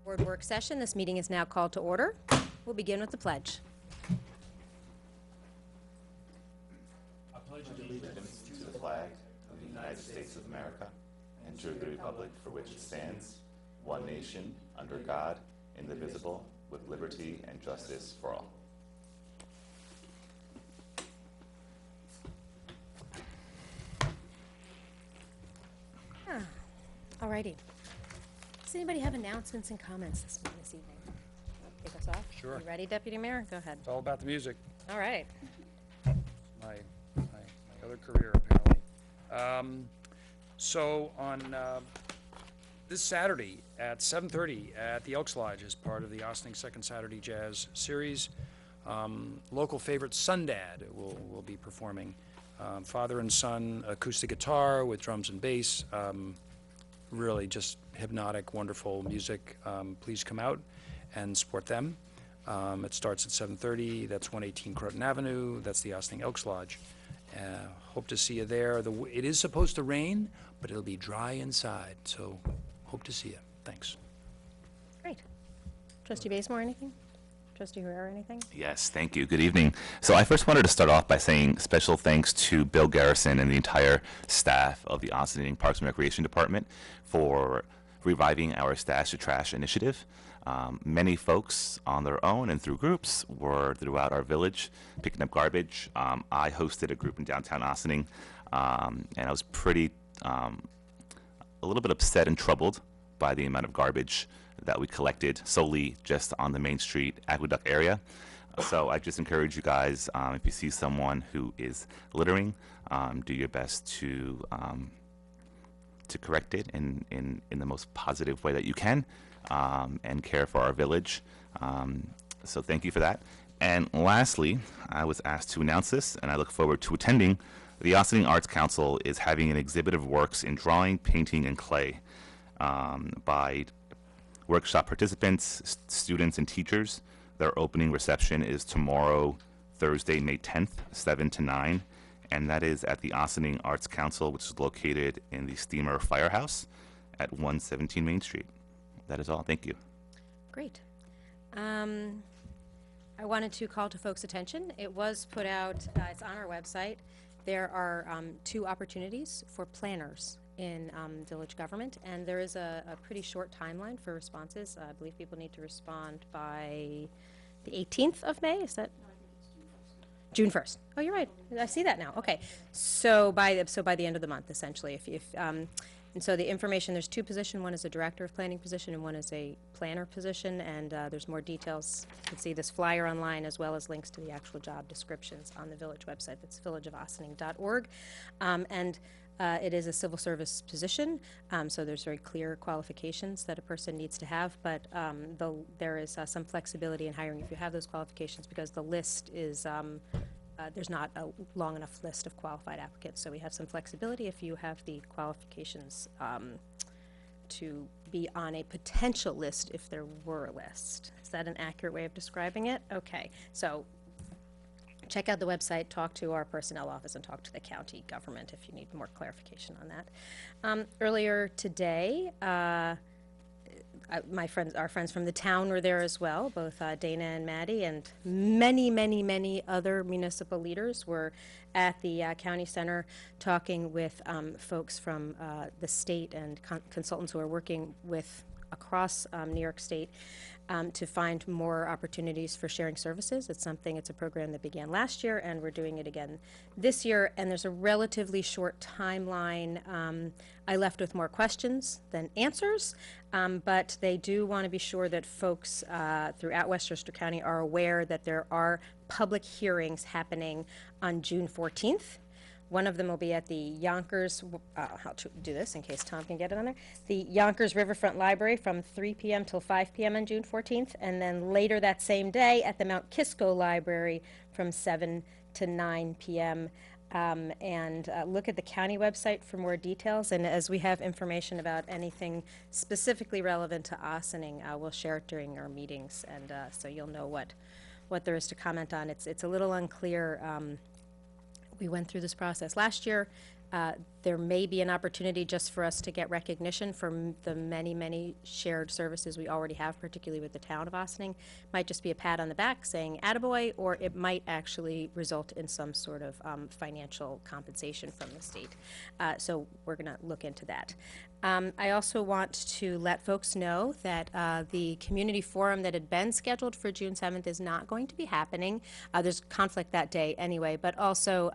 Board work session. This meeting is now called to order. We'll begin with the pledge. Allegiance to the flag of the United States of America and to the republic for which it stands, one nation, under God, indivisible, with liberty and justice for all. Alrighty. Does anybody have announcements and comments this evening? Kick us off? Sure. You ready, Deputy Mayor? Go ahead. It's all about the music. All right. My other career, apparently. So on this Saturday at 7:30 at the Elks Lodge, as part of the Ossining Second Saturday Jazz Series, local favorite Sundad will be performing. Father and son acoustic guitar with drums and bass. Really just hypnotic, wonderful music. Please come out and support them. It starts at 7:30. That's 118 Croton Avenue. That's the Ossining Elks Lodge. Hope to see you there. It is supposed to rain, but it'll be dry inside, so hope to see you. Thanks. Great. Trustee Bazemore, anything? Trustee Herrera, anything? Yes, thank you. Good evening. So I first wanted to start off by saying special thanks to Bill Garrison and the entire staff of the Ossining Parks and Recreation Department for reviving our Stash to Trash initiative. Many folks on their own and through groups were throughout our village picking up garbage. I hosted a group in downtown Ossining, and I was a little bit upset and troubled by the amount of garbage that we collected solely just on the Main Street Aqueduct area. So I just encourage you guys, if you see someone who is littering, do your best to correct it in the most positive way that you can, and care for our village. So thank you for that. And lastly, I was asked to announce this, and I look forward to attending. The Ossining Arts Council is having an exhibit of works in drawing, painting, and clay by workshop participants, students, and teachers. Their opening reception is tomorrow, Thursday, May 10th, 7 to 9, and that is at the Ossining Arts Council, which is located in the Steamer Firehouse at 117 Main Street. That is all. Thank you. Great. I wanted to call to folks' attention. It was put out, it's on our website. There are 2 opportunities for planners in village government, and there is a pretty short timeline for responses. I believe people need to respond by the 18th of May. Is that? June 1st. Oh, you're right. I see that now. Okay. So by the end of the month, essentially, and so the information, there's 2 positions. One is a director of planning position and one is a planner position, and there's more details. You can see this flyer online as well as links to the actual job descriptions on the village website. That's villageofossining.org. It is a civil service position, so there's very clear qualifications that a person needs to have, but there is some flexibility in hiring if you have those qualifications, because the list is, there's not a long enough list of qualified applicants, so we have some flexibility if you have the qualifications to be on a potential list if there were a list. Is that an accurate way of describing it? Okay, so check out the website, talk to our personnel office, and talk to the county government if you need more clarification on that. Earlier today, our friends from the town were there as well, both Dana and Maddie, and many other municipal leaders were at the county center talking with folks from the state and consultants who are working with across New York State to find more opportunities for sharing services. It's a program that began last year, and we're doing it again this year, and there's a relatively short timeline. I left with more questions than answers, but they do want to be sure that folks throughout Westchester County are aware that there are public hearings happening on June 14th. One of them will be at the Yonkers, I'll do this in case Tom can get it on there, the Yonkers Riverfront Library from 3 p.m. till 5 p.m. on June 14th, and then later that same day at the Mount Kisco Library from 7 to 9 p.m. Look at the county website for more details, and as we have information about anything specifically relevant to Ossining, we'll share it during our meetings, and so you'll know what there is to comment on. It's a little unclear. We went through this process last year. There may be an opportunity just for us to get recognition for the many, many shared services we already have, particularly with the town of Ossining. Might just be a pat on the back saying attaboy, or it might actually result in some sort of financial compensation from the state. So we're going to look into that. I also want to let folks know that the community forum that had been scheduled for June 7th is not going to be happening. There's conflict that day anyway, but also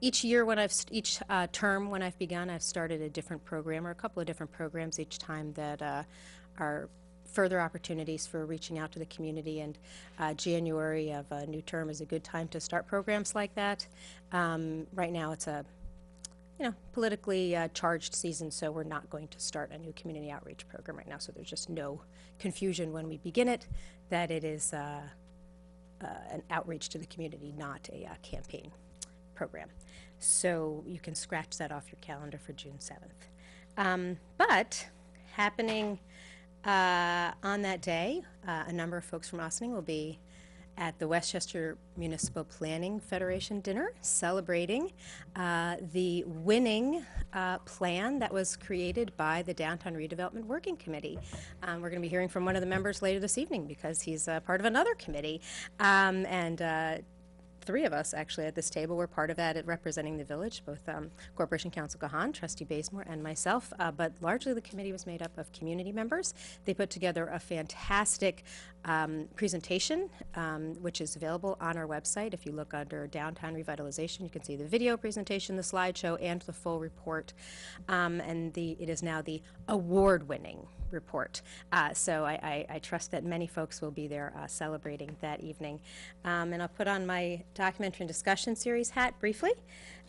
each year when each term when I've begun, I've started a different program or a couple of different programs each time that are further opportunities for reaching out to the community, and January of a new term is a good time to start programs like that. Right now it's a politically charged season, so we're not going to start a new community outreach program right now, so there's just no confusion when we begin it, that it is an outreach to the community, not a campaign program. So you can scratch that off your calendar for June 7th. But happening on that day, a number of folks from Ossining will be at the Westchester Municipal Planning Federation dinner, celebrating the winning plan that was created by the Downtown Redevelopment Working Committee. We're going to be hearing from one of the members later this evening because he's part of another committee. Three of us actually at this table were part of that, representing the village, both Corporation Counsel Gahan, Trustee Bazemore, and myself, but largely the committee was made up of community members. They put together a fantastic presentation, which is available on our website. If you look under Downtown Revitalization, you can see the video presentation, the slideshow, and the full report. It is now the award-winning report. So I trust that many folks will be there celebrating that evening. And I'll put on my documentary and discussion series hat briefly.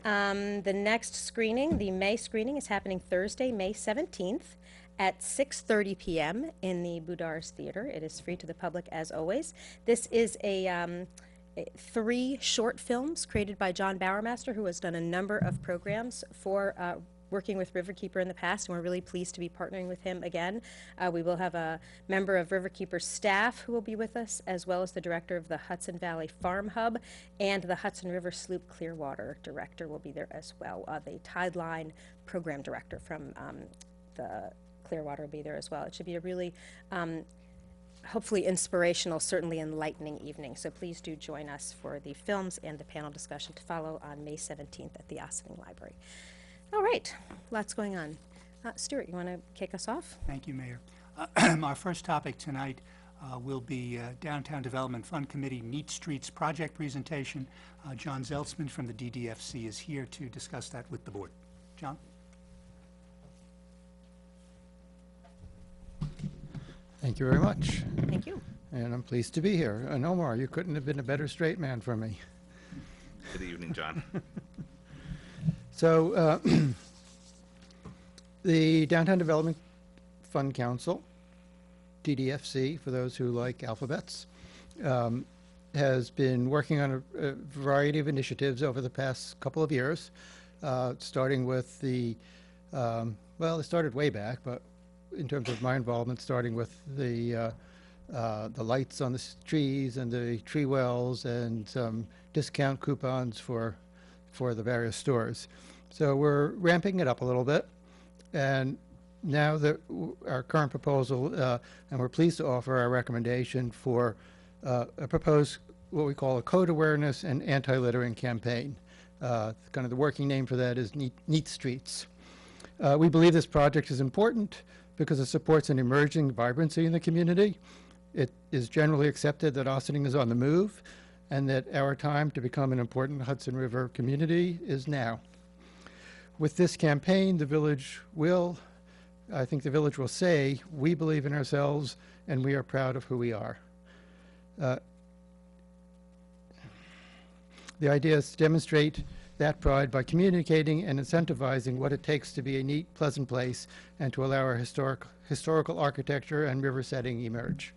The next screening, the May screening, is happening Thursday, May 17th at 6:30 p.m. in the Boudars Theater. It is free to the public as always. This is a 3 short films created by John Bowermaster, who has done a number of programs for working with Riverkeeper in the past, and we're really pleased to be partnering with him again. We will have a member of Riverkeeper's staff who will be with us, as well as the director of the Hudson Valley Farm Hub, and the Hudson River Sloop Clearwater director will be there as well. The Tideline program director from the Clearwater will be there as well. It should be a really hopefully inspirational, certainly enlightening evening. So please do join us for the films and the panel discussion to follow on May 17th at the Ossining Library. All right, lots going on. Stuart, you want to kick us off? Thank you, Mayor. Our first topic tonight will be Downtown Development Fund Committee Neat Streets project presentation. John Zeltzman from the DDFC is here to discuss that with the board. John? Thank you very much. Thank you. And I'm pleased to be here. And Omar, you couldn't have been a better straight man for me. Good evening, John. So the Downtown Development Fund Council, DDFC, for those who like alphabets, has been working on a variety of initiatives over the past couple of years, starting with the, well, it started way back, but in terms of my involvement, starting with the lights on the trees and the tree wells and some discount coupons for the various stores. So we're ramping it up a little bit, and now that our current proposal, and we're pleased to offer our recommendation for a proposed, what we call a code awareness and anti-littering campaign. Kind of the working name for that is Neat Streets. We believe this project is important because it supports an emerging vibrancy in the community. It is generally accepted that Ossining is on the move, and that our time to become an important Hudson River community is now. With this campaign, the village will, I think the village will say, we believe in ourselves and we are proud of who we are. The idea is to demonstrate that pride by communicating and incentivizing what it takes to be a neat, pleasant place and to allow our historical architecture and river setting emerge.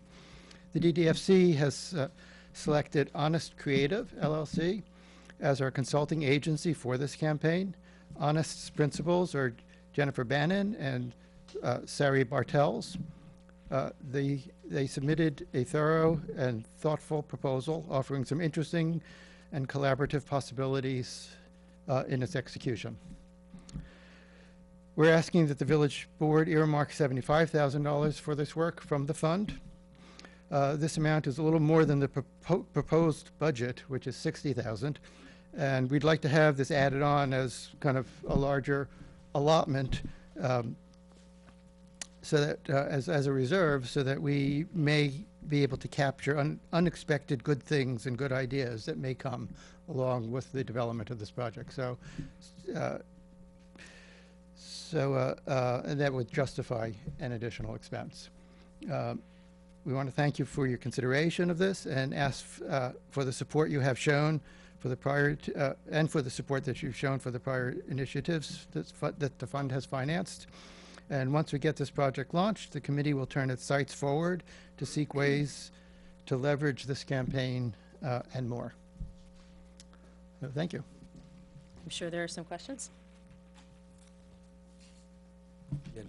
The DDFC has selected Honest Creative, LLC, as our consulting agency for this campaign. Honest's principals are Jennifer Bannon and Sari Bartels. They submitted a thorough and thoughtful proposal offering some interesting and collaborative possibilities in its execution. We're asking that the village board earmark $75,000 for this work from the fund. This amount is a little more than the proposed budget, which is $60,000, and we'd like to have this added on as kind of a larger allotment, so that as a reserve, so that we may be able to capture unexpected good things and good ideas that may come along with the development of this project. So, and that would justify an additional expense. We want to thank you for your consideration of this and ask for the support you have shown for the prior, and for the support that you've shown for the prior initiatives that the fund has financed. And once we get this project launched, the committee will turn its sights forward to seek ways to leverage this campaign and more. So thank you. I'm sure there are some questions. Yeah,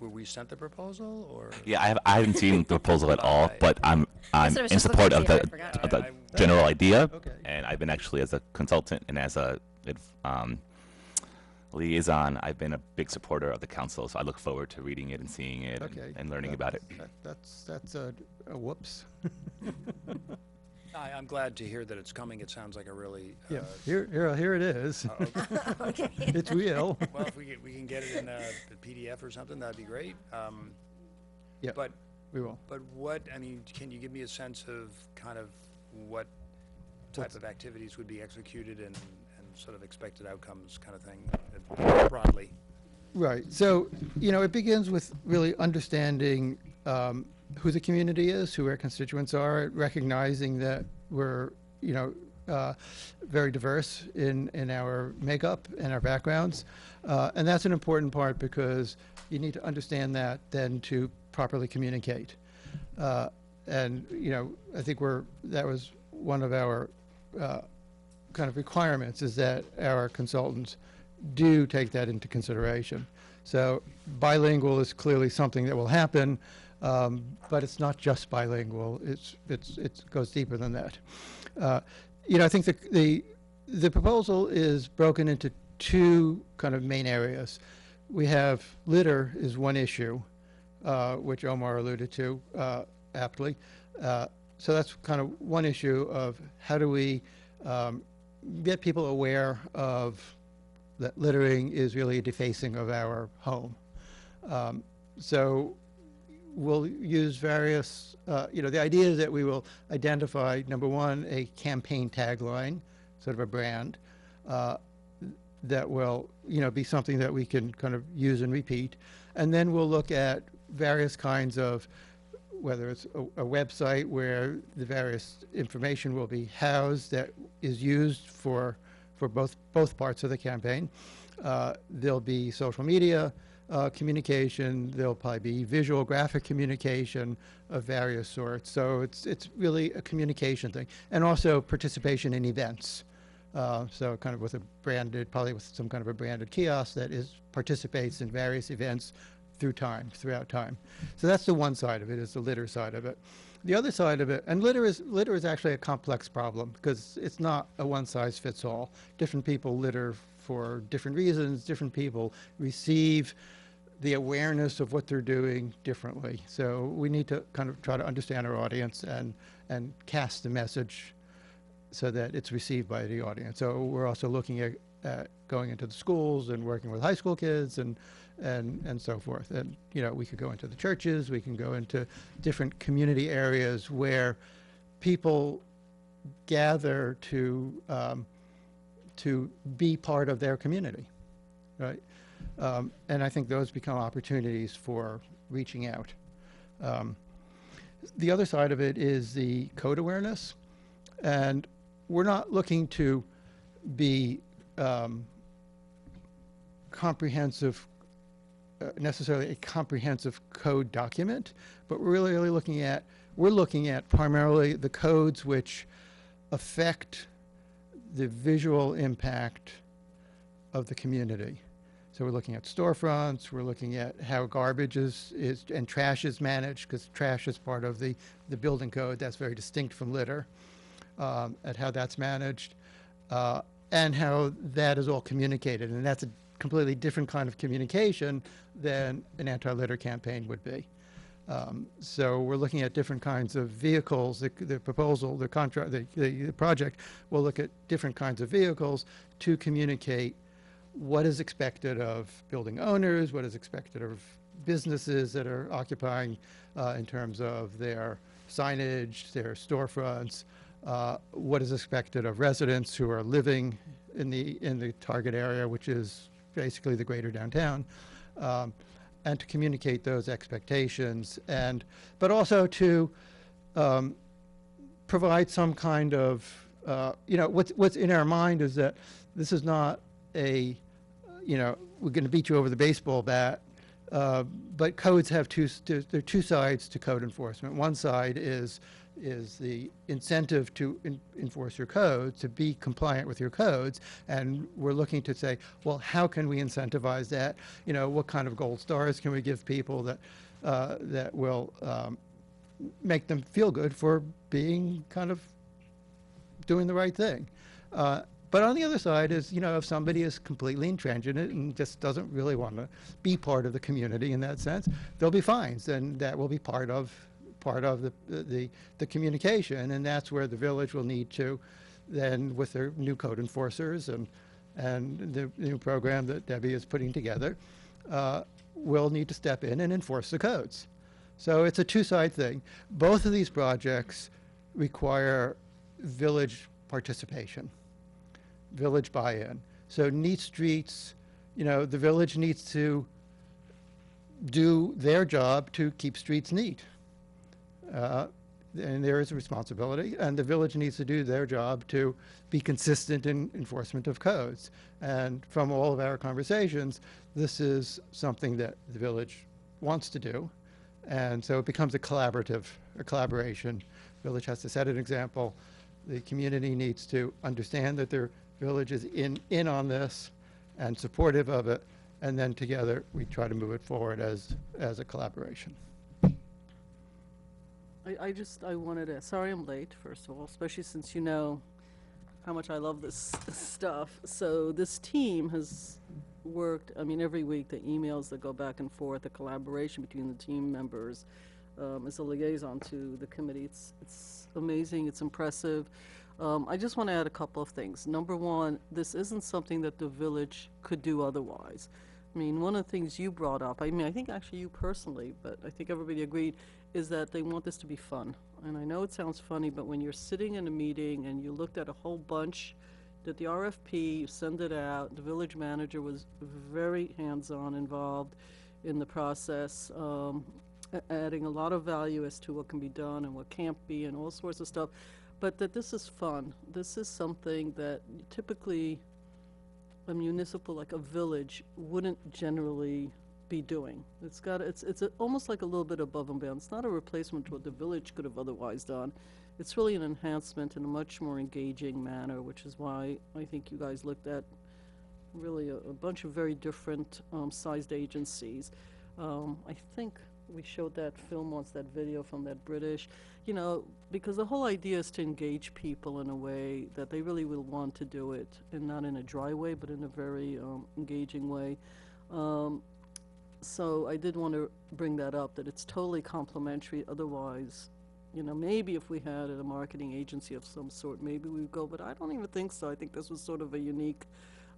were we sent the proposal, or? Yeah, I haven't seen the proposal at all, but I'm Yes, I was in just support looking of at it, the I forgot. of the I- general idea, Okay. and I've been actually, as a consultant and as a liaison, I've been a big supporter of the council, so I look forward to reading it and seeing it Okay. and learning about it. That's a whoops. I'm glad to hear that it's coming. It sounds like a really, Yeah, here it is. Okay. It's real. well, if we can get it in a PDF or something, that'd be great. Yeah, But we will. what, I mean, can you give me a sense of kind of what type of activities would be executed and sort of expected outcomes kind of thing, broadly? Right. So, it begins with really understanding who the community is, who our constituents are, recognizing that we're, very diverse in our makeup and our backgrounds. And that's an important part because you need to understand that then to properly communicate. And, I think that was one of our kind of requirements, is that our consultants do take that into consideration. So bilingual is clearly something that will happen, but it's not just bilingual. It goes deeper than that. I think the proposal is broken into two kind of main areas. We have litter is one issue, which Omar alluded to aptly. So that's kind of one issue of how do we get people aware of that littering is really a defacing of our home. So we'll use various, the idea is that we will identify, number one, a campaign tagline, sort of a brand, that will, be something that we can kind of use and repeat. And then we'll look at various kinds of, whether it's a website where the various information will be housed that is used for both parts of the campaign. There'll be social media communication. There'll probably be visual graphic communication of various sorts. So it's really a communication thing, and also participation in events. So kind of with a branded, probably with some kind of a branded kiosk that participates in various events throughout time. So that's the one side of it, is the litter side of it. The other side of it, and litter is actually a complex problem because it's not a one size fits all. Different people litter for different reasons. Different people receive the awareness of what they're doing differently. So we need to kind of try to understand our audience and cast the message so that it's received by the audience. So we're also looking at going into the schools and working with high school kids and so forth. And, we could go into the churches, we can go into different community areas where people gather to be part of their community, right? And I think those become opportunities for reaching out. The other side of it is the code awareness. And we're not looking to be necessarily a comprehensive code document, but we're really looking at primarily the codes which affect the visual impact of the community. So we're looking at storefronts, we're looking at how garbage is and trash is managed, because trash is part of the building code. That's very distinct from litter, at how that's managed. and how that is all communicated. And that's a completely different kind of communication than an anti-litter campaign would be. So we're looking at different kinds of vehicles. The proposal, the contract, the project will look at different kinds of vehicles to communicate what is expected of building owners, what is expected of businesses that are occupying in terms of their signage, their storefronts, what is expected of residents who are living in the target area, which is basically the greater downtown, and to communicate those expectations, but also to provide some kind of, what's in our mind is that this is not a, we're going to beat you over the baseball bat, but codes have there are two sides to code enforcement. One side is the incentive to enforce your codes, to be compliant with your codes, and we're looking to say, well, how can we incentivize that? What kind of gold stars can we give people that will make them feel good for being kind of doing the right thing? But on the other side is, if somebody is completely entrenched in it and just doesn't really want to be part of the community in that sense, there'll be fines, and that will be part of the communication, and that's where the village will need to then, with their new code enforcers and the new program that Debbie is putting together, will need to step in and enforce the codes. So it's a two-side thing. Both of these projects require village participation, village buy-in. So Neat Streets, the village needs to do their job to keep streets neat. And there is a responsibility, and the village needs to do their job to be consistent in enforcement of codes. And from all of our conversations, this is something that the village wants to do. And so it becomes a collaboration. Village has to set an example. The community needs to understand that their village is in on this and supportive of it. And then together, we try to move it forward as a collaboration. I wanted to, sorry I'm late, first of all, especially since you know how much I love this stuff. So this team has worked, every week, the emails that go back and forth, the collaboration between the team members as a liaison to the committee. It's amazing, it's impressive. I just want to add a couple of things. Number one, this isn't something that the village could do otherwise. One of the things you brought up, I think actually you personally, but I think everybody agreed, is that they want this to be fun. And I know it sounds funny, but when you're sitting in a meeting and you looked at a whole bunch, did the RFP, you send it out, the village manager was very hands-on involved in the process, adding a lot of value as to what can be done and what can't be and all sorts of stuff, but that this is fun. This is something that typically a municipal, like a village, wouldn't generally be doing. It's almost like a little bit above and beyond. It's not a replacement to what the village could have otherwise done. It's really an enhancement in a much more engaging manner, which is why I think you guys looked at really a bunch of very different sized agencies. I think we showed that film once, that video from that British, because the whole idea is to engage people in a way that they really will want to do it, and not in a dry way, but in a very engaging way. So I did want to bring that up, that it's totally complementary. Otherwise, maybe if we had a marketing agency of some sort, maybe we would go, but I don't even think so. I think this was sort of a unique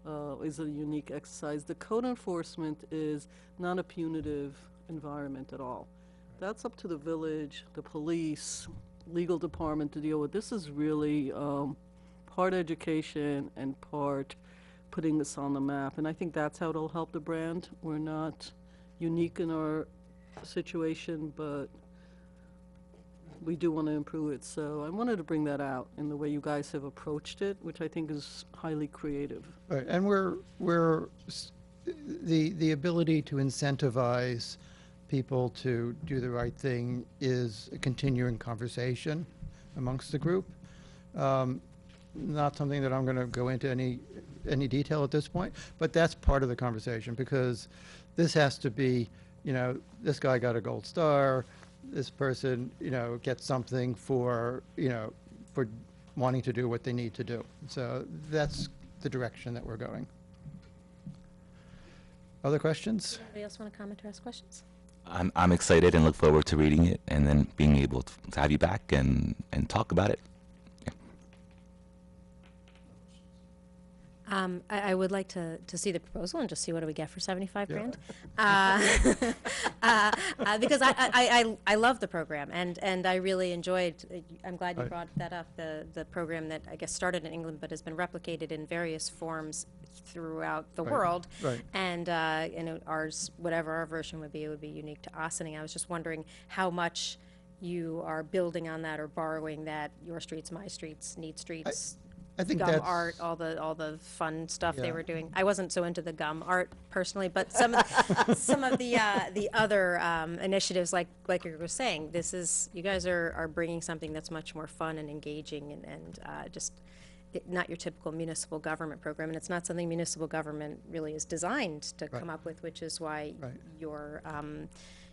exercise. The code enforcement is not a punitive environment at all. That's up to the village, the police, legal department to deal with. This is really part education and part putting this on the map, and I think that's how it'll help the brand. We're not unique in our situation, but we do want to improve it. So I wanted to bring that out in the way you guys have approached it, which I think is highly creative. Right, and the ability to incentivize people to do the right thing is a continuing conversation amongst the group. Not something that I'm going to go into any detail at this point, but that's part of the conversation, because this has to be, this guy got a gold star, this person, gets something for wanting to do what they need to do. So that's the direction that we're going. Other questions? Anybody else want to comment or ask questions? I'm excited and look forward to reading it and then being able to have you back and talk about it. I would like to see the proposal and just see what do we get for 75 Yeah. grand. Because I love the program, and I really enjoyed, I'm glad you Right. brought that up, the program that I guess started in England but has been replicated in various forms throughout the Right. world. Right. And ours, whatever our version would be, it would be unique to Ossining. I was just wondering how much you are building on that or borrowing that, Your Streets, My Streets, Neat Streets, I think gum that's. art, all the fun stuff they Yeah. were doing. I wasn't so into the gum art personally, but some of the other initiatives, like you were saying, you guys are bringing something that's much more fun and engaging and just not your typical municipal government program, and it's not something municipal government really is designed to Right. come up with, which is why Right.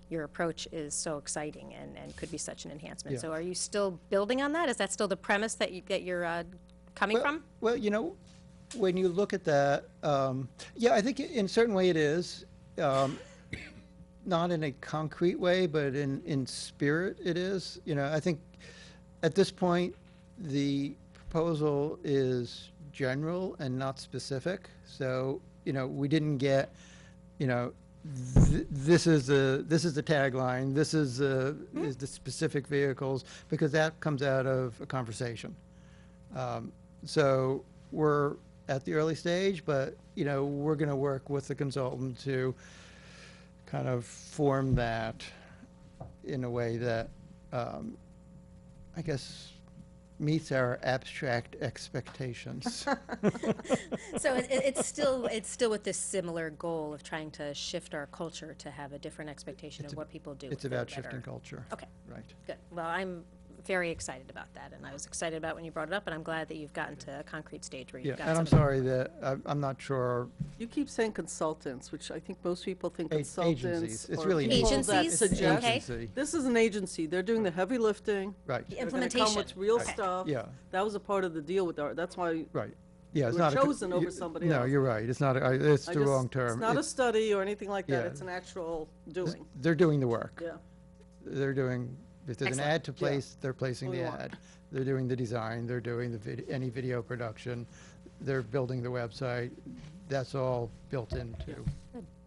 your approach is so exciting and could be such an enhancement. Yeah. So are you still building on that? Is that still the premise that you're coming from? Well, when you look at that, yeah, I think in a certain way it is. Not in a concrete way, but in spirit it is. I think at this point, the proposal is general and not specific. So, we didn't get, this is the tagline, this is the specific vehicles, because that comes out of a conversation. So we're at the early stage, but, we're going to work with the consultant to kind of form that in a way that, I guess, meets our abstract expectations. So it's still with this similar goal of trying to shift our culture to have a different expectation of what people do. It's if they're about better. shifting culture. Okay, Right. good. Well, I'm very excited about that, and I was excited about when you brought it up, and I'm glad that you've gotten to a concrete stage where Yeah, you've got and I'm some of sorry that, I'm not sure, You keep saying consultants, which I think most people think Agencies. consultants It's or really an people that Agencies, suggest. okay. agency, This is an agency. They're doing the heavy lifting. right, the They're gonna come implementation. with real Okay. stuff. yeah, That was a part of the deal with our, that's why right. Yeah, it's We're not a co- chosen over you- somebody No, else. you're right, it's not, it's I the just- wrong term. It's not a study or anything like that. Yeah. It's an actual doing. They're doing the work. Yeah. They're doing, if there's an Excellent. ad to place, they're placing We the want. ad. They're doing the design, they're doing any video production, they're building the website. That's all built into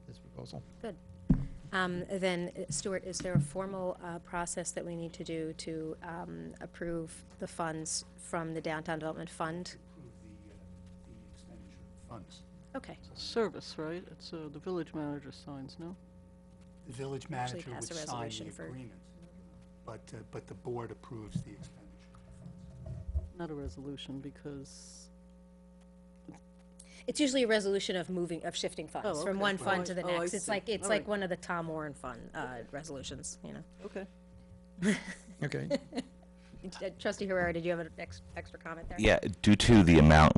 this proposal. Good. Then, Stuart, is there a formal process that we need to do to approve the funds from the Downtown Development Fund? Approve the expenditure of funds. Okay. Service, right? It's, the village manager signs, no? The village Actually manager would pass a sign resolution the for- agreement, but the board approves the expenditure of funds. Not a resolution because, It's usually a resolution of shifting funds Oh, from okay. one Oh, fund I to the see. Oh, I next. It's see. like, All right. one of the Tom Warren fund resolutions, okay. Okay, Trustee Herrera, did you have an extra comment there? Yeah, due to the amount,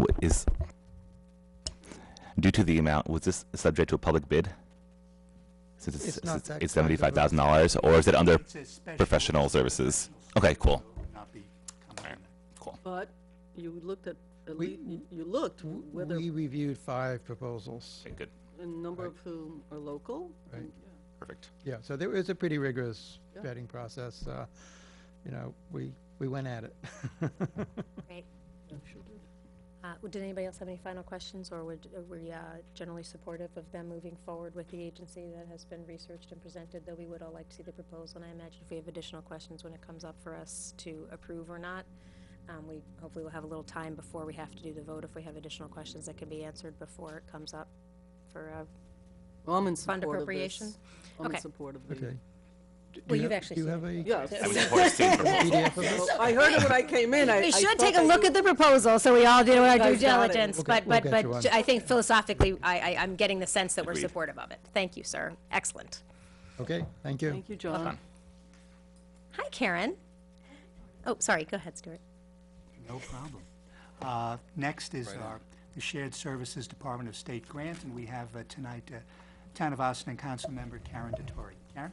was this subject to a public bid? Since It's not that it's kind of a- $75,000, or is it under It's a special- professional services? Okay, cool. So it would not be coming in. Cool. But you looked at We- you looked whether, we reviewed 5 proposals. Okay, good. a number of whom are local. Right. and, yeah. Perfect. Yeah, so there was a pretty rigorous Yeah. vetting process. We went at it. Great. Yeah, sure did. Did anybody else have any final questions, or were we generally supportive of them moving forward with the agency that has been researched and presented, though we would all like to see the proposal, and I imagine if we have additional questions when it comes up for us to approve or not, we hopefully will have a little time before we have to do the vote if we have additional questions that can be answered before it comes up for Well, I'm in fund support of appropriation. this. I'm in Okay. support of the. Okay. Well, you've actually Do you seen have it. a Yes. I would support the same proposal. PDF of this? Well, I heard it when I came in. We should take a look at the proposal, so we all do our due guys got it. diligence, We'll but, get- we'll get you but one. I think philosophically, I'm getting the sense that we're Agreed. supportive of it. Thank you, sir. Excellent. Okay, thank you. Thank you, John. Hi, Karen. Oh, sorry, go ahead, Stuart. No problem. Next is the Shared Services Department of State grant, and we have tonight Town of Austin Council Member Karen DeTore. Karen?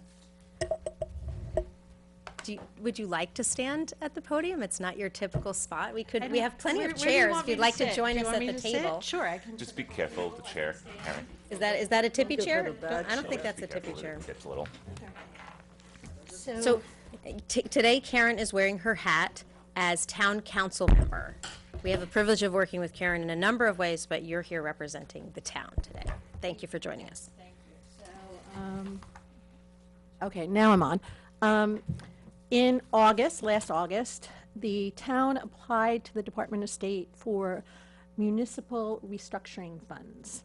would you like to stand at the podium? It's not your typical spot. We have plenty of Where do you chairs want if me you'd like to sit? join Do us you want at me the to sit? table. Sure, I can. Just be careful of the chair, Karen. Is that a tippy chair? a bad I don't think chair. that's a tippy chair. It tips a little. So today Karen is wearing her hat as town council member. We have the privilege of working with Karen in a number of ways, but you're here representing the town today. Thank you for joining us. Okay, now I'm on. In August, last August, the town applied to the Department of State for municipal restructuring funds.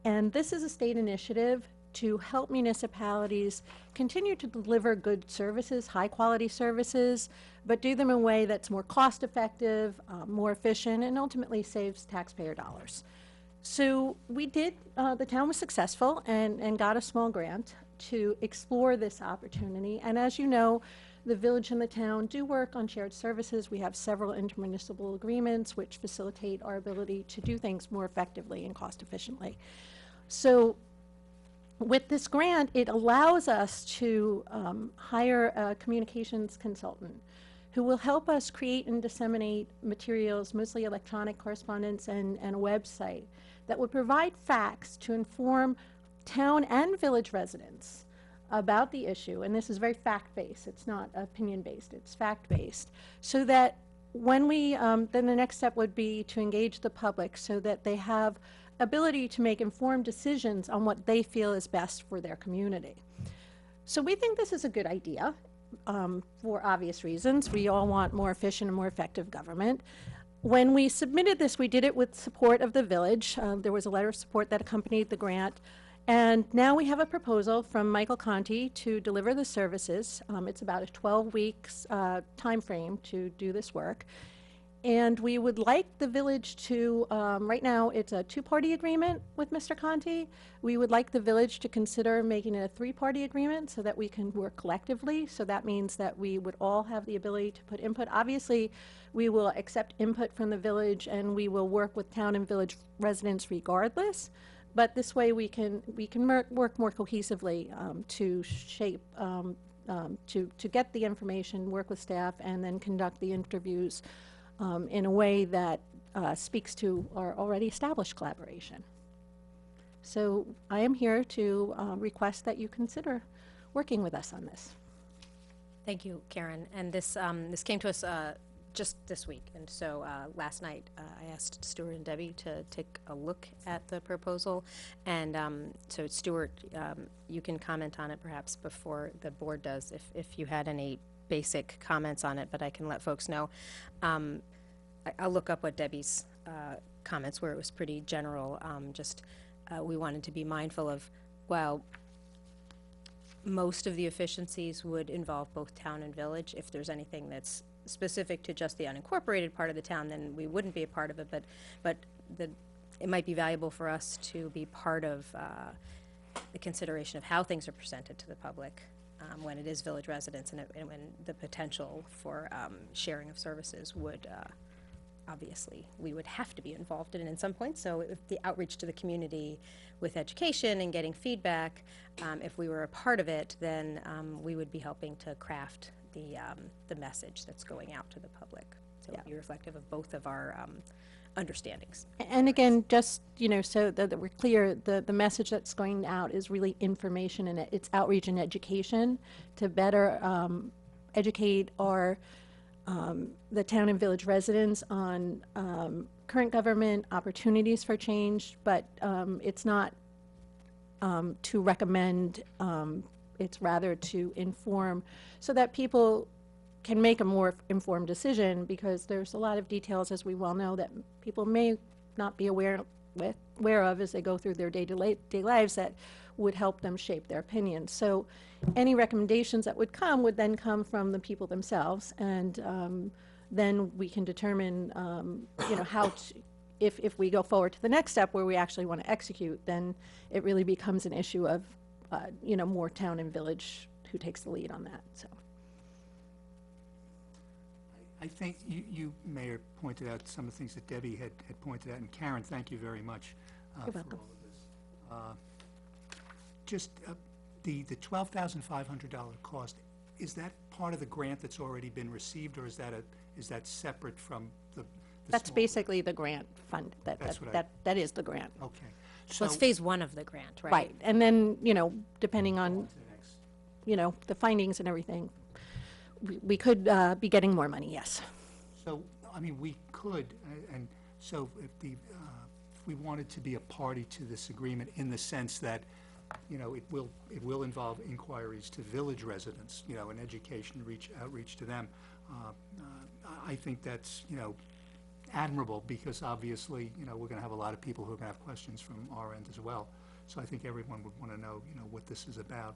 And this is a state initiative to help municipalities continue to deliver good services, high-quality services, but do them in a way that's more cost-effective, more efficient, and ultimately saves taxpayer dollars. So we did, the town was successful and got a small grant to explore this opportunity. And as you know, the village and the town do work on shared services. We have several intermunicipal agreements which facilitate our ability to do things more effectively and cost efficiently. So with this grant, it allows us to hire a communications consultant who will help us create and disseminate materials, mostly electronic correspondence and a website, that would provide facts to inform town and village residents about the issue. And this is very fact-based. It's not opinion-based. It's fact-based. So that when we, then the next step would be to engage the public so that they have ability to make informed decisions on what they feel is best for their community. So we think this is a good idea for obvious reasons. We all want more efficient and more effective government. When we submitted this, we did it with support of the village. There was a letter of support that accompanied the grant. And now we have a proposal from Michael Conti to deliver the services. It's about a 12 weeks time frame to do this work. And we would like the village to, right now, it's a two-party agreement with Mr. Conti. We would like the village to consider making it a three-party agreement so that we can work collectively. So that means that we would all have the ability to put input. Obviously, we will accept input from the village and we will work with town and village residents regardless. But this way we can work more cohesively to shape, to get the information, work with staff, and then conduct the interviews in a way that speaks to our already established collaboration. So I am here to request that you consider working with us on this. Thank you, Karen. And this came to us just this week. And so last night I asked Stuart and Debbie to take a look at the proposal. And so Stuart, you can comment on it perhaps before the board does if you had any basic comments on it, but I can let folks know. I'll look up what Debbie's comments were. It was pretty general. We wanted to be mindful of, well, most of the efficiencies would involve both town and village. If there's anything that's specific to just the unincorporated part of the town, then we wouldn't be a part of it, but it might be valuable for us to be part of the consideration of how things are presented to the public when it is village residents and when the potential for sharing of services would obviously we would have to be involved in some point. So if the outreach to the community with education and getting feedback, if we were a part of it, then we would be helping to craft the message that's going out to the public. So it would be reflective of both of our understandings. And again, just, so that we're clear, the message that's going out is really information and it's outreach and education to better educate our the town and village residents on current government opportunities for change, but it's not to recommend, it's rather to inform so that people can make a more informed decision, because there's a lot of details, as we well know, that people may not be aware of as they go through their day-to-day lives that would help them shape their opinions. So any recommendations that would then come from the people themselves, and then we can determine, how to, if we go forward to the next step where we actually want to execute, then it really becomes an issue of, more town and village who takes the lead on that, so. I think you, Mayor, pointed out some of the things that Debbie had pointed out, and Karen, thank you very much for welcome. all of this. Just the $12,500 cost, is that part of the grant that's already been received, or is that separate from the That's small- basically the grant fund, That's what I- that is the grant. Okay. Well, it's phase one of the grant, right? Right, and then, depending on, On to the next. the findings and everything, we could be getting more money, yes. So, I mean, we could, and so if we wanted to be a party to this agreement in the sense that, it will involve inquiries to village residents, and education, outreach to them. I think that's, admirable, because obviously, we're gonna have a lot of people who are gonna have questions from our end as well. So I think everyone would wanna know, what this is about.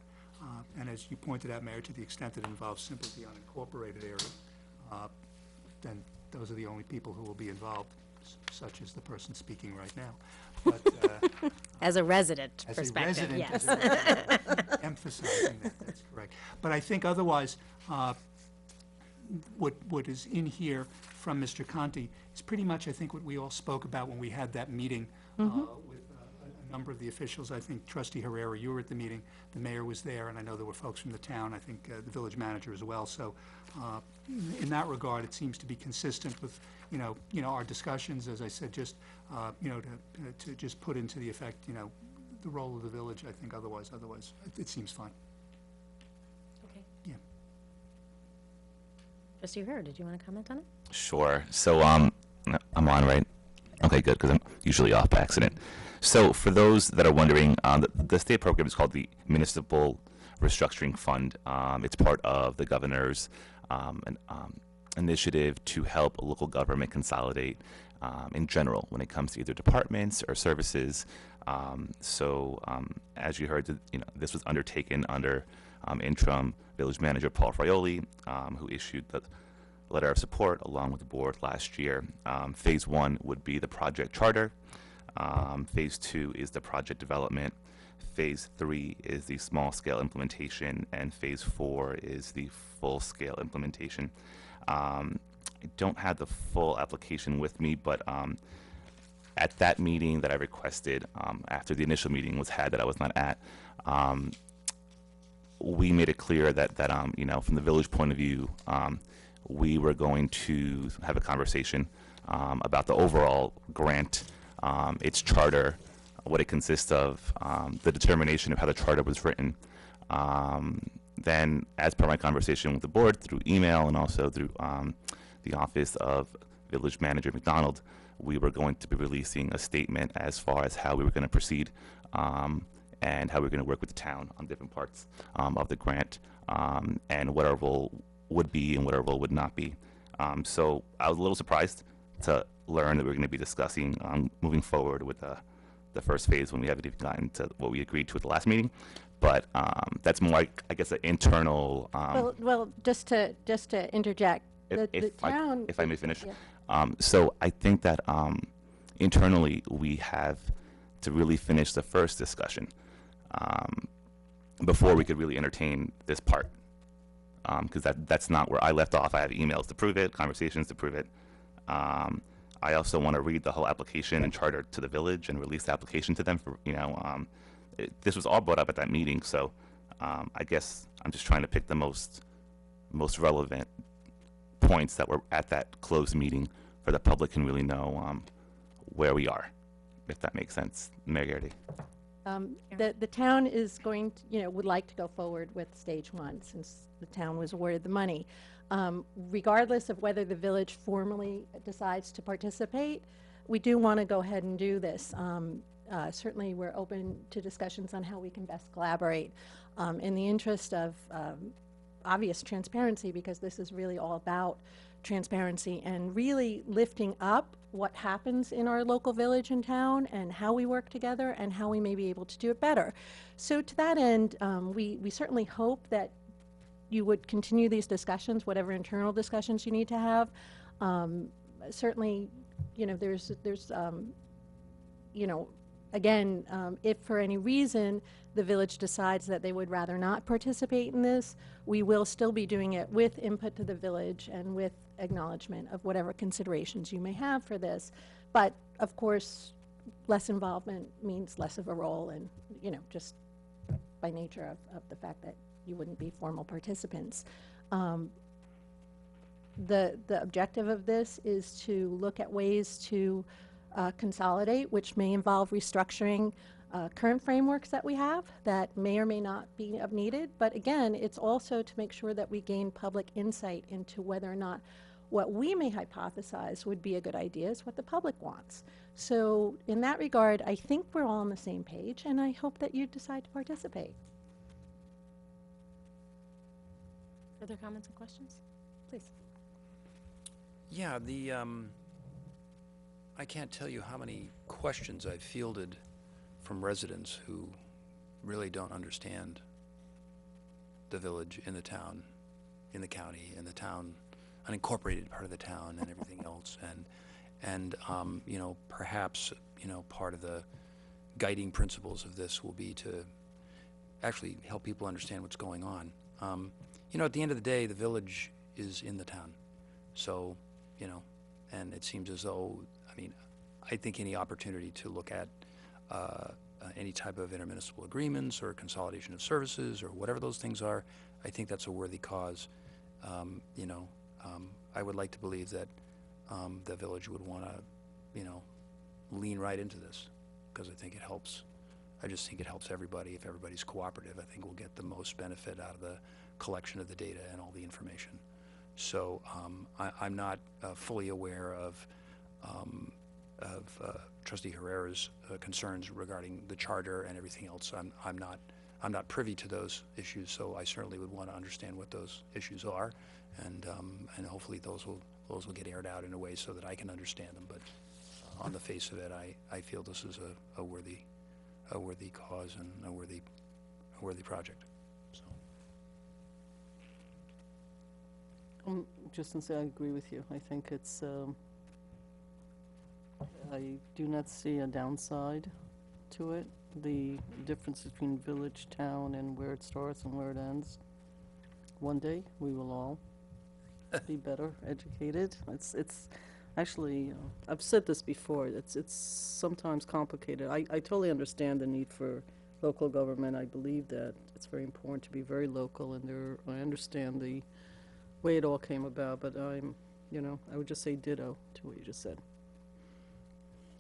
And as you pointed out, Mayor, to the extent that it involves simply the unincorporated area, then those are the only people who will be involved, such as the person speaking right now. But, As a resident as a perspective, resident, yes. emphasizing that's correct. But I think otherwise, what is in here from Mr. Conti is pretty much, I think, what we all spoke about when we had that meeting with a number of the officials. I think Trustee Herrera, you were at the meeting, the mayor was there, and I know there were folks from the town, I think the village manager as well. So in that regard, it seems to be consistent with, our discussions, as I said, just, to just put into the effect, the role of the village. I think otherwise, it seems fine. Okay. Yeah. Trustee Herrera, did you want to comment on it? Sure. So, I'm on, right? Okay, good, because I'm usually off by accident. So, for those that are wondering, the state program is called the Municipal Restructuring Fund. It's part of the governor's initiative to help local government consolidate in general when it comes to either departments or services. As you heard, this was undertaken under interim village manager Paul Fraioli, who issued the letter of support along with the board last year. Phase one would be the project charter. Phase two is the project development. Phase three is the small scale implementation, and phase four is the full scale implementation. I don't have the full application with me, but at that meeting that I requested, after the initial meeting was had that I was not at, we made it clear that from the village point of view, we were going to have a conversation about the overall grant, its charter, what it consists of, the determination of how the charter was written. Then, as per my conversation with the board through email and also through the office of Village Manager McDonald, we were going to be releasing a statement as far as how we were going to proceed and how we were going to work with the town on different parts of the grant and what our role would be and what our role would not be. So I was a little surprised to learn that we are going to be discussing moving forward with the first phase when we haven't even gotten to what we agreed to at the last meeting. But that's more, I guess, an internal. Well, just to interject, the town. If I may finish. Yeah. So I think that internally we have to really finish the first discussion before we could really entertain this part. Because that's not where I left off. I have emails to prove it, conversations to prove it. I also want to read the whole application and charter to the village and release the application to them for, this was all brought up at that meeting, so I guess I'm just trying to pick the most relevant points that were at that closed meeting for the public can really know where we are, if that makes sense. Mayor Garrity. The town is going to, would like to go forward with stage one, since the town was awarded the money. Regardless of whether the village formally decides to participate, we do want to go ahead and do this. Certainly, we're open to discussions on how we can best collaborate in the interest of obvious transparency, because this is really all about transparency and really lifting up what happens in our local village and town and how we work together and how we may be able to do it better. So to that end, we certainly hope that you would continue these discussions, whatever internal discussions you need to have. Certainly, there's again, if for any reason the village decides that they would rather not participate in this, we will still be doing it with input to the village and with acknowledgement of whatever considerations you may have for this. But of course, less involvement means less of a role, and just by nature of the fact that you wouldn't be formal participants. The objective of this is to look at ways to consolidate, which may involve restructuring current frameworks that we have that may or may not be of needed. But again, it's also to make sure that we gain public insight into whether or not what we may hypothesize would be a good idea is what the public wants. So in that regard, I think we're all on the same page, and I hope that you decide to participate. Further comments and questions? Please. Yeah, I can't tell you how many questions I've fielded from residents who really don't understand the village in the town, in the county, in the town, unincorporated part of the town and everything else. And you know, perhaps, you know, part of the guiding principles of this will be to actually help people understand what's going on. You know, at the end of the day, the village is in the town. So, you know, and it seems as though, I mean, I think any opportunity to look at any type of intermunicipal agreements or consolidation of services or whatever those things are, I think that's a worthy cause. You know, I would like to believe that the village would want to, you know, lean right into this, because I think it helps. I just think it helps everybody. If everybody's cooperative, I think we'll get the most benefit out of the collection of the data and all the information. So I'm not fully aware of Trustee Herrera's concerns regarding the charter and everything else. I'm not privy to those issues, so I certainly would want to understand what those issues are, and hopefully those will get aired out in a way so that I can understand them. But on the face of it, I feel this is a worthy cause and a worthy project. So. Just to say, I agree with you. I think it's, I do not see a downside to it. The difference between village, town, and where it starts and where it ends. One day, we will all be better educated. It's actually, I've said this before, it's sometimes complicated. I totally understand the need for local government. I believe that it's very important to be very local, and I understand the way it all came about, but you know, I would just say ditto to what you just said.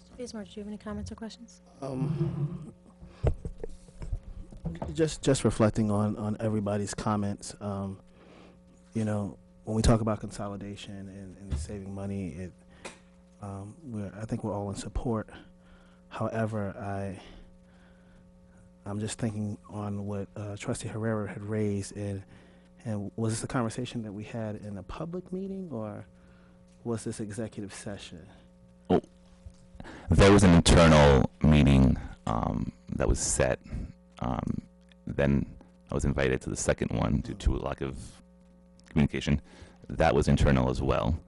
Mr. Bazemore, did you have any comments or questions? Just reflecting on everybody's comments, you know, when we talk about consolidation and saving money, I think we're all in support. However, I'm just thinking on what Trustee Herrera had raised, and was this a conversation that we had in a public meeting, or was this executive session? Oh, there was an internal meeting that was set. Then I was invited to the second one due to a lack of communication. That was internal as well.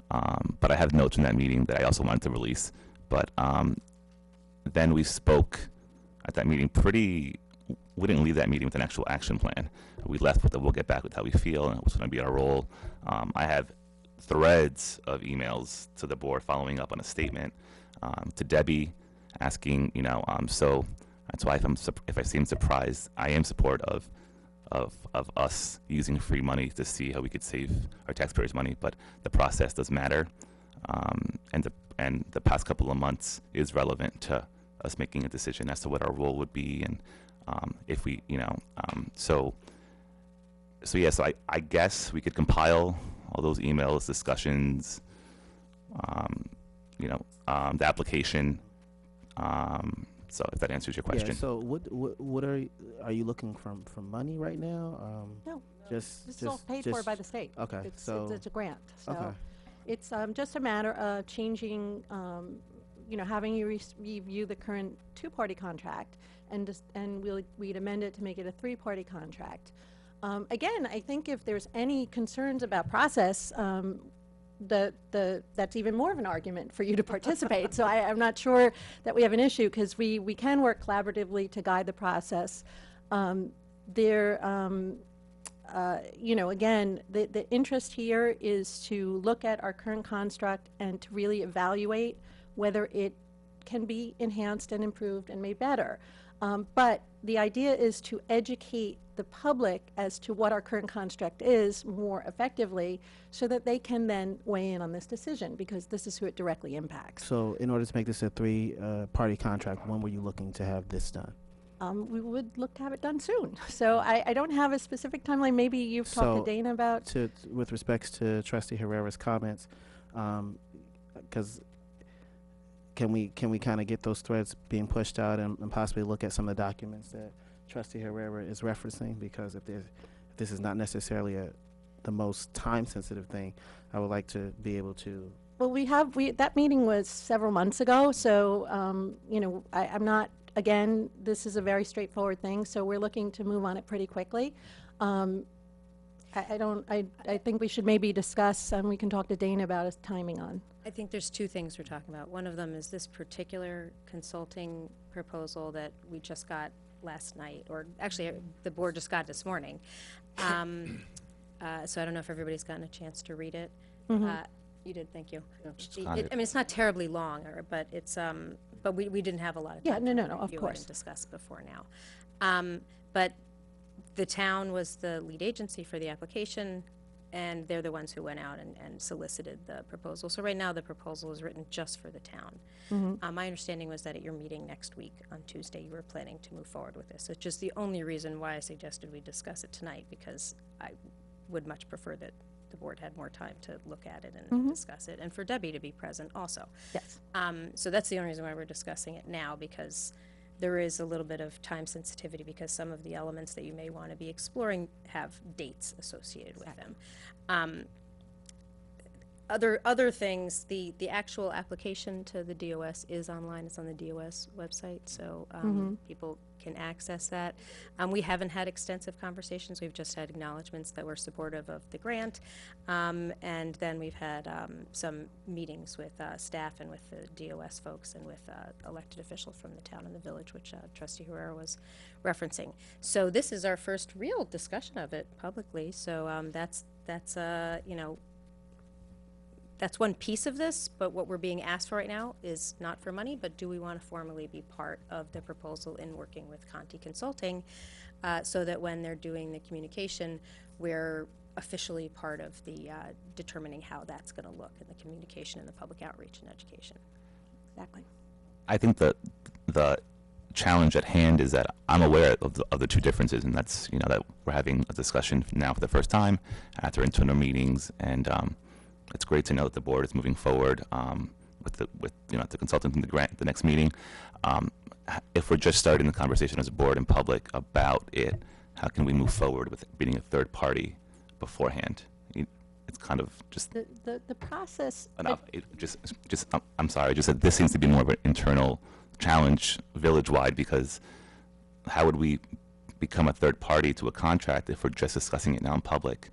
But I have notes from that meeting that I also wanted to release. But then we spoke at that meeting we didn't leave that meeting with an actual action plan. We left with we'll get back with how we feel and what's going to be our role. I have threads of emails to the board following up on a statement, to Debbie asking, you know, so that's why if I seem surprised, I am support of us using free money to see how we could save our taxpayers' money, but the process does matter, and the past couple of months is relevant to us making a decision as to what our role would be, and if we, you know, so yeah, so I guess we could compile all those emails, discussions, you know, the application. So if that answers your question. Yeah, so what are you looking for money right now? No, This is all paid for by the state. Okay, It's so a grant, so okay. it's just a matter of changing, you know, having you review the current two-party contract, and we'd amend it to make it a three-party contract. Again, I think if there's any concerns about process, that's even more of an argument for you to participate. So I'm not sure that we have an issue, because we can work collaboratively to guide the process. You know, again, the interest here is to look at our current construct and to really evaluate whether it can be enhanced and improved and made better. But the idea is to educate the public as to what our current construct is more effectively so that they can then weigh in on this decision, because this is who it directly impacts. So in order to make this a three-party contract, when were you looking to have this done? We would look to have it done soon. So I don't have a specific timeline. Maybe you've talked So, to Dana about. With respects to Trustee Herrera's comments, because can we kind of get those threads being pushed out and possibly look at some of the documents that Trustee Herrera is referencing? Because if this is not necessarily the most time-sensitive thing, I would like to be able to. Well, that meeting was several months ago, so, I'm not, again, this is a very straightforward thing, so we're looking to move on it pretty quickly. I think we should maybe discuss, and we can talk to Dana about his timing on. I think there's two things we're talking about. One of them is this particular consulting proposal that we just got last night, or actually, the board just got this morning. So I don't know if everybody's gotten a chance to read it. You did, thank you. It's not terribly long, but it's, but we didn't have a lot of time. Yeah, no, to of review it course. and discuss before now. But the town was the lead agency for the application, and they're the ones who went out and solicited the proposal. So right now, the proposal is written just for the town. My understanding was that at your meeting next week on Tuesday, you were planning to move forward with this. It's just the only reason why I suggested we discuss it tonight, because I would much prefer that the board had more time to look at it and discuss it, and for Debbie to be present also. Yes. So that's the only reason why we're discussing it now, because there is a little bit of time sensitivity, because some of the elements that you may want to be exploring have dates associated with them. Other things, the actual application to the DOS is online. It's on the DOS website, so people can access that. We haven't had extensive conversations. We've just had acknowledgments that we're supportive of the grant, and then we've had some meetings with staff and with the DOS folks and with elected officials from the town and the village, which Trustee Herrera was referencing. So this is our first real discussion of it publicly. So that's that's one piece of this, but what we're being asked for right now is not for money, but do we want to formally be part of the proposal in working with Conti Consulting, so that when they're doing the communication, we're officially part of the determining how that's going to look in the communication and the public outreach and education. Exactly. I think that the challenge at hand is that I'm aware of the two differences, and that's, that we're having a discussion now for the first time after internal meetings, and it's great to know that the board is moving forward with the consultant in the grant, the next meeting. If we're just starting the conversation as a board in public about it, how can we move forward with being a third party beforehand? It's kind of just The process. enough. I'm sorry. Just that this seems to be more of an internal challenge village-wide, because how would we become a third party to a contract if we're just discussing it now in public?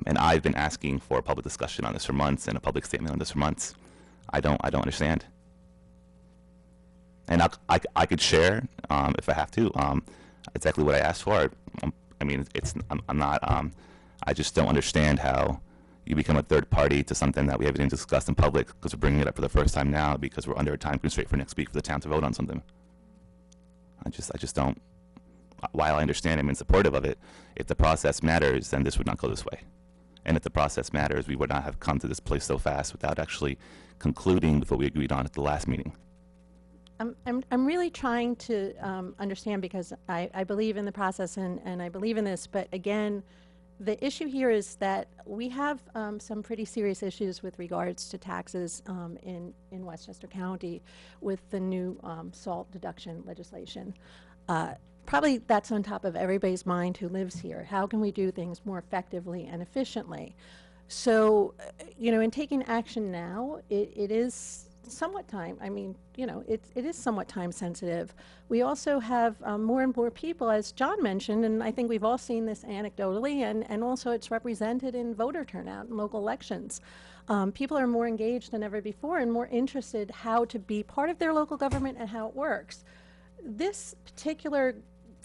And I've been asking for a public discussion on this for months and a public statement on this for months. I don't understand. And I could share, if I have to, exactly what I asked for. I'm not, I just don't understand how you become a third party to something that we haven't even discussed in public, because we're bringing it up for the first time now because we're under a time constraint for next week for the town to vote on something. I just don't. While I understand I'm in supportive of it, if the process matters, then this would not go this way. And if the process matters, we would not have come to this place so fast without actually concluding with what we agreed on at the last meeting. I'm really trying to understand, because I believe in the process and I believe in this, but again, the issue here is that we have some pretty serious issues with regards to taxes in Westchester County with the new SALT deduction legislation. Probably that's on top of everybody's mind who lives here. How can we do things more effectively and efficiently? So, in taking action now, it is somewhat it is somewhat time sensitive. We also have more and more people, as John mentioned, and I think we've all seen this anecdotally, and also it's represented in voter turnout in local elections. People are more engaged than ever before and more interested how to be part of their local government and how it works. This particular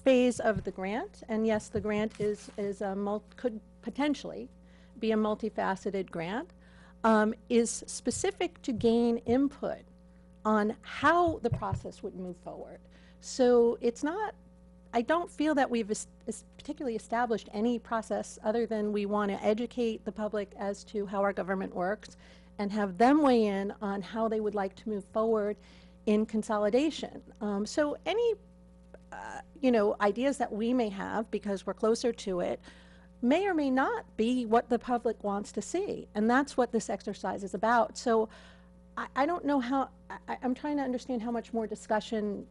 phase of the grant, and yes, the grant could potentially be a multifaceted grant, is specific to gain input on how the process would move forward. So it's not I don't feel that we've particularly established any process other than we want to educate the public as to how our government works and have them weigh in on how they would like to move forward in consolidation. So any, ideas that we may have because we're closer to it may or may not be what the public wants to see. And that's what this exercise is about. So I don't know how, I'm trying to understand how much more discussion.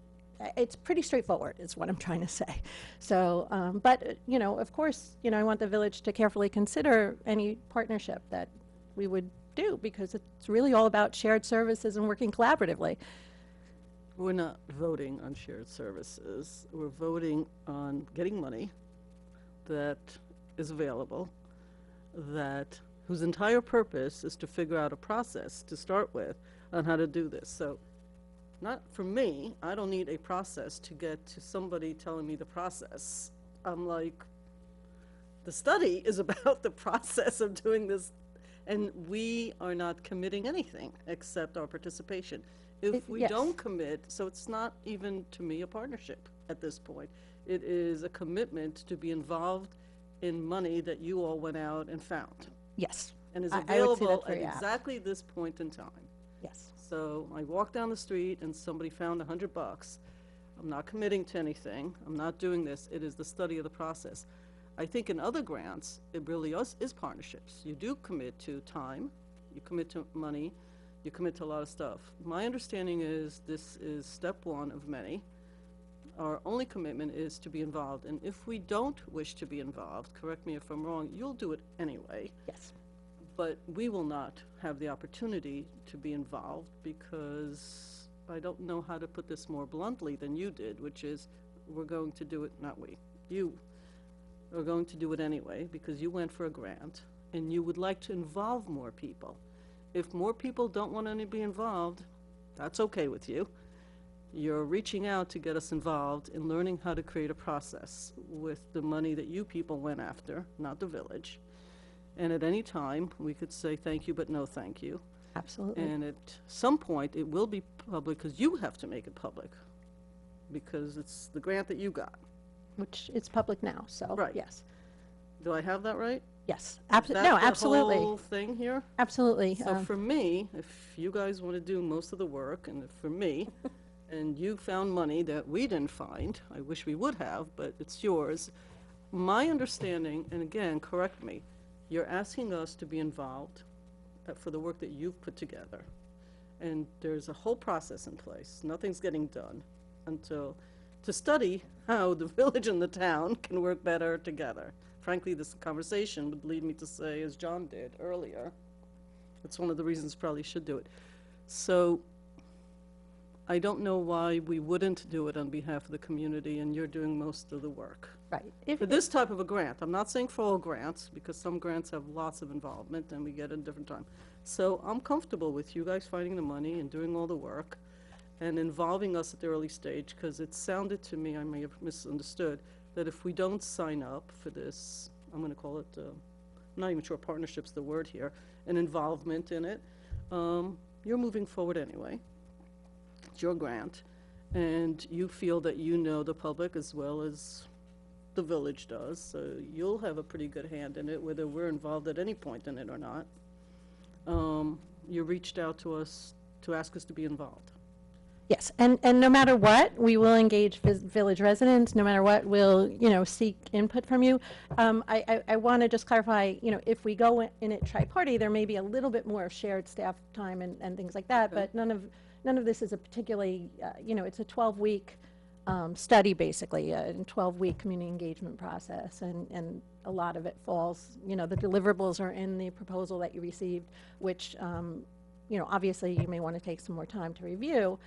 It's pretty straightforward is what I'm trying to say. So, but, of course, I want the village to carefully consider any partnership that we would do because it's really all about shared services and working collaboratively. We're not voting on shared services. We're voting on getting money that is available, whose entire purpose is to figure out a process to start with on how to do this. So not for me, I don't need a process to get to somebody telling me the process. I'm like, the study is about the process of doing this, and we are not committing anything except our participation. If we yes. don't commit, so it's not even, to me, a partnership at this point. It is a commitment to be involved in money that you all went out and found, Yes. and is I would say available that's at very apt. exactly this point in time. Yes. So I walk down the street and somebody found $100. I'm not committing to anything. I'm not doing this. It is the study of the process. I think in other grants, it really is partnerships. You do commit to time, you commit to money, you commit to a lot of stuff. My understanding is this is step one of many. Our only commitment is to be involved. And if we don't wish to be involved, correct me if I'm wrong, you'll do it anyway. Yes. But we will not have the opportunity to be involved because I don't know how to put this more bluntly than you did, which is we're going to do it, not we, you are going to do it anyway because you went for a grant and you would like to involve more people. If more people don't want to be involved, that's okay with you. You're reaching out to get us involved in learning how to create a process with the money that you people went after, not the village. And at any time, we could say thank you, but no thank you. Absolutely. And at some point, it will be public because you have to make it public because it's the grant that you got. Which it's public now, so, Right. yes. Do I have that right? Yes. Is that No, the absolutely. whole thing here? Absolutely. So for me, if you guys want to do most of the work, and for me, and you found money that we didn't find, I wish we would have, but it's yours. My understanding, and again, correct me, you're asking us to be involved for the work that you've put together. And there's a whole process in place. Nothing's getting done until, to study how the village and the town can work better together. Frankly, this conversation would lead me to say, as John did earlier, it's one of the reasons probably should do it. So I don't know why we wouldn't do it on behalf of the community, and you're doing most of the work. Right. If, For this type of a grant, I'm not saying for all grants, because some grants have lots of involvement and we get it a different time. So I'm comfortable with you guys finding the money and doing all the work and involving us at the early stage, because it sounded to me, I may have misunderstood, that if we don't sign up for this, I'm gonna call it, I'm not even sure partnership's the word here, an involvement in it, you're moving forward anyway. It's your grant, and you feel that you know the public as well as the village does, so you'll have a pretty good hand in it, whether we're involved at any point in it or not. You reached out to us to ask us to be involved. yes, and no matter what, we will engage village residents, no matter what, we'll, seek input from you. I want to just clarify, if we go in it tri-party, there may be a little bit more shared staff time and things like that, Okay. but none of this is a particularly, it's a 12-week study, basically, a 12-week community engagement process, and a lot of it falls, the deliverables are in the proposal that you received, which, obviously you may want to take some more time to review.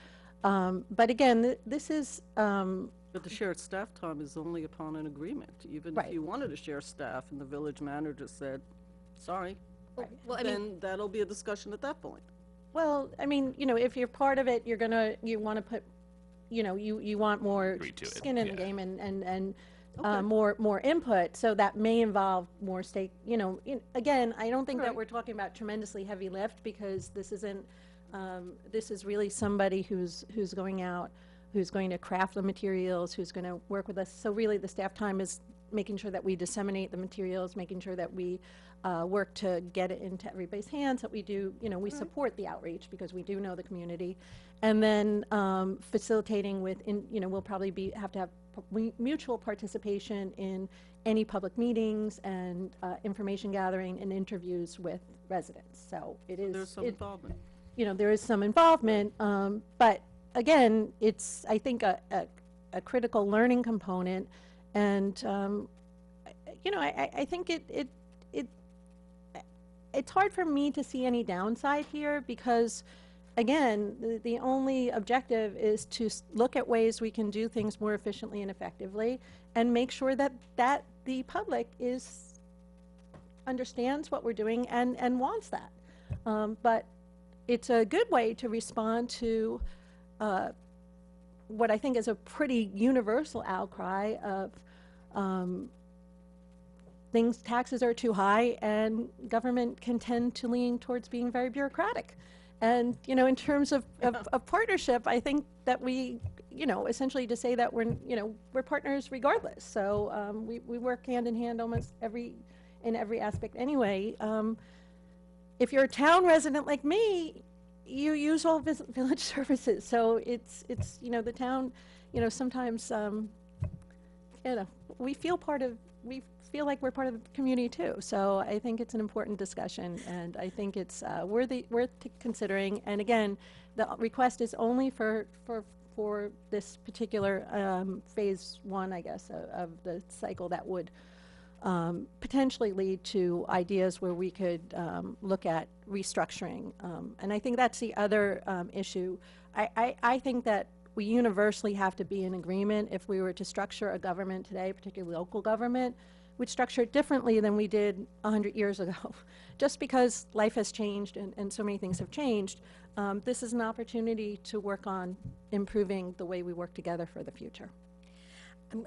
But again, this is, But the shared staff time is only upon an agreement. Even if Right. you wanted to share staff and the village manager said, sorry, Right. Well, then that'll be a discussion at that point. well, I mean, if you're part of it, you want to put, you want more Agree to it, skin in the yeah. game and Okay. more input, so that may involve more stake, again, I don't think that Right. we're talking about tremendously heavy lift, because this isn't, this is really somebody who's going out, who's going to craft the materials, who's going to work with us. So really, the staff time is making sure that we disseminate the materials, making sure that we work to get it into everybody's hands, that we do, we support the outreach because we do know the community. And then facilitating with, we'll probably have to have mutual participation in any public meetings and information gathering and interviews with residents. So it is. There's some involvement. There is some involvement, but again, it's, I think, a critical learning component. And, I think it's hard for me to see any downside here because, again, the only objective is to look at ways we can do things more efficiently and effectively and make sure that the public understands what we're doing and wants that. But it's a good way to respond to what I think is a pretty universal outcry of taxes are too high, and government can tend to lean towards being very bureaucratic. And, in terms of partnership, I think that we, essentially to say that we're partners regardless. So we work hand in hand almost in every aspect anyway. If you're a town resident like me, you use all village services. So it's the town, sometimes, we feel like we're part of the community too. So I think it's an important discussion, and I think it's worth considering. And again, the request is only for this particular phase one, I guess, of the cycle that would potentially lead to ideas where we could look at restructuring. And I think that's the other issue. I think that we universally have to be in agreement if we were to structure a government today, particularly local government, we'd structure it differently than we did 100 years ago. Just because life has changed and so many things have changed, this is an opportunity to work on improving the way we work together for the future.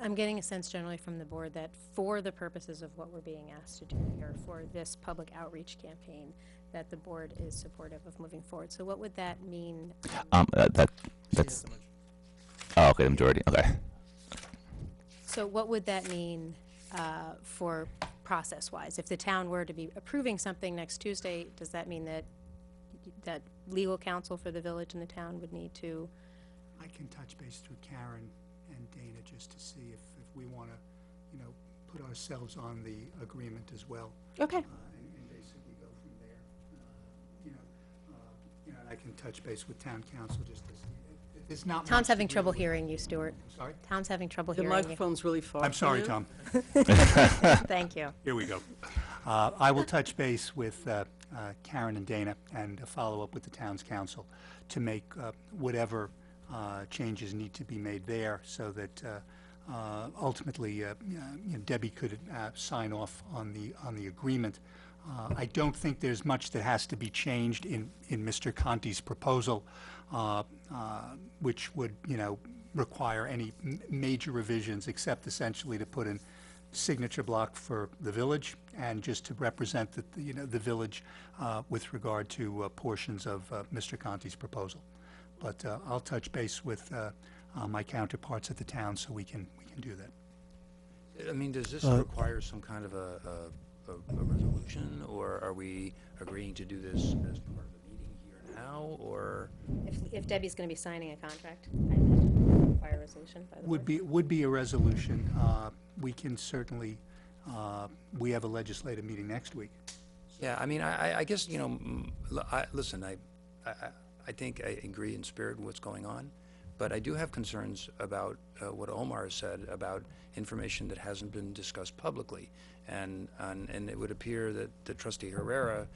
I'm getting a sense generally from the board that for the purposes of what we're being asked to do here, for this public outreach campaign, that the board is supportive of moving forward. So what would that mean? That's. Oh, okay, the majority. Okay. So what would that mean for process-wise? If the town were to be approving something next Tuesday, does that mean that legal counsel for the village and the town would need to? I can touch base through Karen and Dana just to see if we want to, put ourselves on the agreement as well. Okay. And basically go from there. And I can touch base with town council just to see. There's not much Tom's to having trouble really- hearing you, Stuart. Sorry? Tom's having trouble The hearing you. microphone's really far. I'm from sorry, you. Tom. Thank you. Here we go. I will touch base with Karen and Dana and follow up with the town's council to make whatever changes need to be made there so that ultimately Debbie could sign off on the agreement. I don't think there's much that has to be changed in Mr. Conti's proposal, which would require any major revisions except essentially to put in signature block for the village and just to represent the village with regard to portions of Mr. Conti's proposal. But I'll touch base with my counterparts at the town so we can do that. I mean, does this require some kind of a resolution, or are we agreeing to do this as part of the meeting here now, or? If Debbie's going to be signing a contract, I imagine it would require a resolution by the board. Would be a resolution. We can certainly, we have a legislative meeting next week. Yeah, I mean, I guess, listen, I think I agree in spirit with what's going on, but I do have concerns about what Omar has said about information that hasn't been discussed publicly. And it would appear that the Trustee Herrera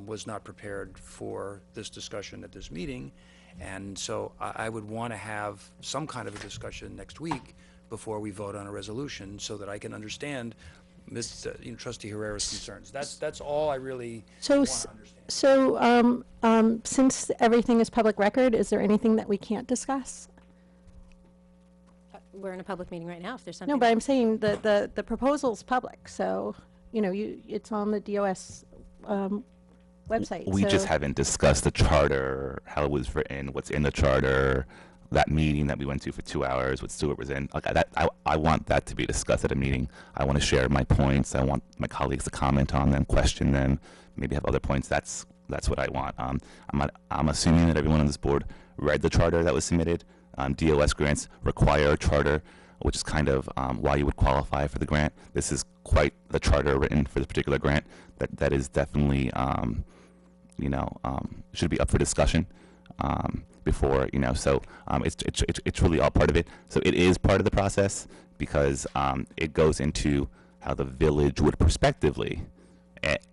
was not prepared for this discussion at this meeting. And so I would want to have some kind of a discussion next week before we vote on a resolution so that I can understand Trustee Herrera's concerns. That's all I really want to understand. So since everything is public record, is there anything that we can't discuss? We're in a public meeting right now. If there's something. No, but I'm saying the proposal's public, so, it's on the DOS website. We just so- haven't discussed the charter, how it was written, what's in the charter, that meeting that we went to for 2 hours with Stuart was in. Like I want that to be discussed at a meeting. I want to share my points. I want my colleagues to comment on them, question them, maybe have other points. That's what I want. I'm assuming that everyone on this board read the charter that was submitted. DOS grants require a charter, which is kind of why you would qualify for the grant. This is quite the charter written for this particular grant. That is definitely, should be up for discussion before, so it's really all part of it. So it is part of the process because it goes into how the village would prospectively,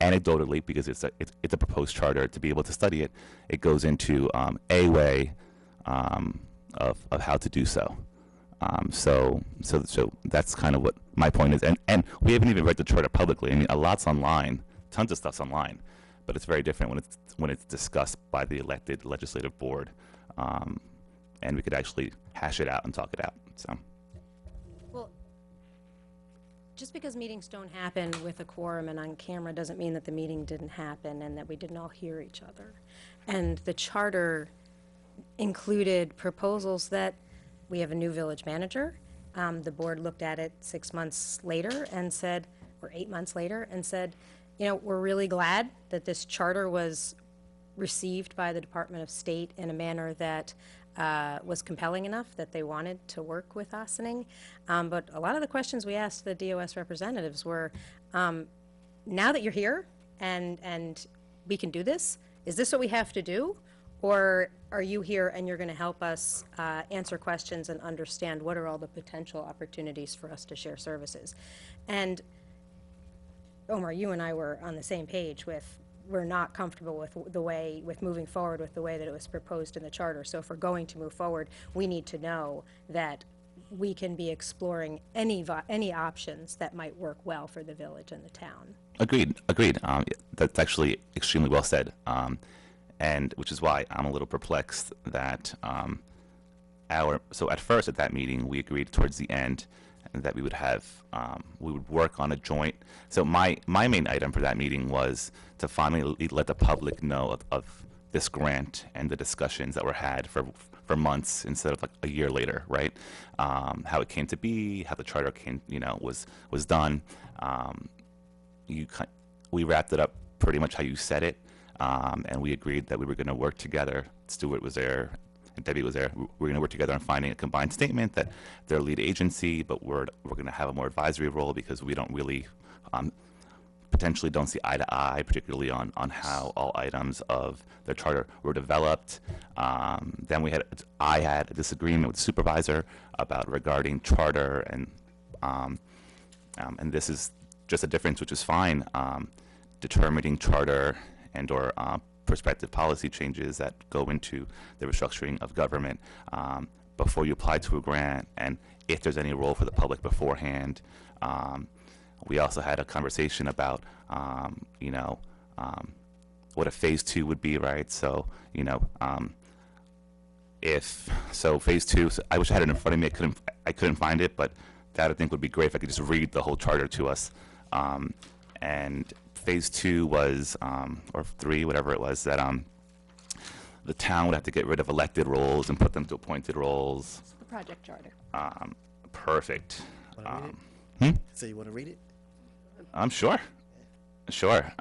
anecdotally, because it's a proposed charter to be able to study it. It goes into a way of how to do so. So that's kind of what my point is. And we haven't even read the charter publicly. I mean, a lot's online, tons of stuff's online, but it's very different when it's discussed by the elected legislative board, and we could actually hash it out and talk it out. So. Well, just because meetings don't happen with a quorum and on camera doesn't mean that the meeting didn't happen and that we didn't all hear each other. And the charter included proposals that we have a new village manager. The board looked at it 6 months later and said, or 8 months later, and said, we're really glad that this charter was received by the Department of State in a manner that was compelling enough that they wanted to work with Ossining. But a lot of the questions we asked the DOS representatives were, now that you're here and we can do this, is this what we have to do? Or are you here and you're going to help us answer questions and understand what are all the potential opportunities for us to share services? And Omar, you and I were on the same page with we're not comfortable with moving forward with the way that it was proposed in the charter. So if we're going to move forward, we need to know that we can be exploring any options that might work well for the village and the town. Agreed. That's actually extremely well said. And which is why I'm a little perplexed that so at first at that meeting we agreed towards the end that we would work on a joint. So my main item for that meeting was to finally let the public know of this grant and the discussions that were had for months instead of like a year later, right? How it came to be, how the charter was done. We wrapped it up pretty much how you said it. And we agreed that we were going to work together. Stuart was there, and Debbie was there. We were going to work together on finding a combined statement that they're lead agency, but we're going to have a more advisory role because we don't really, potentially don't see eye to eye, particularly on how all items of their charter were developed. Then I had a disagreement with the supervisor regarding charter, and this is just a difference, which is fine. Determining charter and/or prospective policy changes that go into the restructuring of government before you apply to a grant, and if there's any role for the public beforehand. We also had a conversation about, what a phase 2 would be, right? So, phase 2. So I wish I had it in front of me. I couldn't find it, but that I think would be great if I could just read the whole charter to us. And phase 2 was, or 3, whatever it was, that the town would have to get rid of elected roles and put them to appointed roles. The project charter. Perfect. Want to read it? So you want to read it? I'm sure. Sure.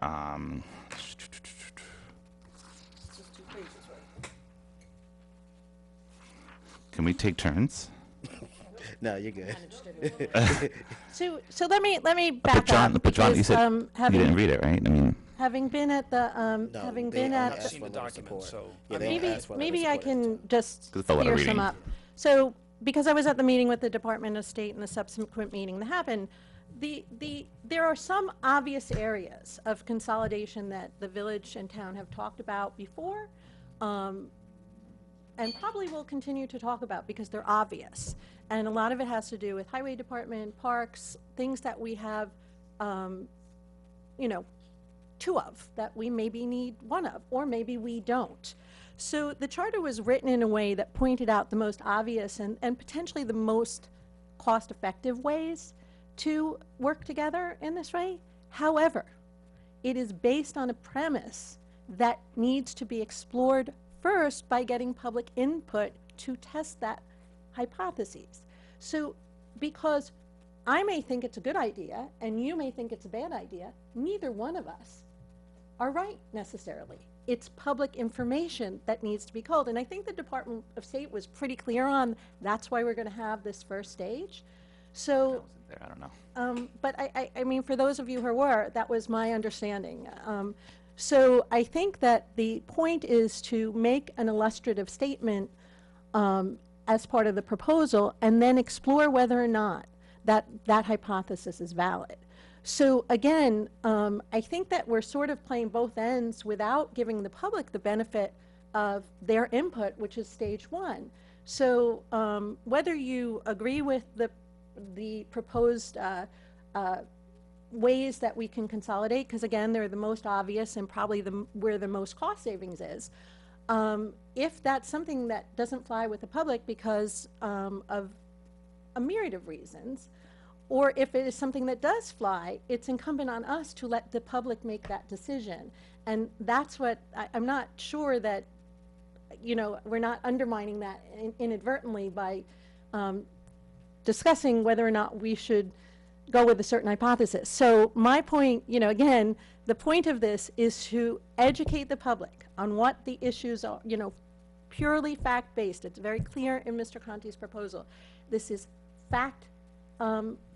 Can we take turns? No, you're good. So let me back John, up. but John, you because, said you didn't read it, right? I mean, having been at the, No, having they been only at, asked seen for the letter of document, support. so, Yeah, I they mean, maybe, asked for letter of maybe I support. can just 'Cause it's a lot of clear some reading. up. So, because I was at the meeting with the Department of State and the subsequent meeting that happened, there are some obvious areas of consolidation that the village and town have talked about before, and probably will continue to talk about because they're obvious. And a lot of it has to do with highway department, parks, things that we have, two of, that we maybe need one of, or maybe we don't. So the charter was written in a way that pointed out the most obvious and potentially the most cost-effective ways to work together in this way. However, it is based on a premise that needs to be explored first by getting public input to test that hypothesis. So, because I may think it's a good idea and you may think it's a bad idea, neither one of us are right necessarily. It's public information that needs to be culled. And I think the Department of State was pretty clear on that's why we're going to have this first stage. So, There, I don't know. but I mean, for those of you who were, that was my understanding. So I think that the point is to make an illustrative statement as part of the proposal and then explore whether or not that hypothesis is valid. So again, I think that we're sort of playing both ends without giving the public the benefit of their input, which is stage one. So whether you agree with the proposed ways that we can consolidate, because again, they're the most obvious and probably where the most cost savings is. If that's something that doesn't fly with the public because of a myriad of reasons, or if it is something that does fly, it's incumbent on us to let the public make that decision. And that's what, I'm not sure that, you know, we're not undermining that inadvertently by discussing whether or not we should go with a certain hypothesis. So my point, you know, again, the point of this is to educate the public on what the issues are, you know, purely fact-based. It's very clear in Mr. Conti's proposal. This is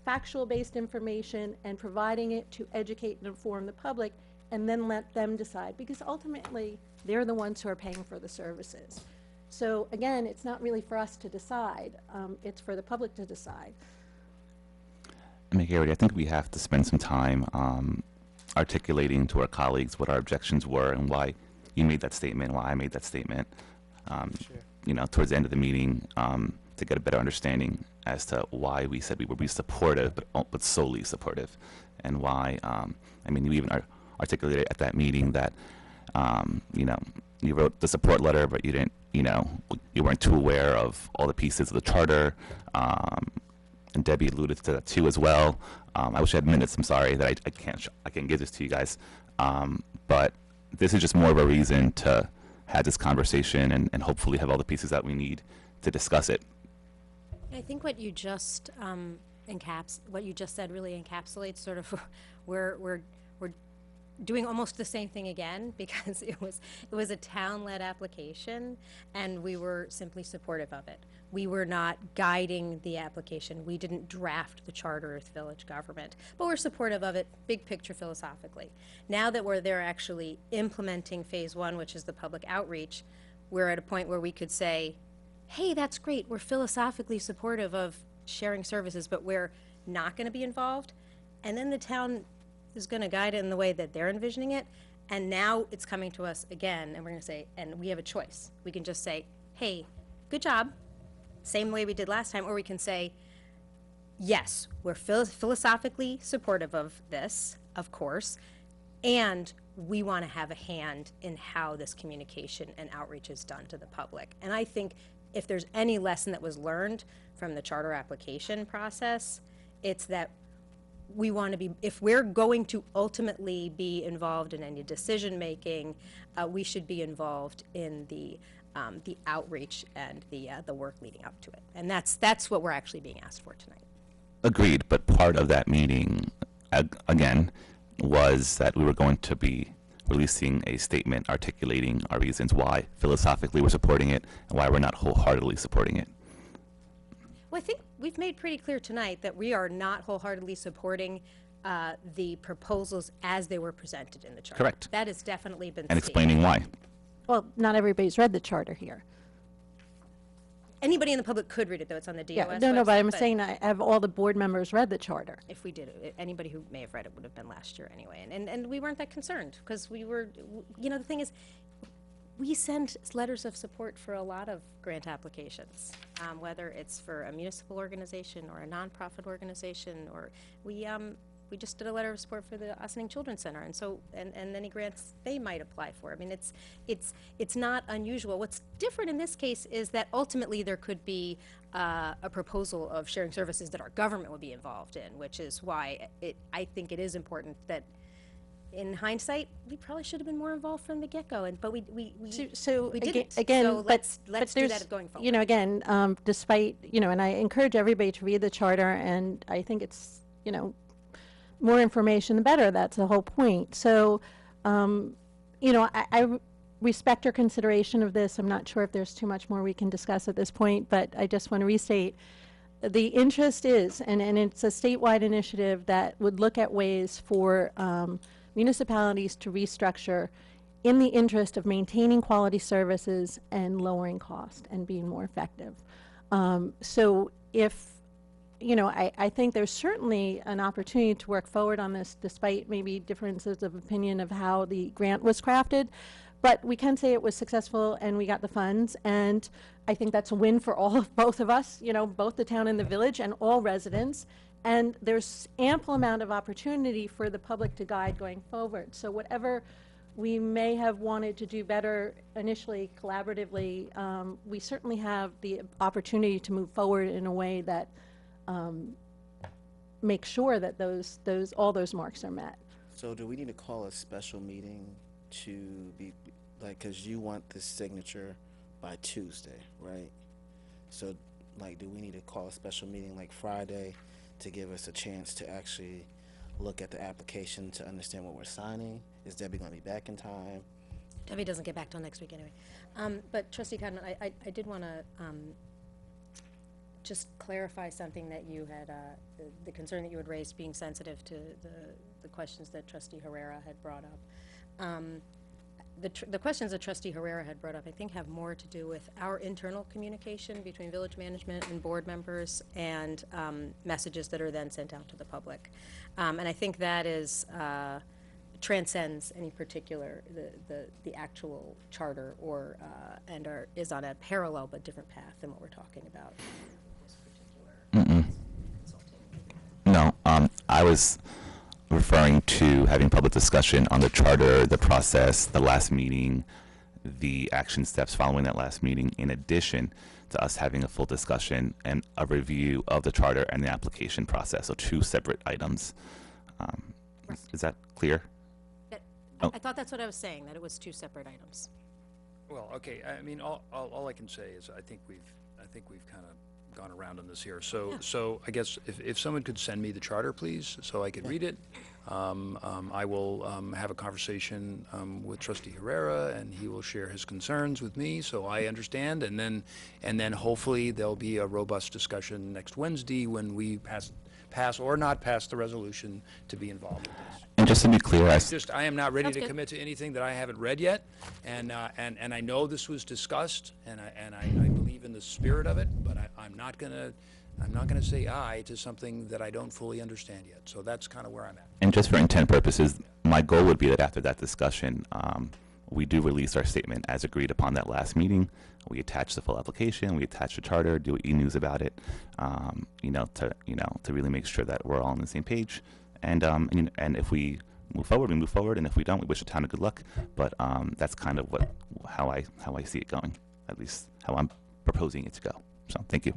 factual-based information and providing it to educate and inform the public and then let them decide, because ultimately they're the ones who are paying for the services. So again, it's not really for us to decide, it's for the public to decide. Gary, I think we have to spend some time articulating to our colleagues what our objections were and why you made that statement, why I made that statement. You know, towards the end of the meeting, to get a better understanding as to why we said we would be supportive, but solely supportive, and why. I mean, you even articulated at that meeting that you know, you wrote the support letter, but you didn't. You know, you weren't too aware of all the pieces of the charter. And Debbie alluded to that too as well. I wish I had minutes. I'm sorry that I can't give this to you guys. But this is just more of a reason to have this conversation and hopefully have all the pieces that we need to discuss it. I think what you just what you just said really encapsulates sort of we're doing almost the same thing again, because it was a town-led application and we were simply supportive of it. We were not guiding the application. We didn't draft the charter as village government, but we're supportive of it, big picture philosophically. Now that we're there actually implementing phase one, which is the public outreach, we're at a point where we could say, hey, that's great, we're philosophically supportive of sharing services, but we're not gonna be involved. And then the town is gonna guide it in the way that they're envisioning it. And now it's coming to us again, and we're gonna say, and we have a choice. We can just say, hey, good job, same way we did last time, or we can say, yes, we're philosophically supportive of this, of course, and we want to have a hand in how this communication and outreach is done to the public. And I think if there's any lesson that was learned from the charter application process, it's that we want to be, if we're going to ultimately be involved in any decision-making, we should be involved in the outreach and the work leading up to it. And that's what we're actually being asked for tonight. Agreed, but part of that meeting, again, was that we were going to be releasing a statement articulating our reasons why philosophically we're supporting it and why we're not wholeheartedly supporting it. Well, I think we've made pretty clear tonight that we are not wholeheartedly supporting the proposals as they were presented in the charter. Correct. That has definitely been And stated. explaining why. Well, not everybody's read the charter here. Anybody in the public could read it, though. It's on the DOS Yeah, no, but website, I'm saying, have all the board members read the charter? if we did, anybody who may have read it would have been last year anyway. And we weren't that concerned, because we were, you know, the thing is, we send letters of support for a lot of grant applications, whether it's for a municipal organization or a nonprofit organization, or we just did a letter of support for the Ossining Children's Center, and so and any grants they might apply for. I mean, it's not unusual. What's different in this case is that ultimately there could be a proposal of sharing services that our government would be involved in, which is why I think it is important that in hindsight, we probably should have been more involved from the get-go, but we So we aga- didn't. again, So but let's do there's, that going forward. You know, again, despite, you know, and I encourage everybody to read the charter, and I think it's, you know, more information the better. That's the whole point. So, you know, I respect your consideration of this. I'm not sure if there's too much more we can discuss at this point, but I just want to restate, the interest is, and it's a statewide initiative that would look at ways for municipalities to restructure in the interest of maintaining quality services and lowering cost and being more effective. So if, you know, I think there's certainly an opportunity to work forward on this despite maybe differences of opinion of how the grant was crafted. But we can say it was successful and we got the funds, and I think that's a win for both of us, you know, both the town and the village and all residents. And there's ample amount of opportunity for the public to guide going forward. So whatever we may have wanted to do better initially collaboratively, we certainly have the opportunity to move forward in a way that makes sure that all those marks are met. So do we need to call a special meeting to be, like, because you want this signature by Tuesday, right? So, like, do we need to call a special meeting like Friday to give us a chance to actually look at the application to understand what we're signing? Is Debbie going to be back in time? Debbie doesn't get back till next week anyway. But Trustee Cotton, I did want to just clarify something that you had, the concern that you had raised, being sensitive to the questions that Trustee Herrera had brought up. The questions that Trustee Herrera had brought up, I think, have more to do with our internal communication between village management and board members and messages that are then sent out to the public. And I think that is transcends any particular, the actual charter or, is on a parallel but different path than what we're talking about. This particular consulting. No, I was referring to having public discussion on the charter, the process, the last meeting, the action steps following that last meeting, in addition to us having a full discussion and a review of the charter and the application process. So 2 separate items. Is that clear? I thought that's what I was saying, that it was 2 separate items. Well, okay, I mean, all I can say is I think we've kind of gone around on this here. So I guess if someone could send me the charter, please, so I could read it. I will have a conversation with Trustee Herrera, and he will share his concerns with me, so I understand. And then hopefully there'll be a robust discussion next Wednesday when we pass or not pass the resolution to be involved with this. And just to be clear, I am not ready Sounds to good. commit to anything that I haven't read yet, and I know this was discussed, and I believe in the spirit of it, but I'm not gonna say aye to something that I don't fully understand yet. So that's kind of where I'm at. and just for intent purposes, my goal would be that after that discussion, we do release our statement as agreed upon that last meeting. We attach the full application, we attach the charter, do e-news about it, to really make sure that we're all on the same page. And if we move forward, we move forward, and if we don't, we wish the town a good luck. But that's kind of how I see it going, at least how I'm proposing it to go. So thank you.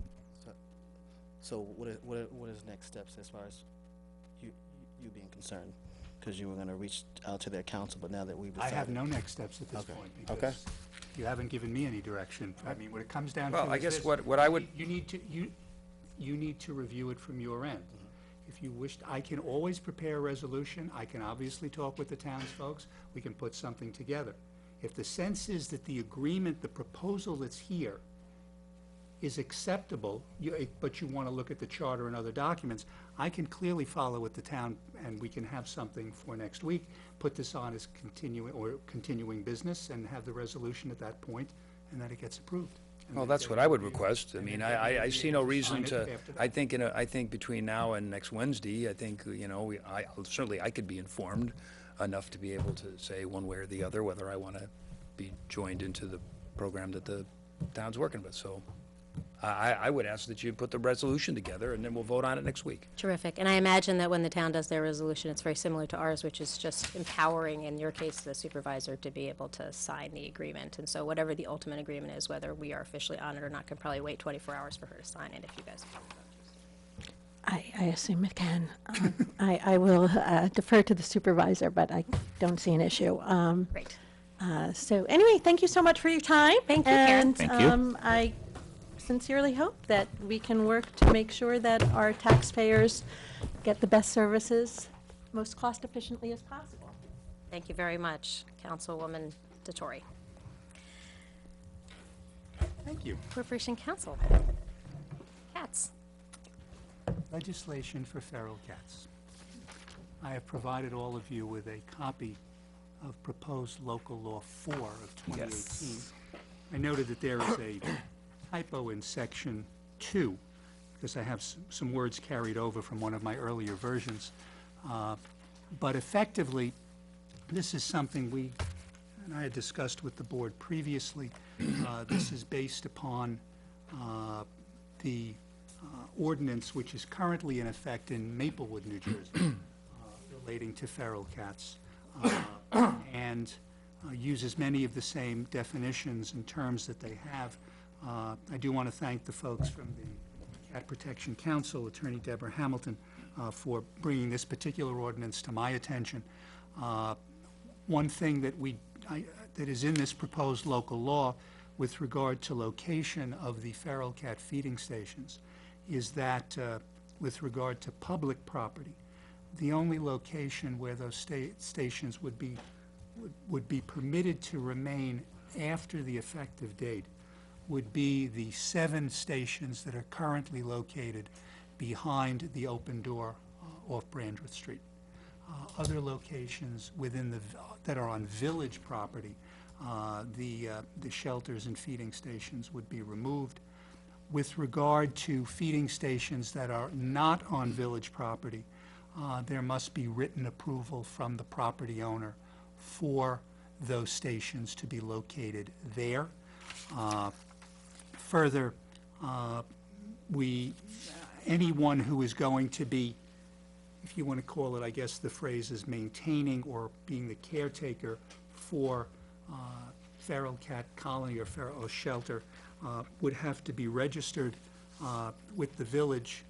So what is next steps as far as you being concerned? Because you were going to reach out to their council, but now that we've I decided. have no next steps at this Okay. point Okay. because you haven't given me any direction. I mean, what it comes down to Well, I is guess this. what I would- You need to review it from your end. If you wish, I can always prepare a resolution. I can obviously talk with the townsfolk. We can put something together. If the sense is that the agreement, the proposal that's here is acceptable, but you want to look at the charter and other documents, I can clearly follow with the town, and we can have something for next week, put this on as continuing business, and have the resolution at that point, and then it gets approved. And Well, then that's what I would request. I and mean, then I Debbie see will no be able to reason sign to, it after that. I think between now and next Wednesday, I think, certainly I could be informed enough to be able to say one way or the other whether I want to be joined into the program that the town's working with. So I would ask that you put the resolution together, and then we'll vote on it next week. Terrific. And I imagine that when the town does their resolution, it's very similar to ours, which is just empowering, in your case, the supervisor to be able to sign the agreement. And so whatever the ultimate agreement is, whether we are officially on it or not, can probably wait 24 hours for her to sign it if you guys. I assume it can. I will defer to the supervisor, but I don't see an issue. Great. So anyway, thank you so much for your time. Thank you, Karen. And Thank you. I sincerely hope that we can work to make sure that our taxpayers get the best services most cost efficiently as possible. Thank you very much, Councilwoman DeTore. Thank you. Corporation Council. Cats. Legislation for feral cats. I have provided all of you with a copy of proposed local law 4 of 2018. I noted that there is a typo in section 2, because I have some words carried over from one of my earlier versions. But effectively, this is something we, and I had discussed with the board previously. This is based upon the ordinance which is currently in effect in Maplewood, New Jersey, relating to feral cats, and uses many of the same definitions and terms that they have. I do want to thank the folks from the Cat Protection Council, Attorney Deborah Hamilton, for bringing this particular ordinance to my attention. One thing that that is in this proposed local law with regard to location of the feral cat feeding stations is that with regard to public property, the only location where those stations would be permitted to remain after the effective date would be the 7 stations that are currently located behind the open door off Brandreth Street. Other locations within that are on village property, the shelters and feeding stations would be removed. With regard to feeding stations that are not on village property, there must be written approval from the property owner for those stations to be located there. Further, anyone who is going to be, if you want to call it, I guess the phrase is maintaining or being the caretaker for feral cat colony or feral shelter, would have to be registered with the village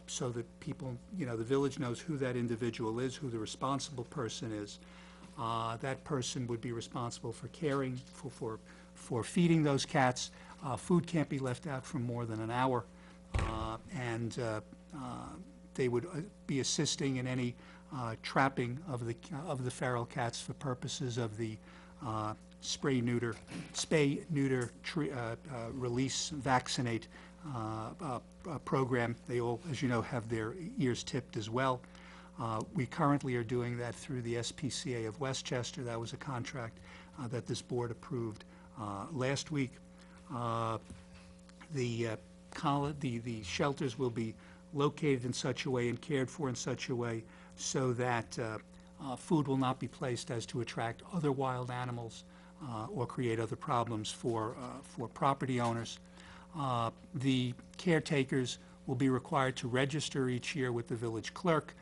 so that people, the village knows who that individual is, who the responsible person is. That person would be responsible for caring, for feeding those cats. Food can't be left out for more than an hour, and they would be assisting in any trapping of the feral cats for purposes of the spay, neuter, release, vaccinate program. They all, as you know, have their ears tipped as well. We currently are doing that through the SPCA of Westchester. That was a contract that this board approved last week. The shelters will be located in such a way and cared for in such a way so that food will not be placed as to attract other wild animals or create other problems for property owners. The caretakers will be required to register each year with the village clerk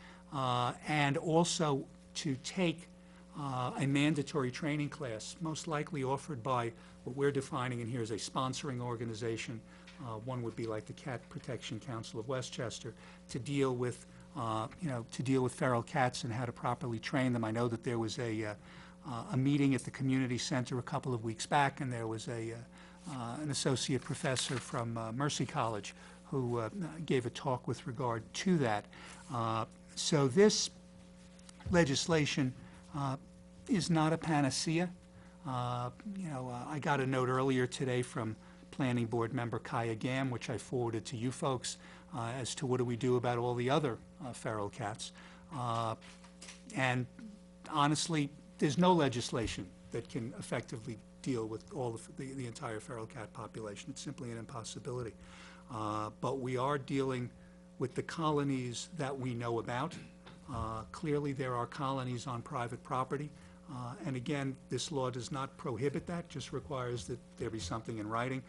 and also to take a mandatory training class, most likely offered by what we're defining in here as a sponsoring organization. One would be like the Cat Protection Council of Westchester, to deal with feral cats and how to properly train them. I know that there was a meeting at the community center a couple of weeks back, and there was an associate professor from Mercy College who gave a talk with regard to that. So this legislation is not a panacea. I got a note earlier today from Planning Board member Kaya Gam, which I forwarded to you folks, as to what do we do about all the other feral cats. And honestly, there's no legislation that can effectively deal with all the entire feral cat population. It's simply an impossibility. But we are dealing with the colonies that we know about. Clearly, there are colonies on private property. And again, this law does not prohibit that, just requires that there be something in writing.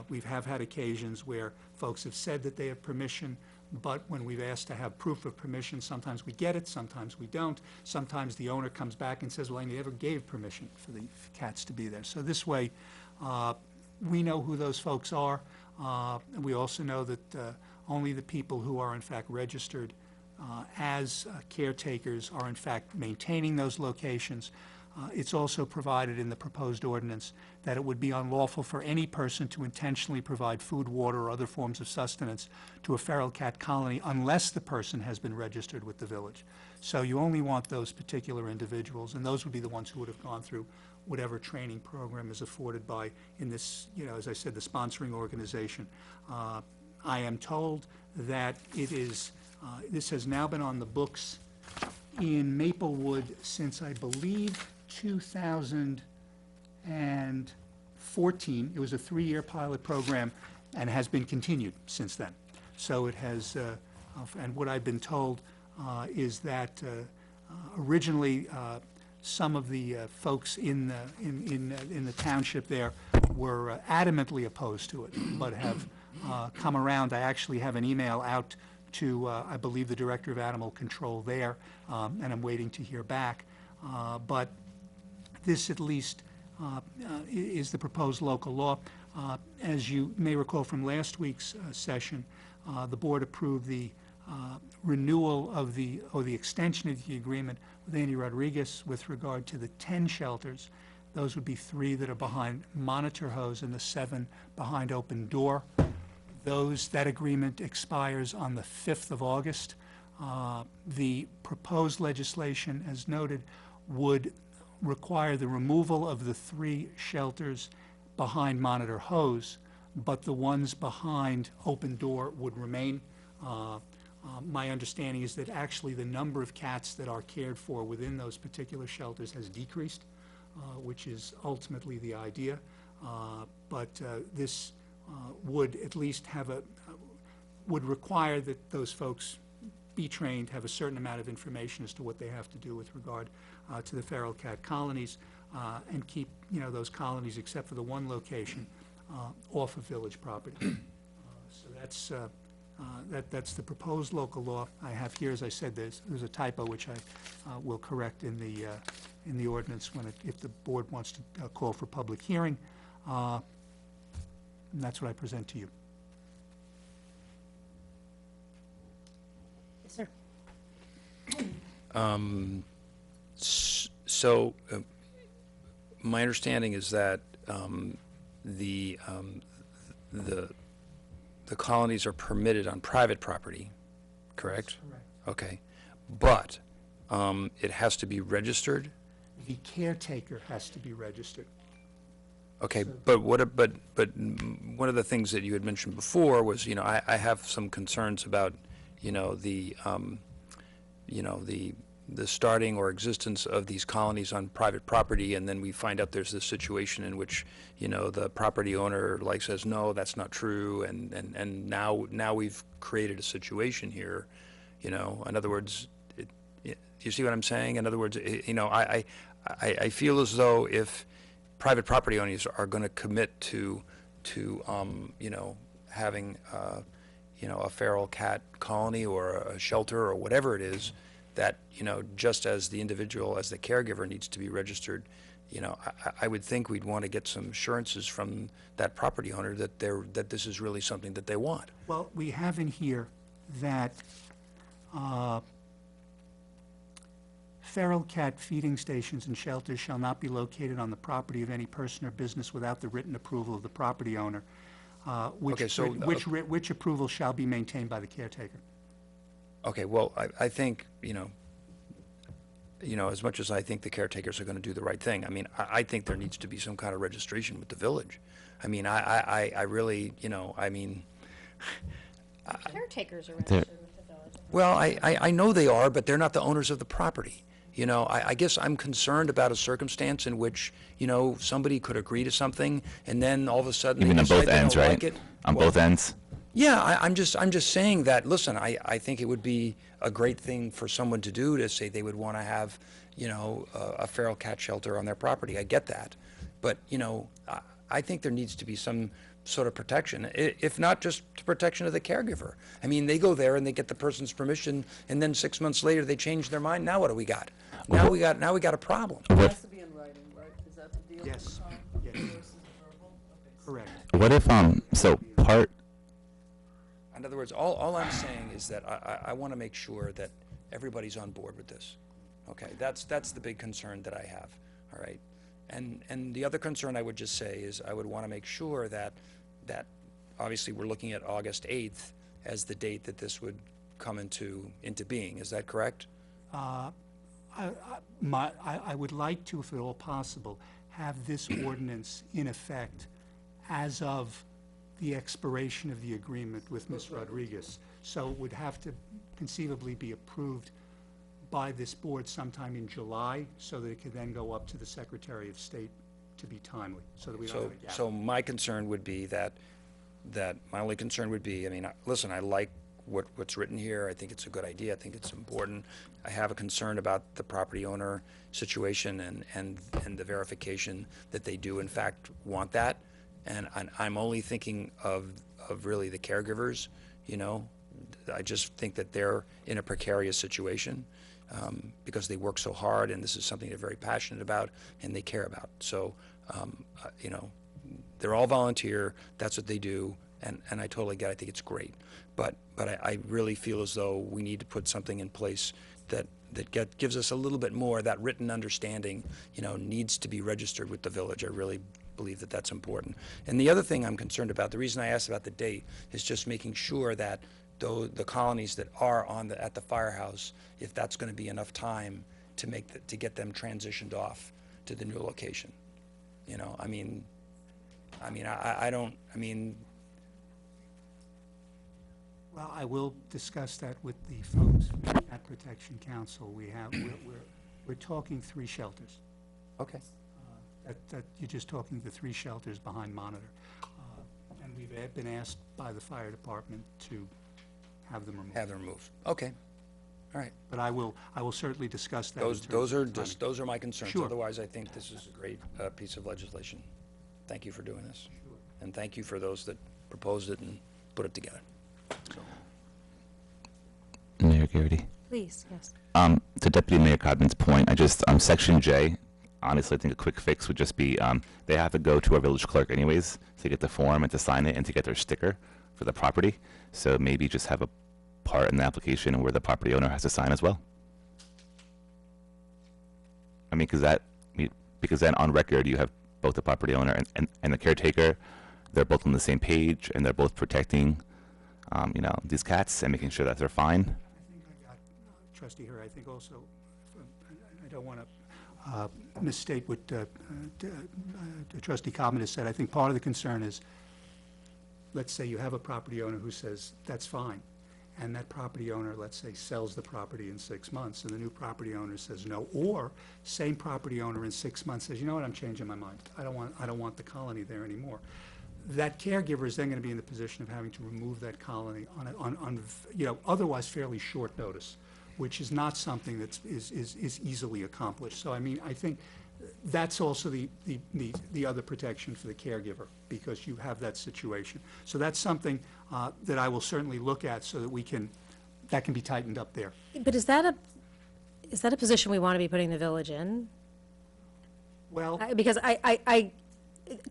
We have had occasions where folks have said that they have permission, but when we've asked to have proof of permission, sometimes we get it, sometimes we don't. Sometimes the owner comes back and says, well, I never gave permission for the cats to be there. So this way, we know who those folks are. And we also know that Only the people who are in fact registered as caretakers are in fact maintaining those locations. It's also provided in the proposed ordinance that it would be unlawful for any person to intentionally provide food, water, or other forms of sustenance to a feral cat colony unless the person has been registered with the village. So you only want those particular individuals, and those would be the ones who would have gone through whatever training program is afforded by, in this, as I said, the sponsoring organization. I am told that it is, this has now been on the books in Maplewood since, I believe, 2014. It was a 3-year pilot program and has been continued since then. So it has, and what I've been told is that originally some of the folks in the township there were adamantly opposed to it, but have come around. I actually have an email out to, I believe, the Director of Animal Control there, and I'm waiting to hear back. But this, at least, is the proposed local law. As you may recall from last week's session, the board approved the renewal of or the extension of the agreement with Andy Rodriguez with regard to the 10 shelters. Those would be 3 that are behind Monitor Hose and the 7 behind Open Door. That agreement expires on the 5th of August. The proposed legislation, as noted, would require the removal of the 3 shelters behind Monitor Hose, but the ones behind Open Door would remain. My understanding is that actually the number of cats that are cared for within those particular shelters has decreased, which is ultimately the idea. But this would at least would require that those folks be trained, have a certain amount of information as to what they have to do with regard to the feral cat colonies, and keep, those colonies, except for the one location, off of village property. So that's the proposed local law. I have here, as I said, there's a typo which I will correct in the ordinance if the board wants to call for public hearing. And that's what I present to you. Yes, sir. So, my understanding is that the colonies are permitted on private property, correct? Correct. Okay, but it has to be registered. The caretaker has to be registered. Okay, but one of the things that you had mentioned before was, I have some concerns about, the starting or existence of these colonies on private property, and then we find out there's this situation in which, the property owner says, no, that's not true, and now we've created a situation here, in other words, you see what I'm saying? In other words, I feel as though if private property owners are going to commit to having a feral cat colony or a shelter or whatever it is, that just as the individual, as the caregiver needs to be registered, I would think we'd want to get some assurances from that property owner that this is really something that they want. Well, we have in here that feral cat feeding stations and shelters shall not be located on the property of any person or business without the written approval of the property owner, which approval shall be maintained by the caretaker. Okay, well, I think, as much as I think the caretakers are going to do the right thing, I mean, I think there needs to be some kind of registration with the village. I mean, I really, Caretakers are registered with the village. Well, I know they are, but they're not the owners of the property. I guess I'm concerned about a circumstance in which, somebody could agree to something, and then all of a sudden You they mean on decide both they ends, don't right? like it. On both ends? Yeah, I'm just saying that, listen, I think it would be a great thing for someone to do to say they would want to have, a feral cat shelter on their property. I get that. But, I think there needs to be some sort of protection, if not just protection of the caregiver. I mean, they go there and they get the person's permission, and then 6 months later they change their mind. Now what do we got? Now we got a problem. It has to be in writing, right? Is that the deal? Yes. Yes. Versus verbal? Okay. Correct. What if, so part, In other words, words, all I'm saying is that I want to make sure that everybody's on board with this. Okay, that's the big concern that I have, all right? And the other concern I would just say is I would want to make sure that obviously we're looking at August 8th as the date that this would come into being. Is that correct? I would like to, if at all possible, have this ordinance in effect as of the expiration of the agreement with Ms. Rodriguez. So it would have to conceivably be approved by this board sometime in July, so that it could then go up to the Secretary of State to be timely, so that we don't have a gap. So my concern would be that my only concern would be, I mean, listen, I like what's written here. I think it's a good idea. I think it's important. I have a concern about the property owner situation and the verification that they do in fact want that. And I'm only thinking of really the caregivers, you know. I just think that they're in a precarious situation because they work so hard, and this is something they're very passionate about and they care about. So, you know, they're all volunteer. That's what they do, and I totally get it. I think it's great. But I really feel as though we need to put something in place that gives us a little bit more. That written understanding, you know, needs to be registered with the village. I really believe that that's important. And the other thing I'm concerned about, the reason I asked about the date, is just making sure that the colonies that are at the firehouse, if that's going to be enough time to get them transitioned off to the new location. You know, I mean, Well, I will discuss that with the folks at Protection Council. We're talking 3 shelters. Okay. That you're just talking the 3 shelters behind Monitor. And we've been asked by the fire department to have them removed. Have them removed. Okay. All right. But I will certainly discuss that. in terms Those of timing. those are my concerns. Sure. Otherwise, I think this is a great piece of legislation. Thank you for doing this. And thank you for those that proposed it and put it together. Mayor Garrity. Please, yes. To Deputy Mayor Codman's point, Section J, honestly, I think a quick fix would just be, they have to go to our village clerk anyways to get the form and to sign it and to get their sticker for the property. So maybe just have a part in the application where the property owner has to sign as well. I mean, because then on record you have both the property owner and the caretaker. They're both on the same page and they're both protecting, you know, these cats and making sure that they're fine. I think I got Trustee Hurd. I think also, I don't want to misstate what Trustee Codman has said. I think part of the concern is, let's say you have a property owner who says, that's fine. And that property owner, let's say, sells the property in 6 months, and the new property owner says no. Or same property owner in 6 months says, you know what, I'm changing my mind. I don't want the colony there anymore. That caregiver is then going to be in the position of having to remove that colony on you know, otherwise fairly short notice, which is not something that is easily accomplished. So I mean, I think that's also the other protection for the caregiver, because you have that situation. So that's something that I will certainly look at so that that can be tightened up there. But is that a position we want to be putting the village in? Well, Because I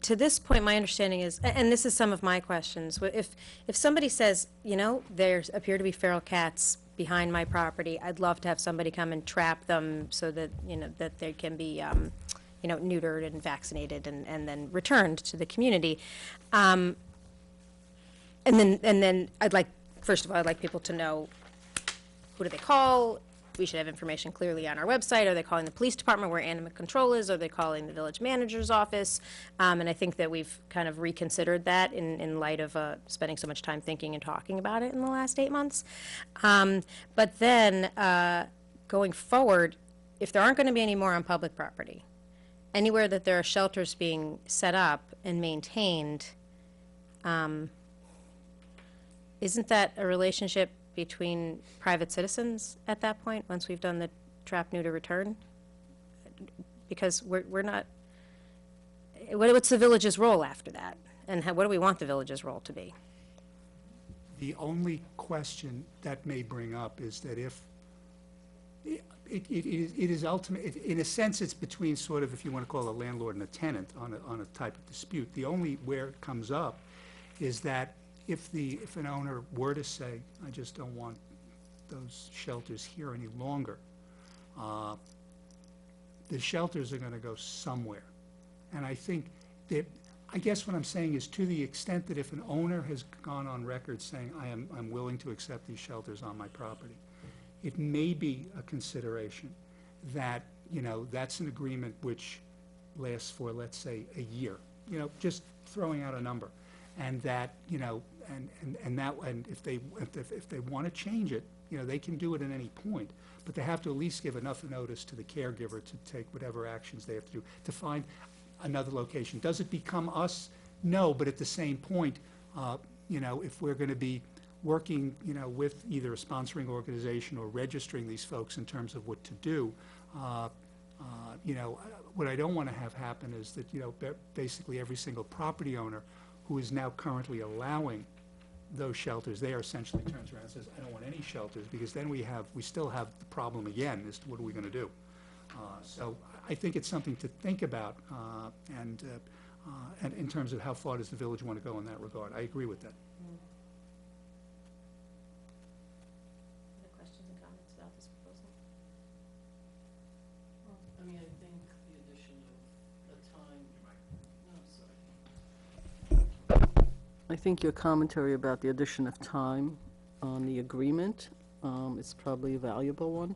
to this point, my understanding is, and this is some of my questions, if somebody says, you know, there appear to be feral cats behind my property, I'd love to have somebody come and trap them so that, you know, that they can be, you know, neutered and vaccinated and then returned to the community. And then first of all, I'd like people to know, who do they call? We should have information clearly on our website. Are they calling the police department where animal control is? Are they calling the village manager's office? And I think that we've kind of reconsidered that in light of spending so much time thinking and talking about it in the last 8 months. But then, going forward, if there aren't going to be any more on public property, anywhere that there are shelters being set up and maintained, isn't that a relationship between private citizens at that point, once we've done the trap, neuter, return? Because we're not, what's the village's role after that? And what do we want the village's role to be? the only question that may bring up is that if it is ultimate, in a sense, it's between sort of, if you want to call a landlord and a tenant on a type of dispute. The only where it comes up is that if an owner were to say, I just don't want those shelters here any longer, the shelters are gonna go somewhere. And I think that, I guess what I'm saying is, to the extent that if an owner has gone on record saying, I'm willing to accept these shelters on my property, it may be a consideration that, that's an agreement which lasts for, let's say, a year, just throwing out a number. And that, and if they want to change it, they can do it at any point, but they have to at least give enough notice to the caregiver to take whatever actions they have to do to find another location. Does it become us? No, but at the same point, if we're going to be working, with either a sponsoring organization or registering these folks in terms of what to do, what I don't want to have happen is that, basically every single property owner who is now currently allowing those shelters there essentially turns around and says, I don't want any shelters, because then we still have the problem again as to what are we going to do. So I think it's something to think about, and in terms of how far does the village want to go in that regard. I agree with that. Other questions and comments about this proposal? I mean, I think the addition of the time. No, sorry. I think your commentary about the addition of time on the agreement is probably a valuable one,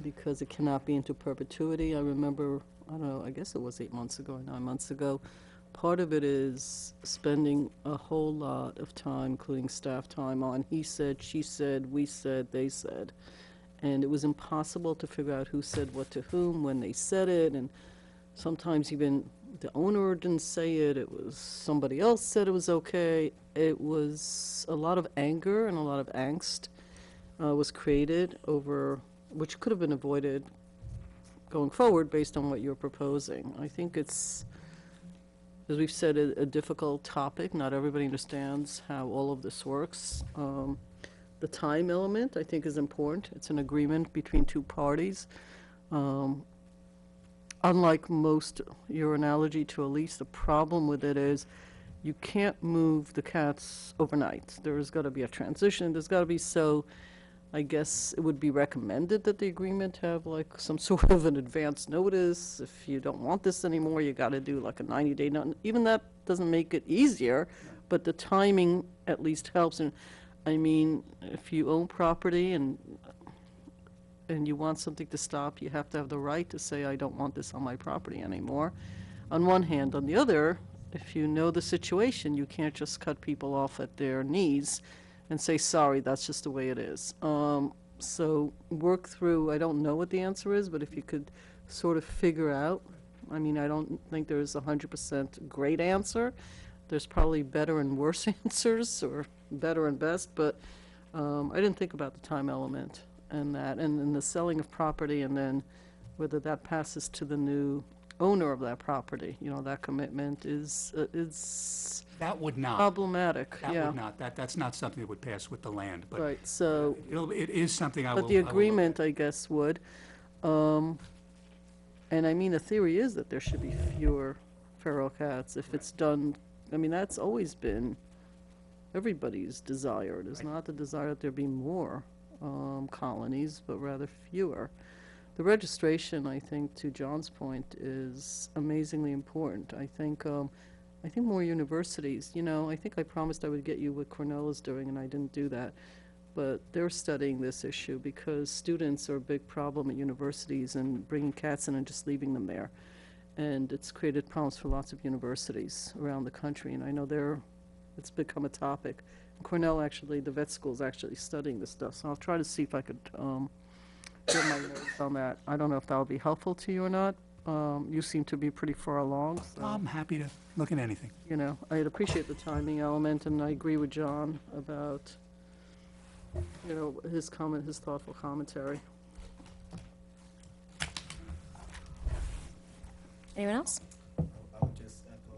because it cannot be into perpetuity. I remember, I don't know, I guess it was 8 months ago or 9 months ago, part of it is spending a whole lot of time, including staff time, on he said, she said, we said, they said. And it was impossible to figure out who said what to whom when they said it, and sometimes even the owner didn't say it, it was somebody else said it was okay. It was a lot of anger and a lot of angst was created over, which could have been avoided going forward based on what you're proposing. I think it's, as we've said, a difficult topic. Not everybody understands how all of this works. The time element, I think, is important. It's an agreement between two parties. Unlike most, your analogy to Elise, the problem with it is you can't move the cats overnight. There's got to be a transition. There's got to be, so I guess it would be recommended that the agreement have like some sort of an advance notice. If you don't want this anymore, you got to do like a 90-day notice. Even that doesn't make it easier, but the timing at least helps. And I mean, if you own property and you want something to stop, you have to have the right to say, I don't want this on my property anymore. On one hand. On the other, if you know the situation, you can't just cut people off at their knees and say, sorry, that's just the way it is. So work through, I don't know what the answer is, but if you could sort of figure out, I mean, I don't think there's 100% great answer. There's probably better and worse answers, or better and best, but I didn't think about the time element and that, and the selling of property, and then whether that passes to the new owner of that property. That commitment is That would not. problematic, That yeah. would not. That's not something that would pass with the land, but Right, so, it is something I will. but the I will look agreement, at. I guess, would. And I mean, the theory is that there should be fewer feral cats if it's done. I mean, that's always been everybody's desire. It is not the desire that there be more colonies, but rather fewer. The registration, I think, to John's point, is amazingly important. I think more universities, I think I promised I would get you what Cornell is doing, and I didn't do that. But they're studying this issue because students are a big problem at universities and bringing cats in and just leaving them there. And it's created problems for lots of universities around the country, and I know it's become a topic. Cornell, actually, the vet school is actually studying this stuff, so I'll try to see if I could get my notes on that. I don't know if that would be helpful to you or not. You seem to be pretty far along, so, I'm happy to look at anything. I'd appreciate the timing element, and I agree with John about, his thoughtful commentary. Anyone else? I would just echo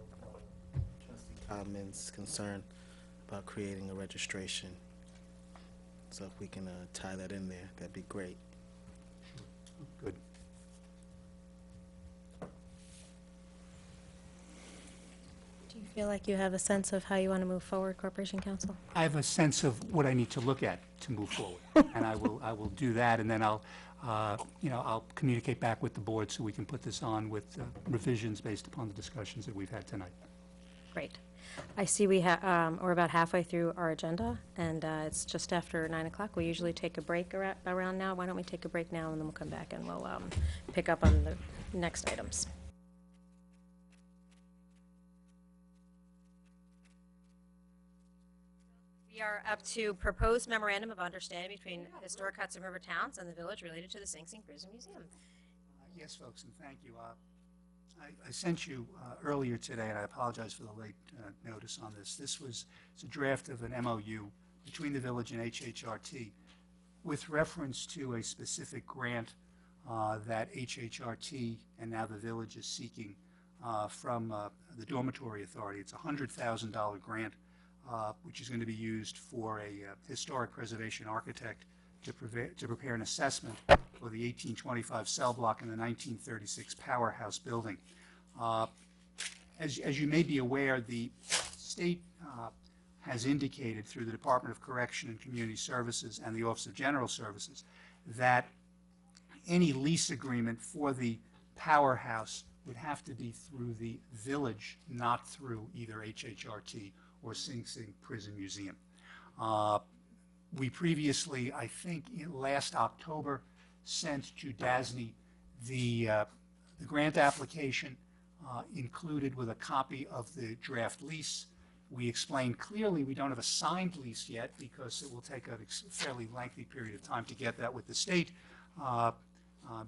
trustee Codman's concern about creating a registration. So if we can tie that in there, that'd be great. Good. Do you Feel like you have a sense of how you want to move forward, Corporation Counsel? I have a sense of what I need to look at to move forward, and I will do that, and then I'll communicate back with the board so we can put this on with revisions based upon the discussions that we've had tonight. Great. I see we're about halfway through our agenda, and it's just after 9 o'clock. We usually take a break around now. Why don't we take a break now, and then we'll come back and we'll pick up on the next items. We are up to proposed memorandum of understanding between Historic Hudson River Towns and the village related to the Sing Sing Prison Museum. Yes, folks, and thank you. I sent you earlier today, and I apologize for the late notice on this. It's a draft of an MOU between the village and HHRT with reference to a specific grant that HHRT and now the village is seeking from the Dormitory Authority. It's a $100,000 grant, which is going to be used for a historic preservation architect to prepare an assessment for the 1825 cell block in the 1936 powerhouse building. As you may be aware, the state has indicated through the Department of Correction and Community Services and the Office of General Services that any lease agreement for the powerhouse would have to be through the village, not through either HHRT or Sing Sing Prison Museum. We previously, I think last October, sent to DASNY the grant application included with a copy of the draft lease. We explained clearly we don't have a signed lease yet because it will take a fairly lengthy period of time to get that with the state.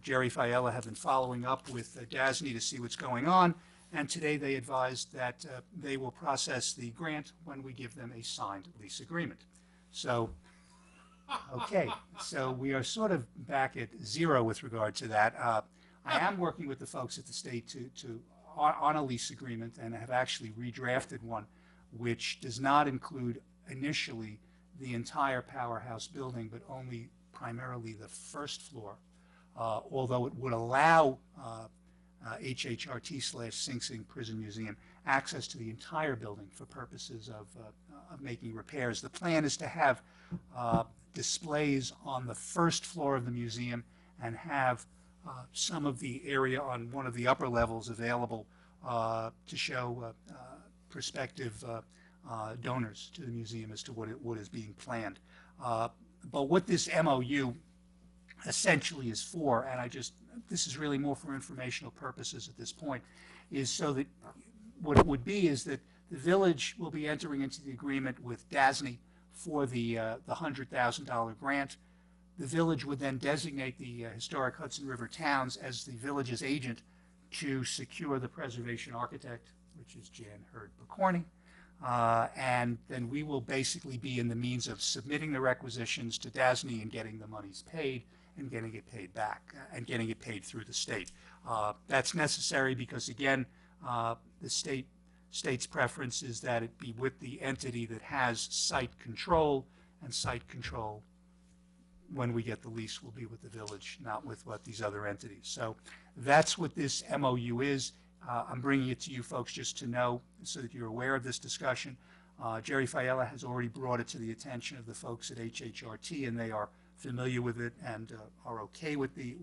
Jerry Fiella have been following up with DASNY to see what's going on, and today they advised that they will process the grant when we give them a signed lease agreement. So, okay, so we are sort of back at zero with regard to that. I am working with the folks at the state on a lease agreement, and have actually redrafted one which does not include initially the entire powerhouse building, but only primarily the first floor, although it would allow HHRT/Sing Sing Prison Museum access to the entire building for purposes of making repairs. The plan is to have displays on the first floor of the museum and have some of the area on one of the upper levels available to show prospective donors to the museum as to what is being planned. But what this MOU essentially is for, and this is really more for informational purposes at this point, is so that what it would be is that the village will be entering into the agreement with DASNY for the $100,000 grant. The village would then designate the Historic Hudson River Towns as the village's agent to secure the preservation architect, which is Jan Hurd Pokorny. And then we will basically be in the means of submitting the requisitions to DASNY and getting the monies paid and getting it paid back and getting it paid through the state. That's necessary because, again, the state's preference is that it be with the entity that has site control, and site control, when we get the lease, will be with the village, not with what these other entities. So that's what this MOU is. I'm bringing it to you folks just to know so that you're aware of this discussion. Jerry Fiella has already brought it to the attention of the folks at HHRT, and they are familiar with it and are okay with the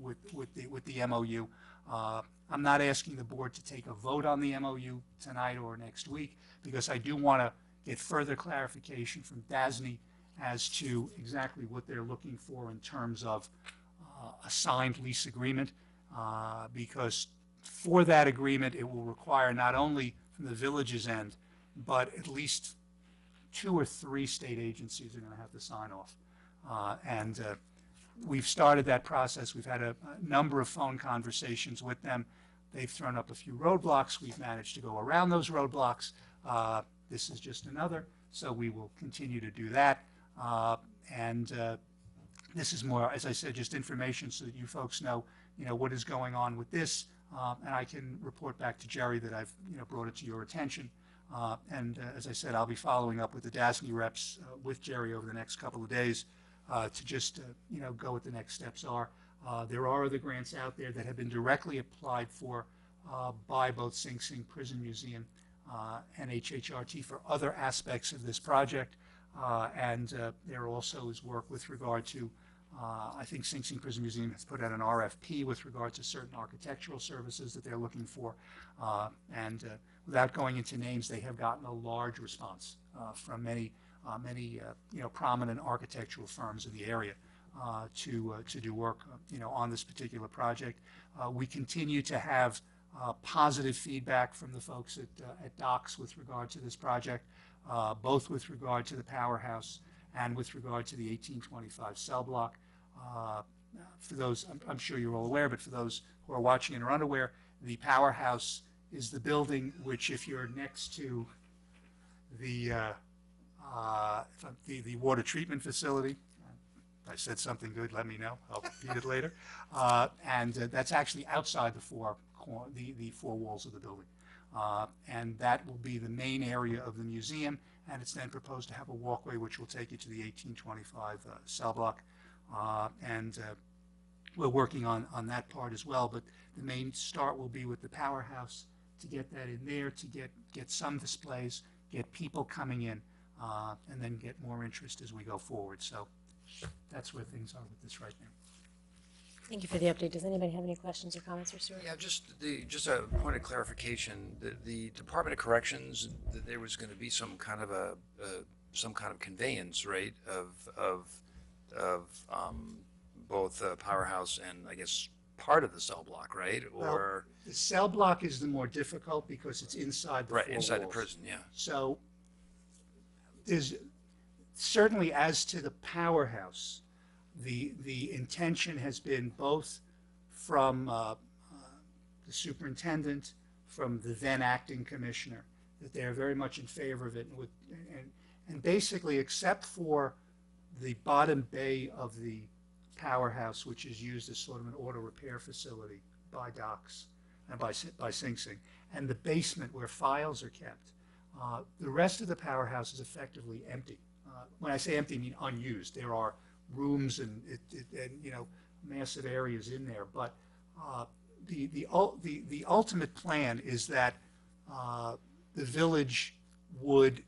MOU. I'm not asking the board to take a vote on the MOU tonight or next week because I do want to get further clarification from DASNY as to exactly what they're looking for in terms of a signed lease agreement, because for that agreement it will require not only from the village's end, but at least 2 or 3 state agencies are going to have to sign off. We've started that process. We've had a number of phone conversations with them. They've thrown up a few roadblocks. We've managed to go around those roadblocks. This is just another, so we will continue to do that. This is more, as I said, just information so that you folks know, what is going on with this, and I can report back to Jerry that I've, brought it to your attention. As I said, I'll be following up with the DASNY reps with Jerry over the next couple of days to just, go what the next steps are. There are other grants out there that have been directly applied for by both Sing Sing Prison Museum and HHRT for other aspects of this project. And there also is work with regard to, I think Sing Sing Prison Museum has put out an RFP with regard to certain architectural services that they're looking for. And without going into names, they have gotten a large response from many prominent architectural firms in the area to do work on this particular project. We continue to have positive feedback from the folks at DOCS with regard to this project, both with regard to the powerhouse and with regard to the 1825 cell block. For those, I'm sure you're all aware, but for those who are watching and are unaware, the powerhouse is the building which, if you're next to the water treatment facility, if I said something good, let me know. I'll repeat it later. And that's actually outside the four walls of the building. And that will be the main area of the museum, and it's then proposed to have a walkway which will take you to the 1825 cell block. And we're working on that part as well, but the main start will be with the powerhouse to get that in there, to get some displays, get people coming in, and then get more interest as we go forward. So that's where things are with this right now. Thank you for the update. Does anybody have any questions or comments for Stuart? Yeah, just a point of clarification. The Department of Corrections, there was going to be some kind of conveyance, right, of both Powerhouse and I guess part of the cell block, right? Or Well, the cell block is the more difficult because it's inside the right four inside the walls. prison, yeah. So there's certainly, as to the powerhouse, the intention has been both from the superintendent, from the then acting commissioner, that they're very much in favor of it. And basically, except for the bottom bay of the powerhouse, which is used as sort of an auto repair facility by DOCS and by Sing Sing, and the basement where files are kept, the rest of the powerhouse is effectively empty. When I say empty, I mean unused. There are rooms and massive areas in there, but the ultimate plan is that the village would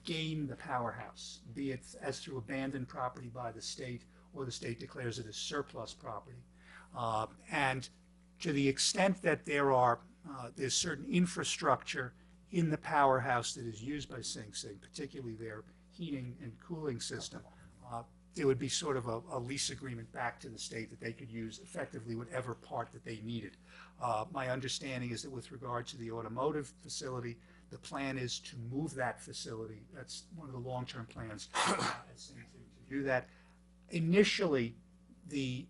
gain the powerhouse, be it as through abandoned property by the state, or the state declares it as surplus property. And to the extent that there's certain infrastructure in the powerhouse that is used by Sing Sing, particularly their heating and cooling system, there would be sort of a lease agreement back to the state that they could use effectively whatever part that they needed. My understanding is that with regard to the automotive facility, the plan is to move that facility. That's one of the long-term plans at Sing Sing to do that. Initially, the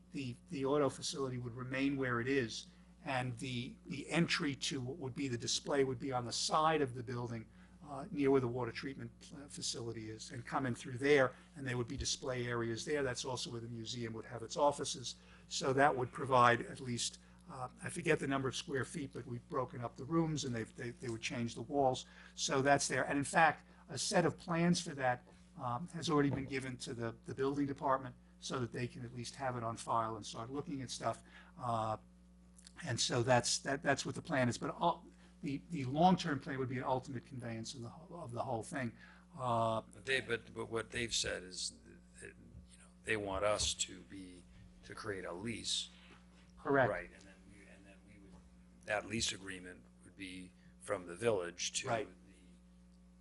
auto facility would remain where it is, and the entry to what would be the display would be on the side of the building near where the water treatment facility is, and come in through there, and there would be display areas there. That's also where the museum would have its offices. So that would provide at least, I forget the number of square feet, but we've broken up the rooms, and they would change the walls. So that's there. And in fact, a set of plans for that has already been given to the building department so that they can at least have it on file and start looking at stuff. And so that's what the plan is. But the long-term plan would be an ultimate conveyance of the whole thing. But what they've said is that, they want us to create a lease. Correct. Right, and then we would, that lease agreement would be from the village to Right.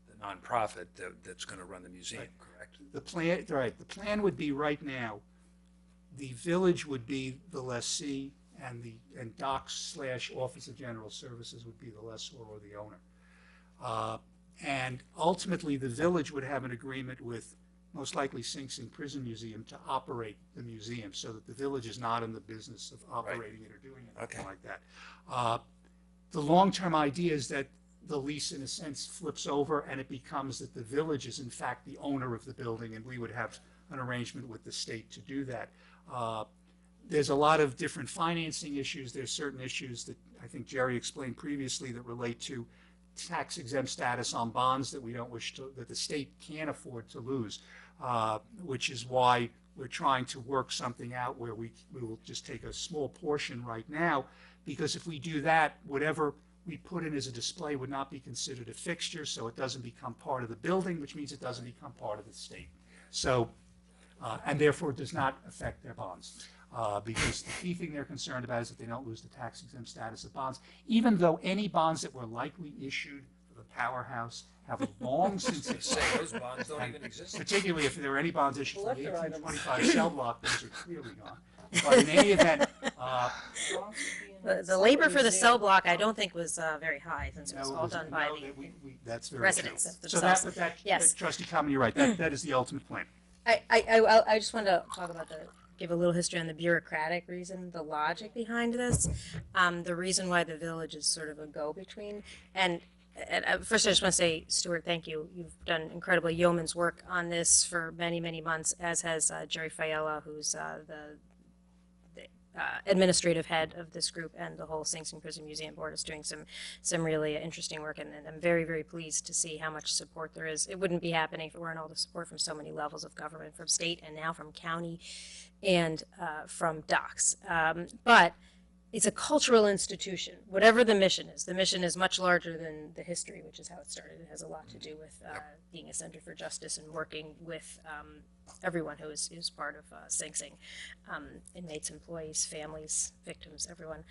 the nonprofit that's going to run the museum, Right. correct? The plan would be right now, the village would be the lessee, and DOCS / Office of General Services would be the lessor or the owner. And ultimately, the village would have an agreement with most likely Sing Sing Prison Museum to operate the museum, so that the village is not in the business of operating it or doing anything like that. The long-term idea is that the lease, in a sense, flips over, and it becomes that the village is in fact the owner of the building, and we would have an arrangement with the state to do that. There's a lot of different financing issues. There's certain issues that I think Jerry explained previously that relate to tax-exempt status on bonds that we don't wish to, that the state can't afford to lose, which is why we're trying to work something out where we will just take a small portion right now, because if we do that, whatever we put in as a display would not be considered a fixture, so it doesn't become part of the building, which means it doesn't become part of the state. So, and therefore does not affect their bonds. Because the key thing they're concerned about is that they don't lose the tax exempt status of bonds, even though any bonds that were likely issued for the powerhouse have long since expired. Those bonds don't even exist. Particularly if there were any bonds issued for the Collector items. 1825 cell block, those are clearly gone. But in any event, The labor for the cell block, I don't think was very high, since it was no, all done by that's very residents true. themselves. So that, Yes. Trustee Common, you're right, that is the ultimate plan. I just wanted to talk about give a little history on the bureaucratic reason, the logic behind this. The reason why the village is sort of a go-between. And first I just want to say, Stuart, thank you. You've done incredible yeoman's work on this for many, many months, as has Jerry Fiella, who's the administrative head of this group, and the whole Sing Sing Prison Museum Board is doing some really interesting work, and I'm very, very pleased to see how much support there is. It wouldn't be happening if it weren't all the support from so many levels of government, from state and now from county and from docs. But it's a cultural institution, whatever the mission is much larger than the history, which is how it started. It has a lot to do with being a center for justice and working with everyone who is part of Sing Sing, inmates, employees, families, victims, everyone.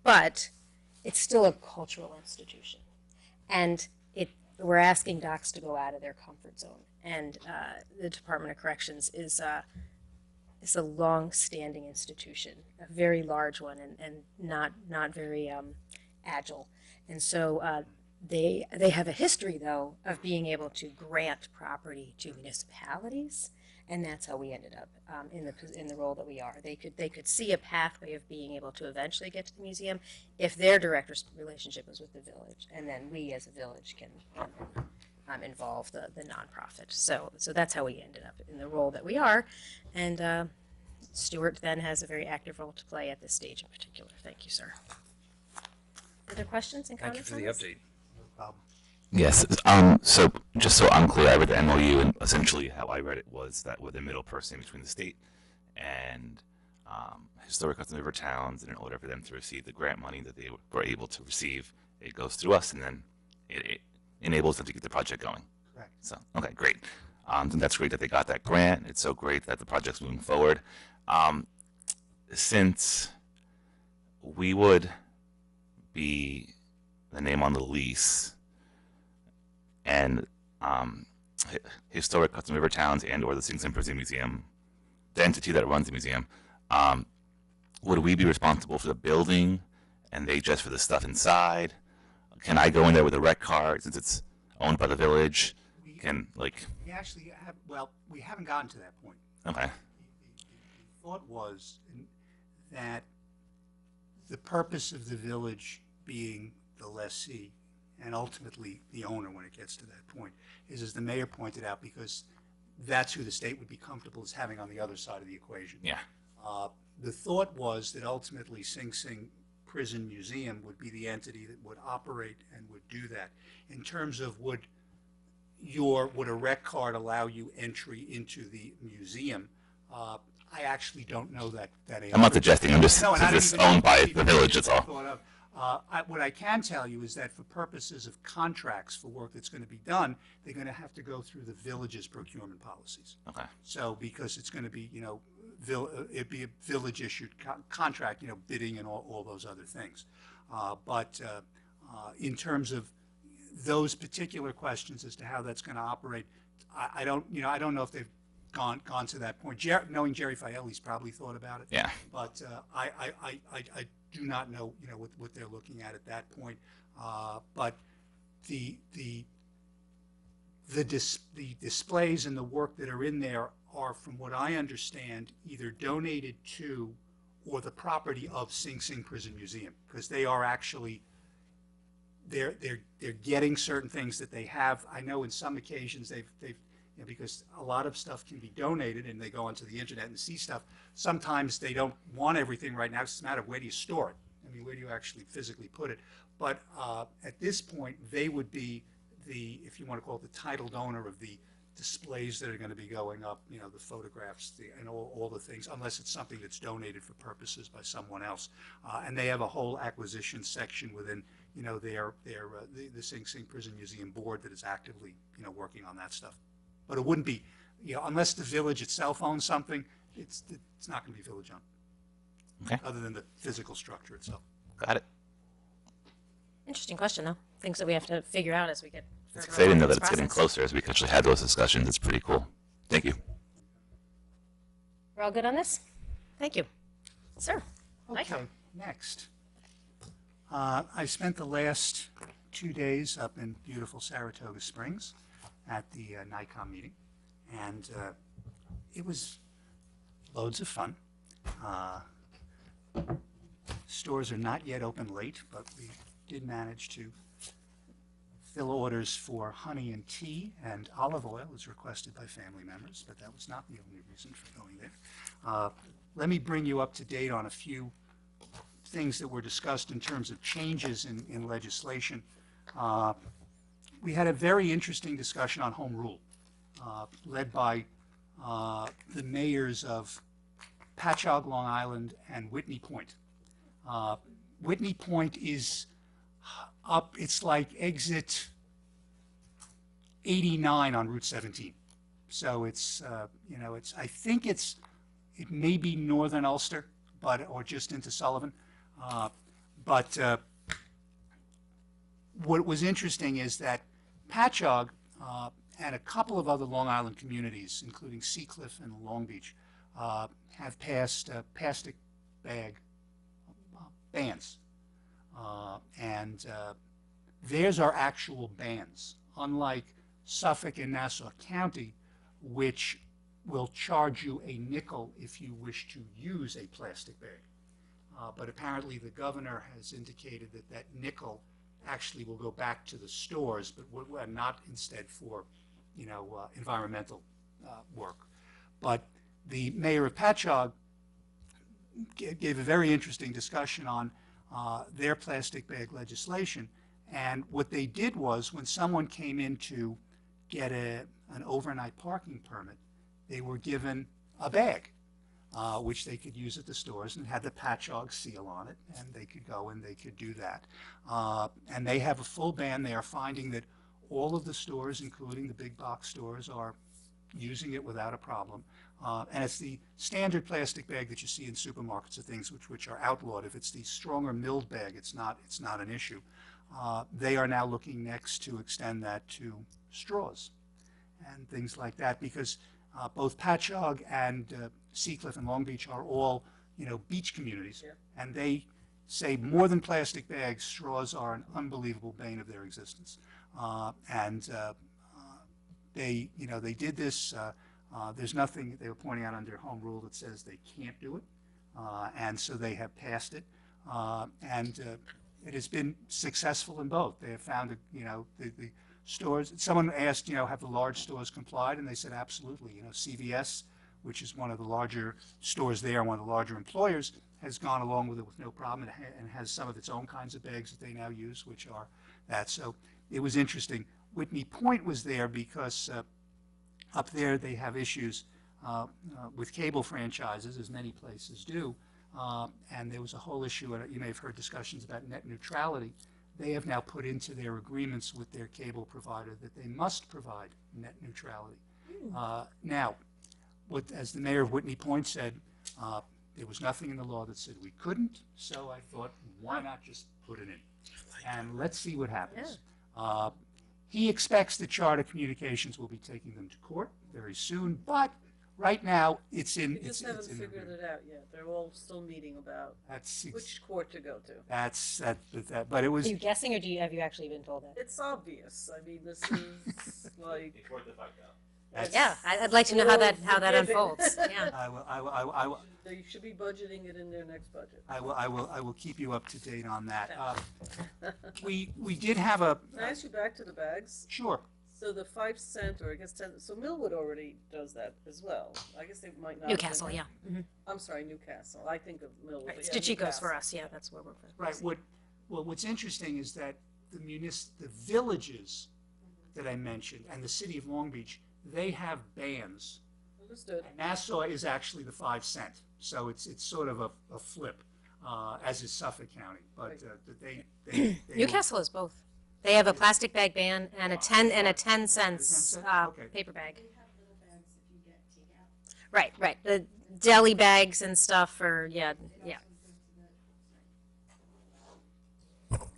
But it's still a cultural institution, and we're asking docs to go out of their comfort zone. And the Department of Corrections is a long-standing institution, a very large one, and not very agile. And so they have a history, though, of being able to grant property to municipalities, and that's how we ended up in the role that we are. They could see a pathway of being able to eventually get to the museum if their director's relationship was with the village, and then we as a village can involve the nonprofit. So that's how we ended up in the role that we are, and Stuart then has a very active role to play at this stage in particular. Thank you, sir. Other questions and Thank you comments for on the this? update. Yes. So just so I'm clear, I read the MOU, and essentially how I read it was that we're the middle person between the state and historic Hudson River towns, and in order for them to receive the grant money that they were able to receive, it goes through us, and then it enables them to get the project going. Correct. So, okay, great. And that's great that they got that grant. It's so great that the project's moving forward. Since we would be the name on the lease, and historic Hudson River towns and or the Sing Sing Prison Museum, the entity that runs the museum, would we be responsible for the building and they just for the stuff inside? Can I go in there with a rec card since it's owned by the village? We actually have, well, we haven't gotten to that point. Okay. The thought was that the purpose of the village being the lessee and ultimately the owner when it gets to that point is, as the mayor pointed out, because that's who the state would be comfortable as having on the other side of the equation. Yeah. The thought was that ultimately Sing Sing Prison Museum would be the entity that would operate and would do that. In terms of would a rec card allow you entry into the museum? I actually don't know that answer. I'm not suggesting. I'm just No, and I since don't it's even owned by even the village. That's all. thought of. What I can tell you is that for purposes of contracts for work that's going to be done, they're going to have to go through the village's procurement policies. Okay. So because it's going to be, it'd be a village-issued contract, bidding and all those other things. But in terms of those particular questions as to how that's going to operate, I don't know if they've gone to that point. Knowing Jerry Fielli's probably thought about it. Yeah. But I do not know, what they're looking at that point. But the displays and the work that are in there are, from what I understand, either donated to or the property of Sing Sing Prison Museum, because they are actually they're getting certain things that they have. I know in some occasions they've because a lot of stuff can be donated and they go onto the internet and see stuff. Sometimes they don't want everything right now. It's a matter of where do you store it? I mean, where do you actually physically put it? But at this point, they would be if you want to call it the titled owner of the displays that are going to be going up, you know, the photographs, and all the things, unless it's something that's donated for purposes by someone else. And they have a whole acquisition section within, you know, the Sing Sing Prison Museum board that is actively, you know, working on that stuff. But it wouldn't be, you know, unless the village itself owns something, it's not going to be village-owned. Okay. Other than the physical structure itself. Got it. Interesting question, though. Things that we have to figure out as we get It's further exciting along though in that this it's getting process. closer as we can actually have those discussions. It's pretty cool. Thank you. We're all good on this? Thank you. Sir? Michael? Okay, next. I spent the last 2 days up in beautiful Saratoga Springs at the NICOM meeting, and it was loads of fun. Stores are not yet open late, but we did manage to fill orders for honey and tea, and olive oil was requested by family members, but that was not the only reason for going there. Let me bring you up to date on a few things that were discussed in terms of changes in legislation. We had a very interesting discussion on home rule, led by the mayors of Patchogue, Long Island, and Whitney Point. Whitney Point is up, it's like exit 89 on Route 17. So it's, you know, I think it may be northern Ulster, or just into Sullivan. But what was interesting is that Patchogue and a couple of other Long Island communities, including Seacliff and Long Beach, have passed plastic bag bans. And theirs are actual bans, unlike Suffolk and Nassau County, which will charge you a nickel if you wish to use a plastic bag. But apparently the governor has indicated that that nickel actually will go back to the stores, but not instead for, you know, environmental work. But the mayor of Patchogue gave a very interesting discussion on their plastic bag legislation. And what they did was, when someone came in to get an overnight parking permit, they were given a bag, which they could use at the stores, and had the Patchogue seal on it, and they could go and they could do that. And they have a full ban. They are finding that all of the stores, including the big box stores, are using it without a problem. And it's the standard plastic bag that you see in supermarkets and things which are outlawed. If it's the stronger milled bag, it's not an issue. They are now looking next to extend that to straws and things like that, because both Patchogue and Seacliff and Long Beach are all, you know, beach communities, and they say more than plastic bags, straws are an unbelievable bane of their existence. They, you know, they did this. There's nothing they were pointing out under home rule that says they can't do it, and so they have passed it, and it has been successful in both. They have found, you know, the stores. Someone asked, you know, have the large stores complied, and they said absolutely. You know, CVS, which is one of the larger stores there, one of the larger employers, has gone along with it with no problem, and has some of its own kinds of bags that they now use, which are that. So it was interesting. Whitney Point was there because up there they have issues with cable franchises, as many places do, and there was a whole issue, and you may have heard discussions about net neutrality. They have now put into their agreements with their cable provider that they must provide net neutrality. Now, as the mayor of Whitney Point said, there was nothing in the law that said we couldn't, so I thought, why not just put it in? And let's see what happens. He expects that Charter Communications will be taking them to court very soon, but right now it's in. We just haven't figured it out yet. They're all still meeting about which court to go to. But it was. Are you guessing, or have you actually been told that? It's obvious. I mean, this is like. Yeah, I'd like to know how that unfolds. Yeah. I will. They should be budgeting it in their next budget. I will keep you up to date on that. We did have a. Can I ask you back to the bags? Sure. So the 5 cent, or I guess 10. So Millwood already does that as well. I guess they might not. Newcastle, yeah. Mm-hmm. I'm sorry, Newcastle. I think of Millwood. Right. But It's yeah, DeChico's for Newcastle. us. Yeah, that's where we're. Right. What's interesting is that the villages that I mentioned and the city of Long Beach, they have bands. Understood. And Nassau is actually the 5 cent. So it's sort of a flip, as is Suffolk County. But they Newcastle is both. They have a plastic bag ban and a 10 cents Okay. paper bag. Right, right. The deli bags and stuff are, yeah.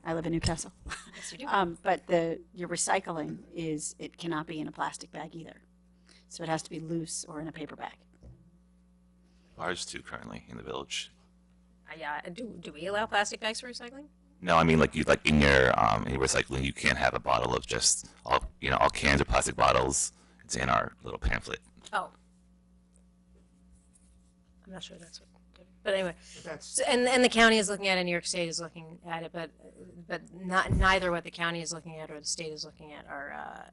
I live in Newcastle. Yes, you do. But your recycling it cannot be in a plastic bag either. So it has to be loose or in a paper bag. Ours too currently in the village. Yeah, do we allow plastic bags for recycling? No, I mean like in your recycling, you can't have a bottle of just all cans or plastic bottles. It's in our little pamphlet. Oh. I'm not sure that's what, but anyway. That's, So, and the county is looking at it, New York State is looking at it, but neither what the county is looking at or the state is looking at are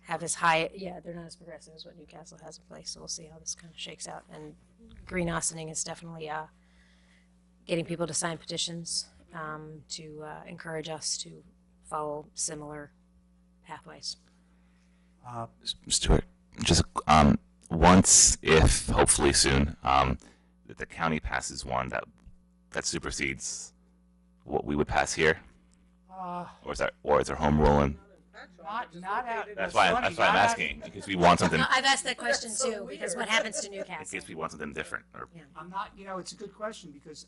have as high, they're not as progressive as what Newcastle has in place, so we'll see how this kind of shakes out. And green austining is definitely getting people to sign petitions to encourage us to follow similar pathways. Stuart, just once, if hopefully soon, that the county passes one that supersedes what we would pass here, or is there home rule? And not out. that's why I'm asking, because we want something. No, I've asked that question too, because what happens to In Newcastle? case we want something different. Or I'm not, it's a good question because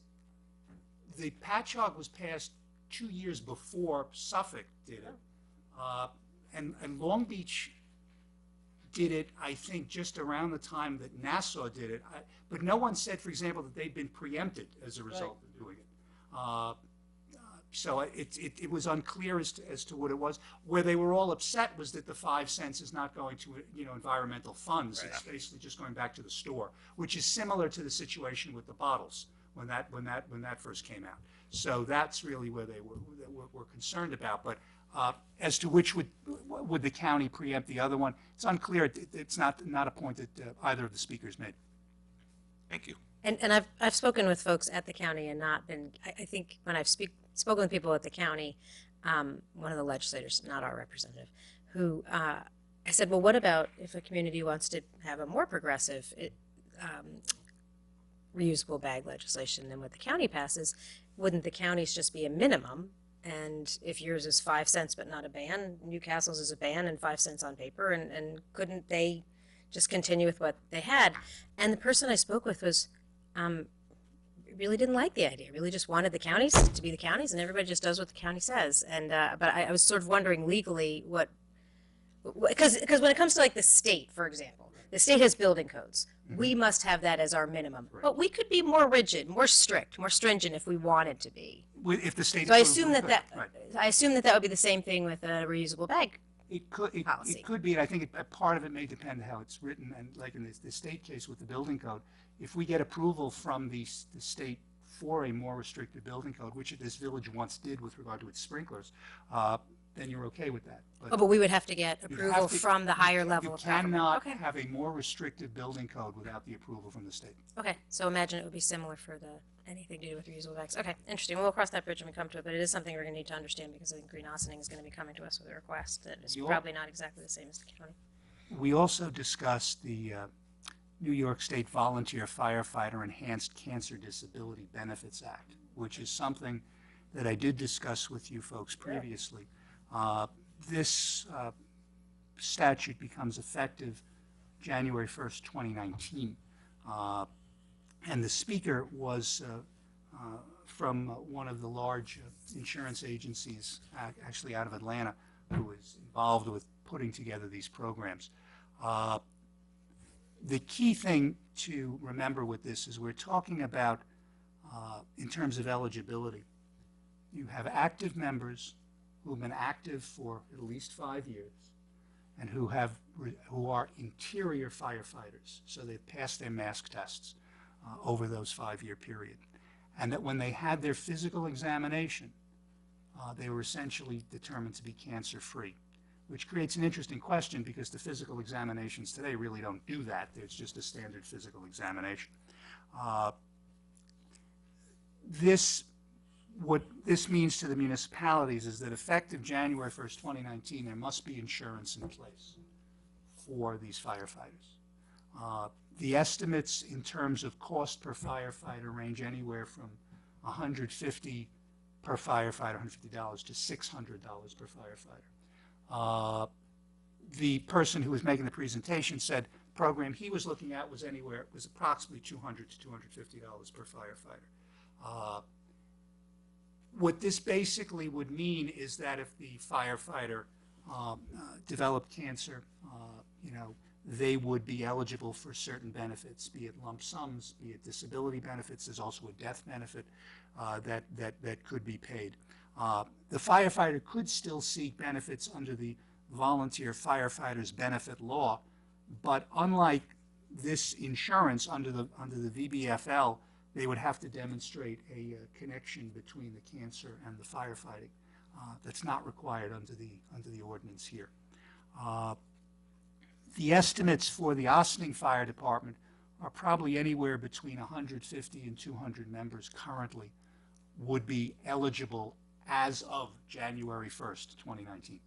the patchogue was passed 2 years before Suffolk did it. And Long Beach did it, I think, just around the time that Nassau did it. But no one said, for example, that they'd been preempted as a result of doing it. So it was unclear as to what it was. Where they were all upset was that the 5 cents is not going to environmental funds. It's basically just going back to the store, which is similar to the situation with the bottles when that first came out. So that's really where they were concerned about. But as to which would the county preempt the other one, it's unclear. It's not a point that either of the speakers made. thank you. And I've spoken with folks at the county and not been, I think when I've spoken with people at the county, one of the legislators, not our representative, who I said, well, what about if a community wants to have a more progressive reusable bag legislation than what the county passes? Wouldn't the counties just be a minimum? And if yours is 5 cents but not a ban, Newcastle's is a ban and 5 cents on paper, and couldn't they just continue with what they had? And the person I spoke with was really didn't like the idea, really just wanted the counties to be the counties and everybody just does what the county says. And but I was sort of wondering legally because when it comes to like the state, for example, the state has building codes. We must have that as our minimum. But we could be more rigid, more strict, more stringent if we wanted to be. If the state. So I approved, assume we that could, right. I assume that would be the same thing with a reusable bag. It policy. could be, and I think a part of it may depend how it's written, and like in the state case with the building code, if we get approval from the state for a more restrictive building code, which this village once did with regard to its sprinklers, then you're okay with that. But we would have to get you approval have to- from the higher you level of government. cannot Okay. have a more restrictive building code without the approval from the state. Okay, so imagine it would be similar for anything to do with reusable bags. Okay, interesting. We'll cross that bridge when we come to it, but it is something we're going to need to understand because I think Green Austining is going to be coming to us with a request that is probably not exactly the same as the county. We also discussed the New York State Volunteer Firefighter Enhanced Cancer Disability Benefits Act, which is something that I did discuss with you folks previously. This statute becomes effective January 1st, 2019. And the speaker was from one of the large insurance agencies, actually out of Atlanta, who was involved with putting together these programs. The key thing to remember with this is we're talking about, in terms of eligibility, you have active members who've been active for at least 5 years and who are interior firefighters, so they've passed their mask tests over those 5-year period. And that when they had their physical examination, they were essentially determined to be cancer-free, which creates an interesting question because the physical examinations today really don't do that. There's just a standard physical examination. What this means to the municipalities is that effective January 1st, 2019, there must be insurance in place for these firefighters. The estimates in terms of cost per firefighter range anywhere from $150 per firefighter, $150 to $600 per firefighter. The person who was making the presentation said the program he was looking at was approximately $200 to $250 per firefighter. What this basically would mean is that if the firefighter developed cancer, they would be eligible for certain benefits, be it lump sums, be it disability benefits. There's also a death benefit that could be paid. The firefighter could still seek benefits under the Volunteer Firefighters Benefit Law, but unlike this insurance under the VBFL, they would have to demonstrate a connection between the cancer and the firefighting. That's not required under the ordinance here. The estimates for the Ossining Fire Department are probably anywhere between 150 and 200 members currently would be eligible as of January 1st, 2019.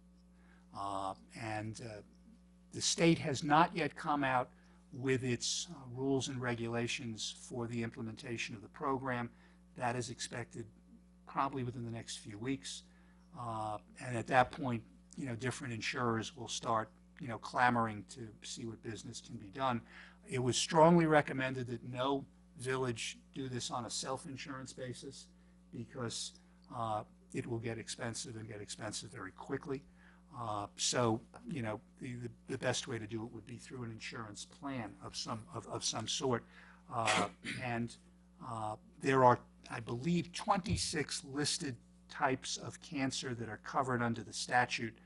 The state has not yet come out with its rules and regulations for the implementation of the program. That is expected probably within the next few weeks. And at that point, different insurers will start, clamoring to see what business can be done. It was strongly recommended that no village do this on a self-insurance basis because it will get expensive and get expensive very quickly. So, the best way to do it would be through an insurance plan of some sort. There are, I believe, 26 listed types of cancer that are covered under the statute.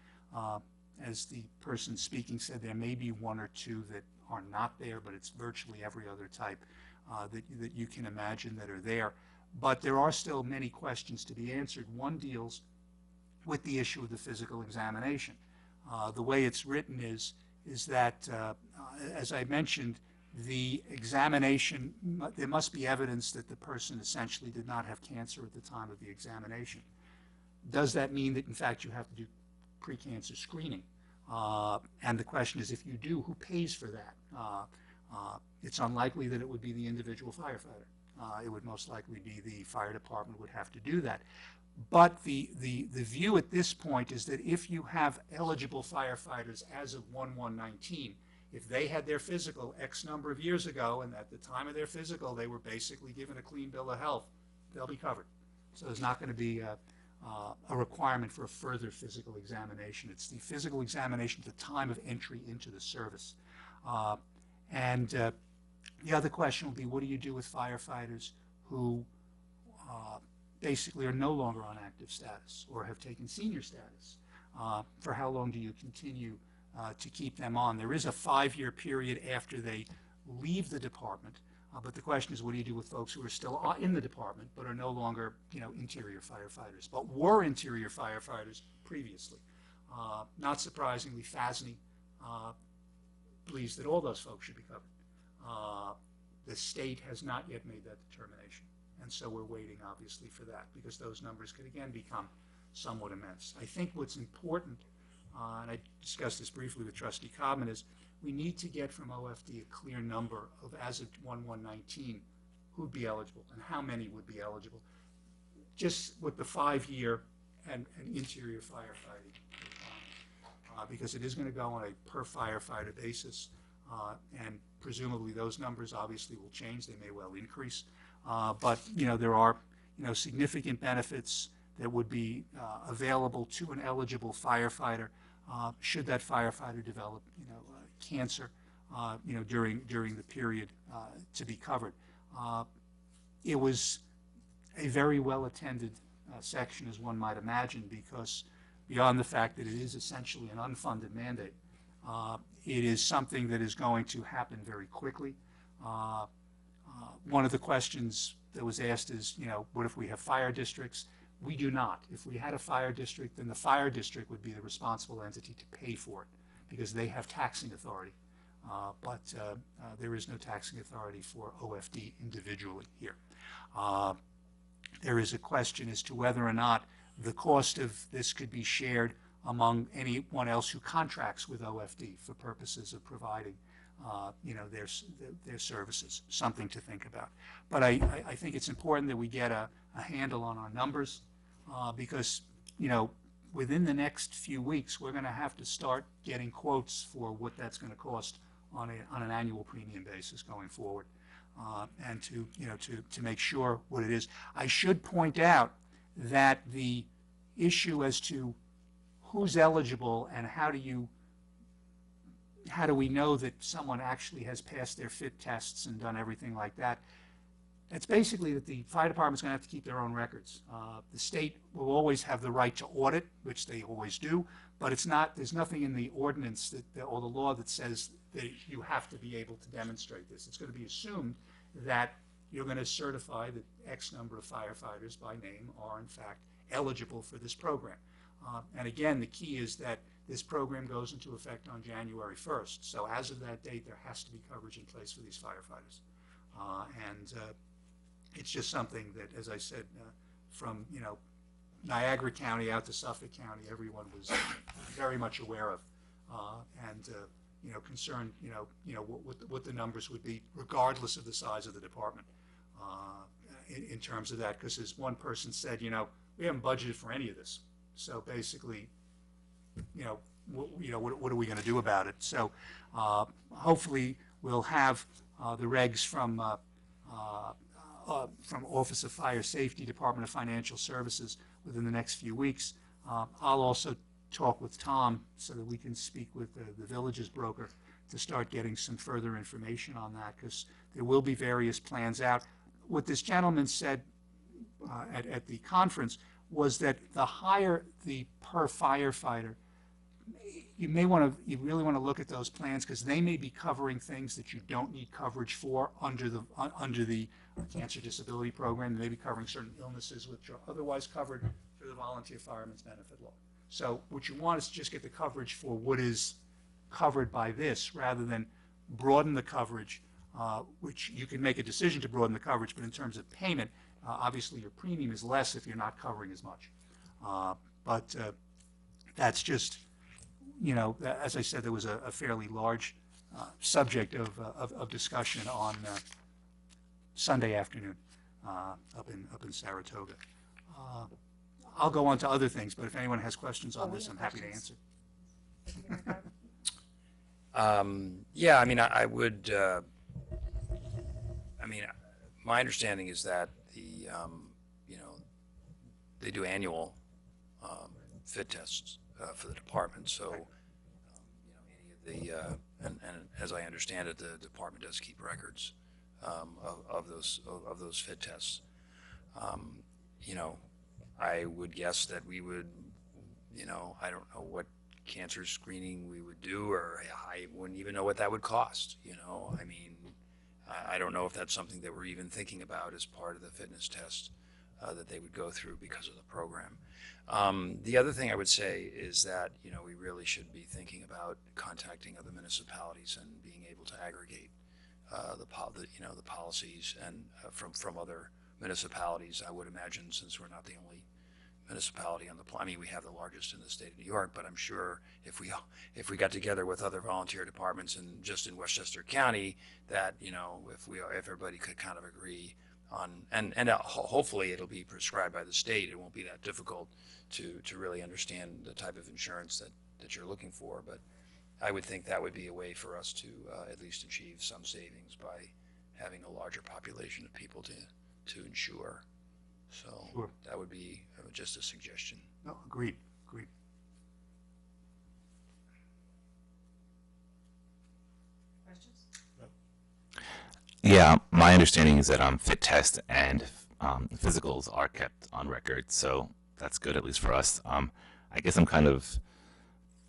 As the person speaking said, there may be one or two that are not there, but it's virtually every other type that you can imagine that are there. But there are still many questions to be answered. One deals with the issue of the physical examination. The way it's written is that, as I mentioned, the examination, there must be evidence that the person essentially did not have cancer at the time of the examination. Does that mean that, in fact, you have to do pre-cancer screening? And the question is, if you do, who pays for that? It's unlikely that it would be the individual firefighter. It would most likely be the fire department would have to do that. But the view at this point is that if you have eligible firefighters as of 1/1/19, if they had their physical X number of years ago, and at the time of their physical they were basically given a clean bill of health, they'll be covered. So there's not going to be a requirement for a further physical examination. It's the physical examination at the time of entry into the service. The other question will be, what do you do with firefighters who basically are no longer on active status or have taken senior status? For how long do you continue to keep them on? There is a 5-year period after they leave the department, but the question is, what do you do with folks who are still in the department but are no longer, interior firefighters, but were interior firefighters previously? Not surprisingly, FASNY believes that all those folks should be covered. The state has not yet made that determination, and so we're waiting, obviously, for that, because those numbers could, again, become somewhat immense. I think what's important, and I discussed this briefly with Trustee Cobman, is we need to get from OFD a clear number of, as of 1/1/19, who'd be eligible and how many would be eligible, just with the 5-year and interior firefighting requirement, because it is going to go on a per firefighter basis, and presumably those numbers obviously will change. They may well increase, but there are significant benefits that would be available to an eligible firefighter should that firefighter develop cancer during the period to be covered. It was a very well attended section, as one might imagine, because beyond the fact that it is essentially an unfunded mandate, it is something that is going to happen very quickly. One of the questions that was asked is, what if we have fire districts? We do not. If we had a fire district, then the fire district would be the responsible entity to pay for it, because they have taxing authority. But there is no taxing authority for OFD individually here. There is a question as to whether or not the cost of this could be shared among anyone else who contracts with OFD for purposes of providing, their services. Something to think about. But I think it's important that we get a handle on our numbers, because, within the next few weeks, we're going to have to start getting quotes for what that's going to cost on an annual premium basis going forward, and to make sure what it is. I should point out that the issue as to who's eligible and how do we know that someone actually has passed their fit tests and done everything like that, it's basically that the fire department's going to have to keep their own records. The state will always have the right to audit, which they always do, but there's nothing in the ordinance or the law that says that you have to be able to demonstrate this. It's going to be assumed that you're going to certify that X number of firefighters by name are in fact eligible for this program. And again, the key is that this program goes into effect on January 1st. So as of that date, there has to be coverage in place for these firefighters. It's just something that, as I said, from Niagara County out to Suffolk County, everyone was very much aware of, and concerned, what the numbers would be, regardless of the size of the department, in terms of that. Because as one person said, we haven't budgeted for any of this. So basically, what are we going to do about it? So hopefully we'll have the regs from Office of Fire Safety, Department of Financial Services within the next few weeks. I'll also talk with Tom so that we can speak with the village's broker to start getting some further information on that, because there will be various plans out. What this gentleman said at the conference was that the higher the per firefighter, you really want to look at those plans, because they may be covering things that you don't need coverage for under the cancer disability program. They may be covering certain illnesses which are otherwise covered through the volunteer fireman's benefit law. So what you want is to just get the coverage for what is covered by this, rather than broaden the coverage, which you can make a decision to broaden the coverage, but in terms of payment, obviously your premium is less if you're not covering as much. But that's just, as I said, there was a fairly large subject of discussion on Sunday afternoon up in Saratoga. I'll go on to other things, but if anyone has questions on this, I'm happy to answer. Yeah, I would, my understanding is that they do annual fit tests for the department. So, any of the, and as I understand it, the department does keep records of those fit tests. I would guess that we would, I don't know what cancer screening we would do, or I wouldn't even know what that would cost. I don't know if that's something that we're even thinking about as part of the fitness test that they would go through because of the program. The other thing I would say is that, we really should be thinking about contacting other municipalities and being able to aggregate the policies and from other municipalities. I would imagine, since we're not the only municipality on the we have the largest in the state of New York, but I'm sure if we got together with other volunteer departments and just in Westchester County, that if everybody could kind of agree on, and hopefully it'll be prescribed by the state. It won't be that difficult to really understand the type of insurance that you're looking for. But I would think that would be a way for us to at least achieve some savings by having a larger population of people to insure. So Sure. That would be just a suggestion. No, agreed. Yeah, my understanding is that fit test and physicals are kept on record, so that's good, at least for us. I guess I'm kind of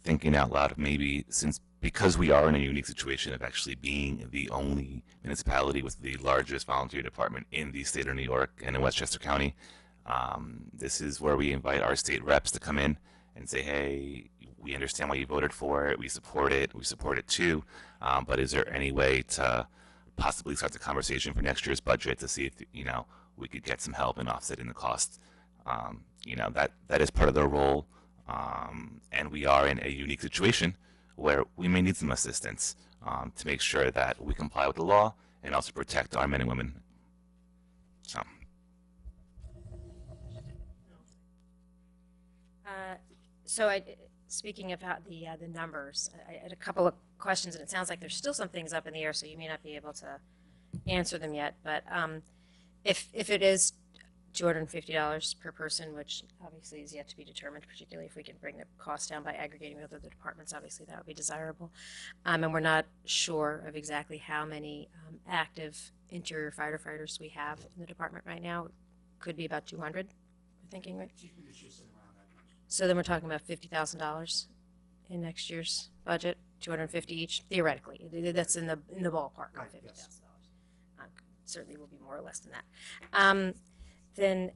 thinking out loud of maybe, because we are in a unique situation of actually being the only municipality with the largest volunteer department in the state of New York and in Westchester County, this is where we invite our state reps to come in and say, hey, we understand why you voted for it, we support it too, but is there any way to possibly start the conversation for next year's budget to see if we could get some help in offsetting the cost? That is part of their role. And we are in a unique situation where we may need some assistance to make sure that we comply with the law and also protect our men and women. So, Speaking of how the numbers, I had a couple of questions, and it sounds like there's still some things up in the air, so you may not be able to answer them yet. But if it is $250 per person, which obviously is yet to be determined, particularly if we can bring the cost down by aggregating with other departments, obviously that would be desirable. And we're not sure of exactly how many active interior firefighters we have in the department right now. Could be about 200, we're thinking, right? So then we're talking about $50,000 in next year's budget, 250 each, theoretically. That's in the ballpark of $50,000. Certainly will be more or less than that. Then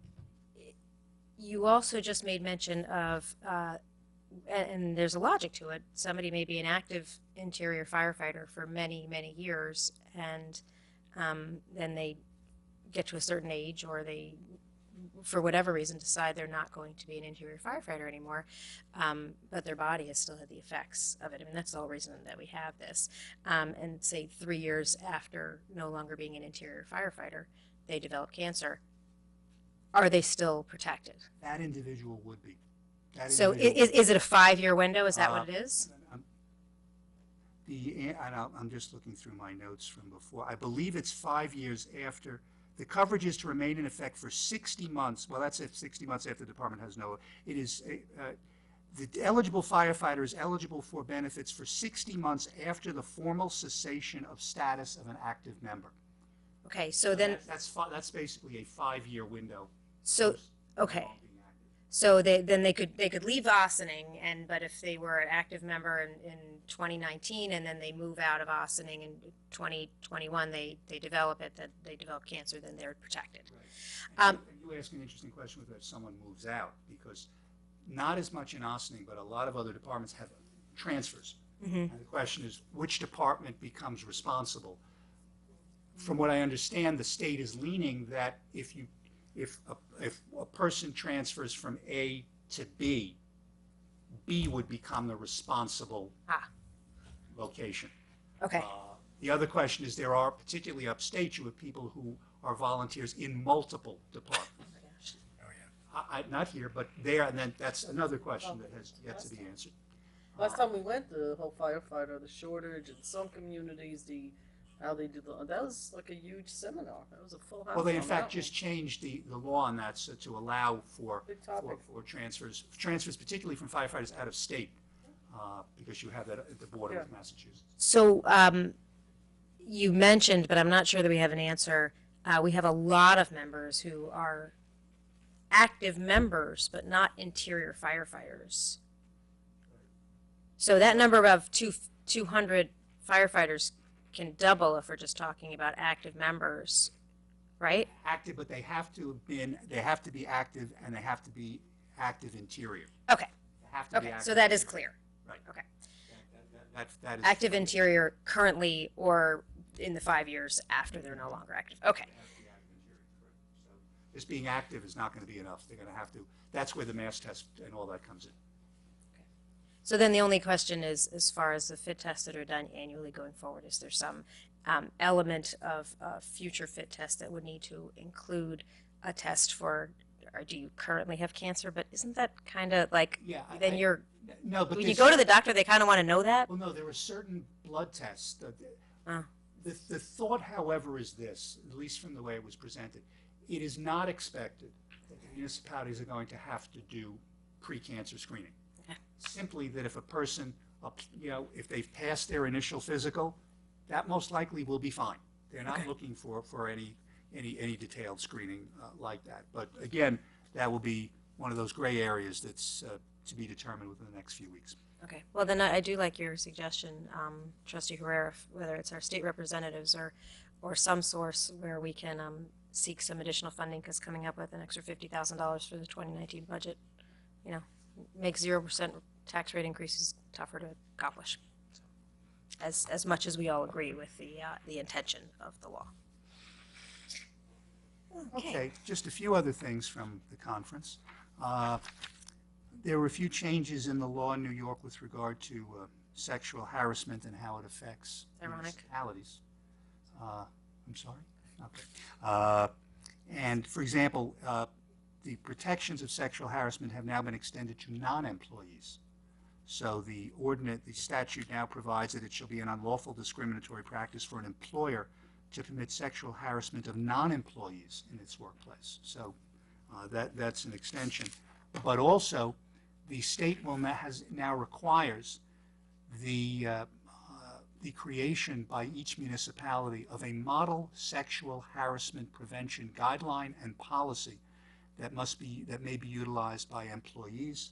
you also just made mention of, and there's a logic to it, somebody may be an active interior firefighter for many, many years, and then they get to a certain age, or they, for whatever reason, decide they're not going to be an interior firefighter anymore, but their body has still had the effects of it. I mean, that's the whole reason that we have this. And say 3 years after no longer being an interior firefighter, they develop cancer. Are they still protected? That individual would be. So is it a 5-year window? Is that what it is? I'm just looking through my notes from before. I believe it's 5 years after. The coverage is to remain in effect for 60 months. Well, that's if 60 months after the department has no. It is the eligible firefighter is eligible for benefits for 60 months after the formal cessation of status of an active member. Okay, so then That's basically a 5-year window. So okay. So they could leave Ossining, but if they were an active member in 2019 and then they move out of Ossining in 2021, they develop it, that they develop cancer, then they're protected. Right. You ask an interesting question with if someone moves out, because not as much in Ossining, but a lot of other departments have transfers. Mm-hmm. And the question is, which department becomes responsible? From what I understand, the state is leaning that if a person transfers from A to B, B would become the responsible location. Okay. The other question is, there are, particularly upstate, you have people who are volunteers in multiple departments. Not here, but there, and then that's another question that has yet to be answered. Last time we went, the whole firefighter, the shortage in some communities, how they do that was like a huge seminar. That was a full house. Well, they in on fact that one. just changed the law on that, so to allow for transfers, particularly from firefighters out of state, because you have that at the border with Massachusetts. So you mentioned, but I'm not sure that we have an answer. We have a lot of members who are active members, but not interior firefighters. So that number of 200 firefighters can double if we're just talking about active members, right? Active, but they have to be active, and they have to be active interior. Okay. They have to be Okay. active So that is interior. clear. Right. Okay. That is Active interior currently, or in the 5 years after they're no longer active. Okay. So just being active is not going to be enough. They're going to have to. That's where the mass test and all that comes in. So then the only question is, as far as the fit tests that are done annually going forward, is there some element of future fit tests that would need to include a test for, or do you currently have cancer? But isn't that kind of like, then no, but when you go to the doctor, they kind of want to know that? Well, no, there are certain blood tests. The thought, however, is this, at least from the way it was presented, it is not expected that the municipalities are going to have to do pre-cancer screening. Simply that if a person, if they've passed their initial physical, that most likely will be fine. They're not looking for any detailed screening like that. But again, that will be one of those gray areas that's to be determined within the next few weeks. Okay. Well, then I do like your suggestion, Trustee Herrera, whether it's our state representatives or some source where we can seek some additional funding, because coming up with an extra $50,000 for the 2019 budget, makes 0% tax rate increases tougher to accomplish. As much as we all agree with the intention of the law. Okay, just a few other things from the conference. There were a few changes in the law in New York with regard to sexual harassment and how it affects Ironic. municipalities. I'm sorry? Okay. And for example, the protections of sexual harassment have now been extended to non-employees. So the statute now provides that it shall be an unlawful discriminatory practice for an employer to permit sexual harassment of non-employees in its workplace. So that's an extension. But also, the state now requires the creation by each municipality of a model sexual harassment prevention guideline and policy that may be utilized by employees.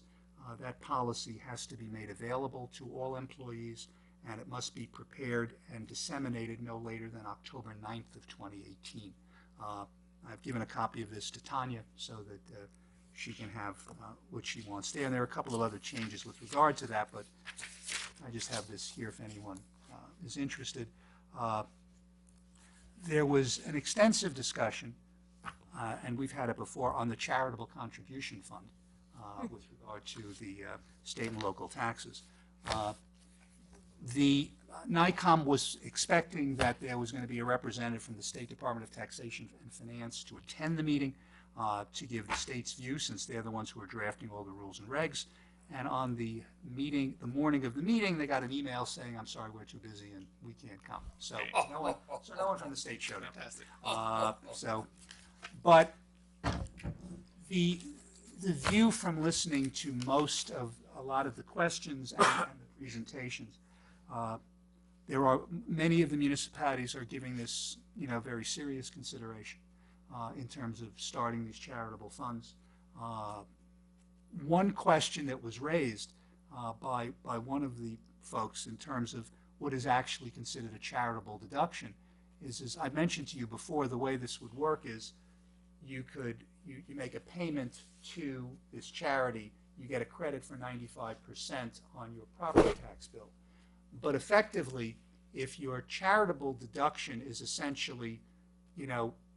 That policy has to be made available to all employees, and it must be prepared and disseminated no later than October 9th of 2018. I've given a copy of this to Tanya so that she can have what she wants there. And there are a couple of other changes with regard to that, but I just have this here if anyone is interested. There was an extensive discussion, and we've had it before, on the charitable contribution fund with regard to the state and local taxes. The NICOM was expecting that there was going to be a representative from the State Department of Taxation and Finance to attend the meeting to give the state's view, since they're the ones who are drafting all the rules and regs. And on the morning of the meeting, they got an email saying, "I'm sorry, we're too busy and we can't come." So no one from the state showed up. Fantastic. But the view from listening to a lot of the questions and the presentations, many of the municipalities are giving this, very serious consideration in terms of starting these charitable funds. One question that was raised by one of the folks in terms of what is actually considered a charitable deduction is I mentioned to you before, the way this would work is you make a payment to this charity, you get a credit for 95% on your property tax bill. But effectively, if your charitable deduction is essentially,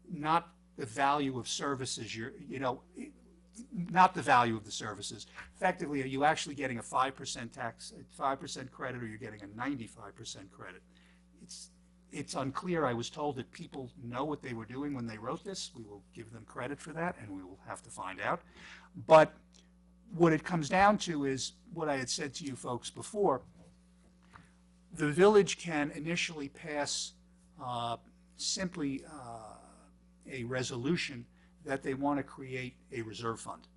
not the value of services, not the value of the services, effectively, are you actually getting a 5% credit, or you're getting a 95% credit? It's unclear. I was told that people know what they were doing when they wrote this. We will give them credit for that, and we will have to find out. But what it comes down to is what I had said to you folks before. The village can initially pass simply a resolution that they want to create a reserve fund,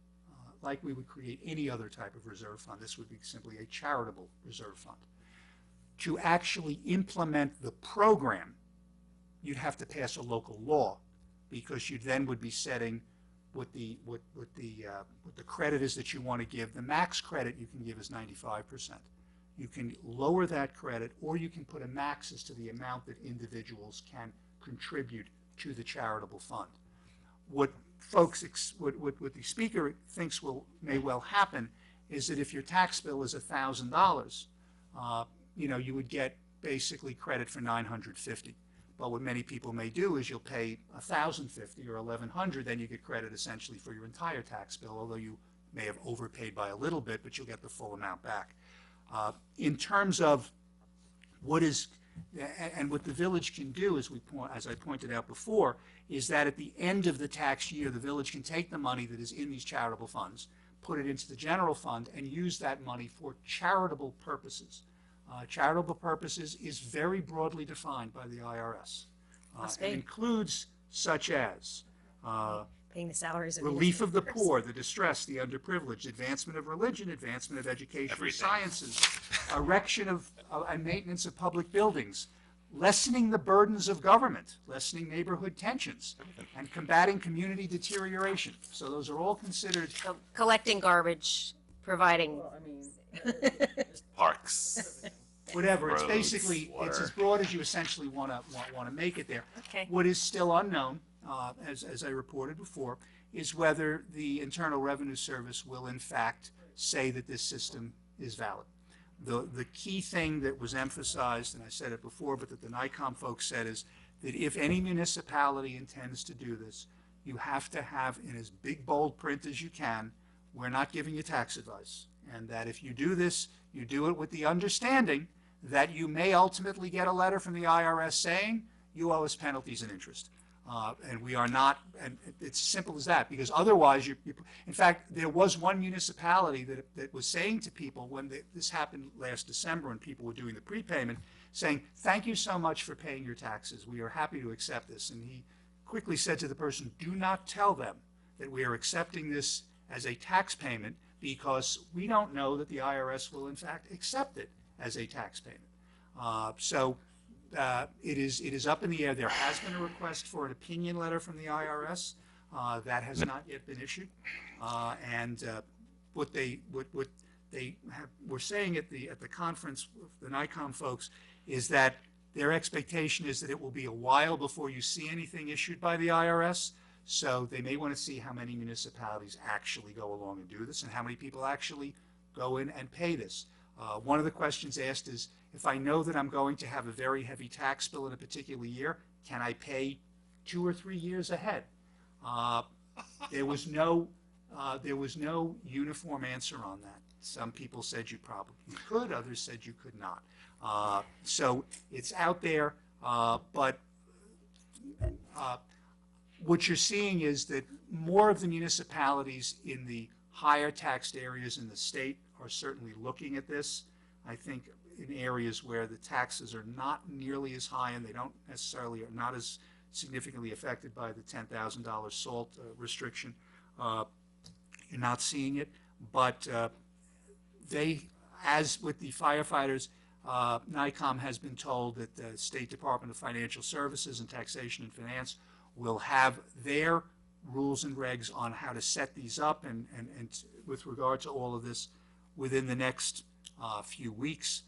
like we would create any other type of reserve fund. This would be simply a charitable reserve fund. To actually implement the program, you'd have to pass a local law, because you then would be setting what the credit is that you want to give. The max credit you can give is 95%. You can lower that credit, or you can put a max as to the amount that individuals can contribute to the charitable fund. What the speaker thinks may well happen is that if your tax bill is $1,000, you would get basically credit for $950. But what many people may do is you'll pay $1,050 or $1,100, then you get credit essentially for your entire tax bill, although you may have overpaid by a little bit, but you'll get the full amount back. In terms of what the village can do, as I pointed out before, is that at the end of the tax year, the village can take the money that is in these charitable funds, put it into the general fund, and use that money for charitable purposes. Charitable purposes is very broadly defined by the IRS. It includes such as Paying the salaries of relief of the municipal poor, the distressed, the underprivileged, advancement of religion, advancement of education and sciences, erection of and maintenance of public buildings, lessening the burdens of government, lessening neighborhood tensions, and combating community deterioration. So those are all considered. collecting garbage, providing. Parks. Whatever. It's Roads, basically, it's as water. broad as you essentially want to make it there. Okay. What is still unknown, as I reported before, is whether the Internal Revenue Service will in fact say that this system is valid. The key thing that was emphasized, and I said it before, but that the NICOM folks said, is that if any municipality intends to do this, you have to have in as big bold print as you can we're not giving you tax advice, and that if you do this, you do it with the understanding that you may ultimately get a letter from the IRS saying you owe us penalties and interest. And we are not, and it's as simple as that, because otherwise, in fact, there was one municipality that was saying to people when this happened last December and people were doing the prepayment, saying, thank you so much for paying your taxes. We are happy to accept this. And he quickly said to the person, do not tell them that we are accepting this as a tax payment, because we don't know that the IRS will in fact accept it as a tax payment. It is up in the air. There has been a request for an opinion letter from the IRS that has not yet been issued, and what they were saying at the conference with the NICOM folks is that their expectation is that it will be a while before you see anything issued by the IRS. So they may want to see how many municipalities actually go along and do this, and how many people actually go in and pay this. One of the questions asked is, if I know that I'm going to have a very heavy tax bill in a particular year, can I pay 2 or 3 years ahead? There was no uniform answer on that. Some people said you probably could, others said you could not. So it's out there, but what you're seeing is that more of the municipalities in the higher taxed areas in the state are certainly looking at this. I think in areas where the taxes are not nearly as high and they don't necessarily are not as significantly affected by the $10,000 SALT restriction, you're not seeing it. But as with the firefighters, NICOM has been told that the State Department of Financial Services and Taxation and Finance will have their rules and regs on how to set these up, and with regard to all of this within the next few weeks.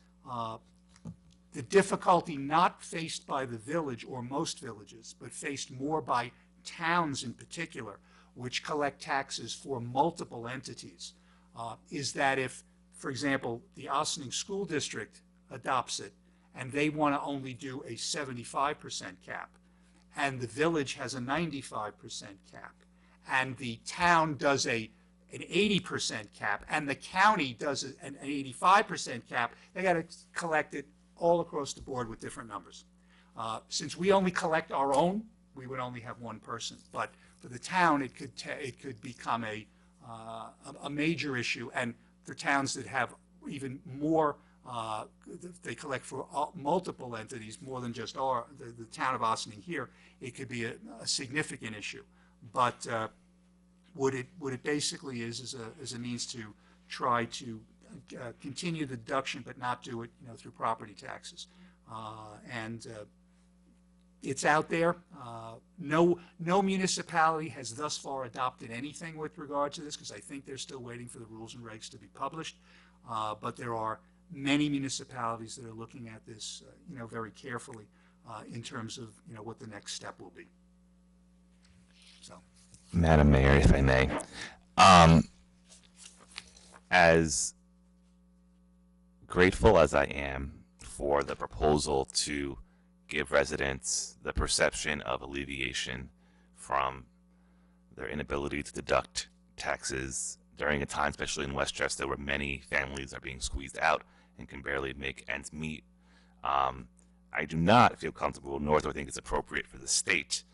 The difficulty not faced by the village or most villages, but faced more by towns in particular, which collect taxes for multiple entities, is that if, for example, the Ossining School District adopts it and they want to only do a 75% cap, and the village has a 95% cap, and the town does an 80% cap, and the county does an 85% cap, they got to collect it all across the board with different numbers. Since we only collect our own, we would only have one person. But for the town, it could become a major issue, and for towns that have even more, they collect for multiple entities, more than just the town of Ossining here, it could be a significant issue. But what it basically is a means to try to continue the deduction, but not do it, through property taxes. It's out there. No municipality has thus far adopted anything with regard to this, because I think they're still waiting for the rules and regs to be published. But there are many municipalities that are looking at this, very carefully in terms of, what the next step will be. So, Madam Mayor, if I may, as grateful as I am for the proposal to give residents the perception of alleviation from their inability to deduct taxes during a time, especially in Westchester, where many families are being squeezed out and can barely make ends meet, I do not feel comfortable, nor do I think it's appropriate for the state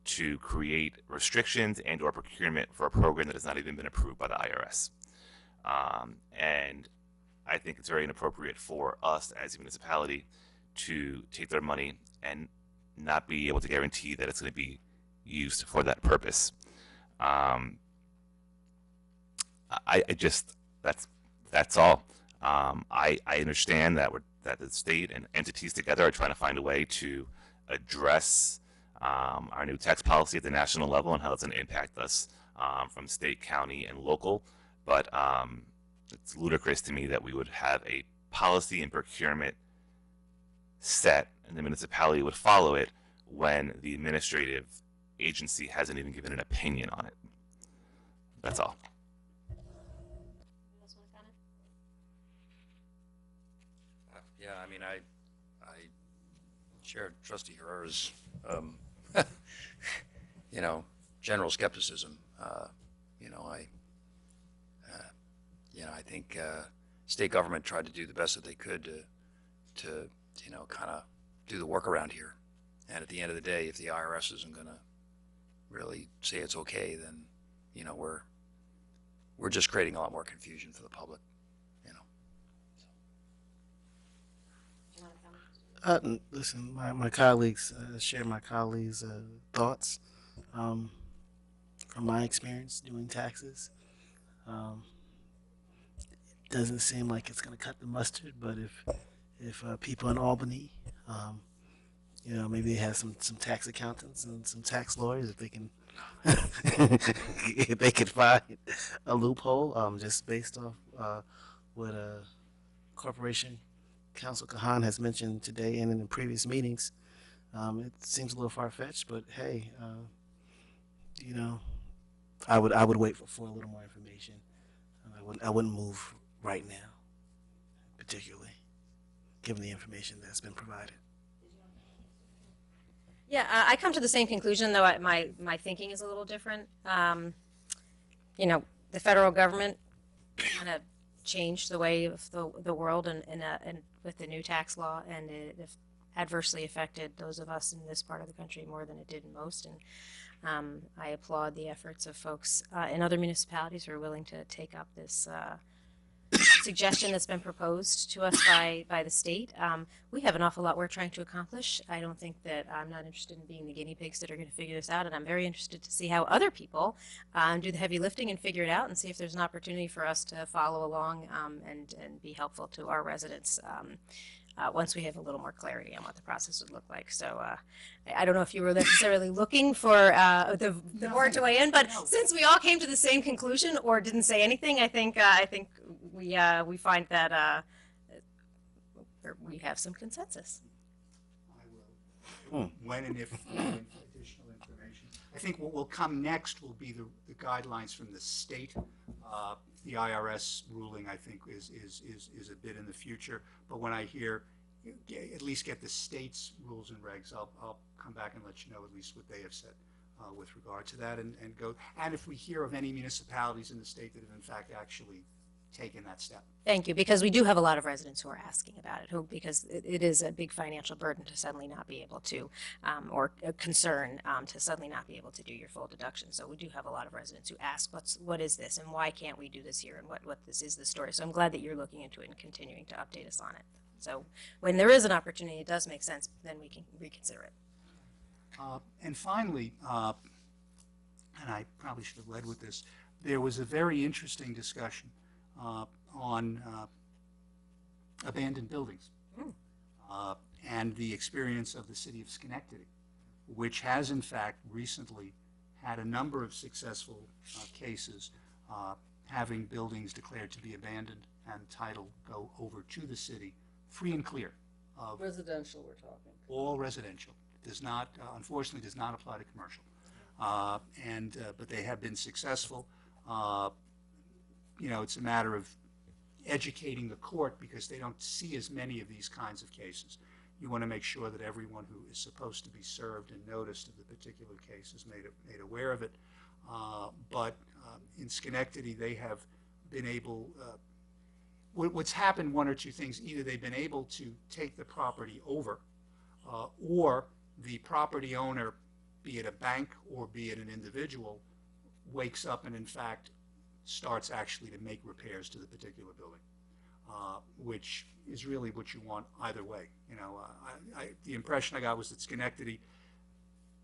to create restrictions and or procurement for a program that has not even been approved by the IRS. And I think it's very inappropriate for us as a municipality to take their money and not be able to guarantee that it's going to be used for that purpose. I just, that's all. I understand that that the state and entities together are trying to find a way to address our new tax policy at the national level and how it's going to impact us from state, county, and local. But it's ludicrous to me that we would have a policy and procurement set and the municipality would follow it when the administrative agency hasn't even given an opinion on it. That's all. Yeah, I mean, I share Trustee Herrera's, general skepticism. think state government tried to do the best that they could to kind of do the work around here. And at the end of the day, if the IRS isn't going to really say it's okay, then we're just creating a lot more confusion for the public. Listen, my colleagues share my colleagues' thoughts from my experience doing taxes. It doesn't seem like it's going to cut the mustard, but if people in Albany, maybe they have some tax accountants and some tax lawyers, if they can if they could find a loophole, just based off what Corporation Counsel Kahan has mentioned today and in the previous meetings. It seems a little far-fetched, but hey, I would wait for a little more information. I wouldn't move right now, particularly given the information that's been provided. Yeah, I come to the same conclusion, though my thinking is a little different. The federal government kind of changed the way of the world and with the new tax law, and it adversely affected those of us in this part of the country more than it did in most. And I applaud the efforts of folks in other municipalities who are willing to take up this suggestion that's been proposed to us by the state. We have an awful lot we're trying to accomplish. I don't think that I'm not interested in being the guinea pigs that are going to figure this out, and I'm very interested to see how other people do the heavy lifting and figure it out, and see if there's an opportunity for us to follow along and be helpful to our residents once we have a little more clarity on what the process would look like. So I don't know if you were necessarily looking for the board to weigh in, but since we all came to the same conclusion or didn't say anything, I think we find that we have some consensus. I will. When and if additional information. I think what will come next will be the guidelines from the state. The IRS ruling, I think, is a bit in the future. But when I hear, at least get the state's rules and regs, I'll come back and let you know at least what they have said with regard to that, and go. And if we hear of any municipalities in the state that have in fact actually taken that step. Thank you, because we do have a lot of residents who are asking about it, because it is a big financial burden to suddenly not be able to, or a concern to suddenly not be able to do your full deduction. So we do have a lot of residents who ask, what is this, and why can't we do this here, and what this is the story. So I'm glad that you're looking into it and continuing to update us on it. So when there is an opportunity, it does make sense, then we can reconsider it. And finally, and I probably should have led with this, there was a very interesting discussion on abandoned buildings and the experience of the city of Schenectady, which has in fact recently had a number of successful cases having buildings declared to be abandoned and title go over to the city free and clear. Residential, we're talking. All residential. Does not, unfortunately, does not apply to commercial. But they have been successful. It's a matter of educating the court because they don't see as many of these kinds of cases. You want to make sure that everyone who is supposed to be served and noticed of the particular case is made aware of it. But in Schenectady, they have been able, what's happened, one or two things: either they've been able to take the property over, or the property owner, be it a bank or be it an individual, wakes up and in fact starts actually to make repairs to the particular building, which is really what you want either way. The impression I got was that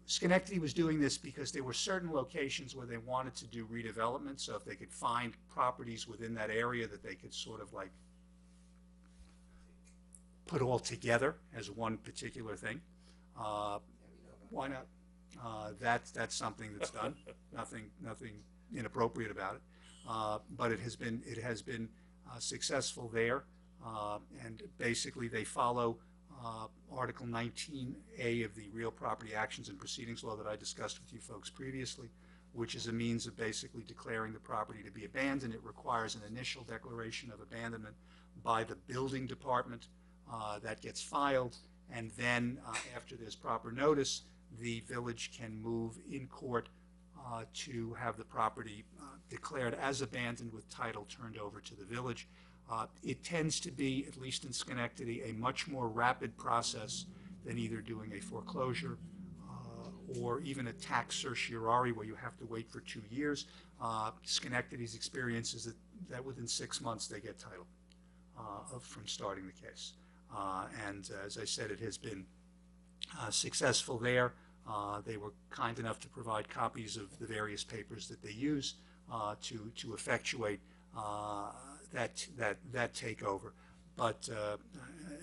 Schenectady was doing this because there were certain locations where they wanted to do redevelopment, so if they could find properties within that area that they could sort of like put all together as one particular thing, why not? That's something that's done. Nothing inappropriate about it. But it has been successful there, and basically they follow Article 19A of the Real Property Actions and Proceedings Law that I discussed with you folks previously, which is a means of basically declaring the property to be abandoned. It requires an initial declaration of abandonment by the building department that gets filed, and then after there's proper notice, the village can move in court to have the property declared as abandoned with title turned over to the village. It tends to be, at least in Schenectady, a much more rapid process than either doing a foreclosure or even a tax certiorari where you have to wait for 2 years. Schenectady's experience is that within 6 months they get title from starting the case. And as I said, it has been successful there. They were kind enough to provide copies of the various papers that they use to effectuate that takeover. But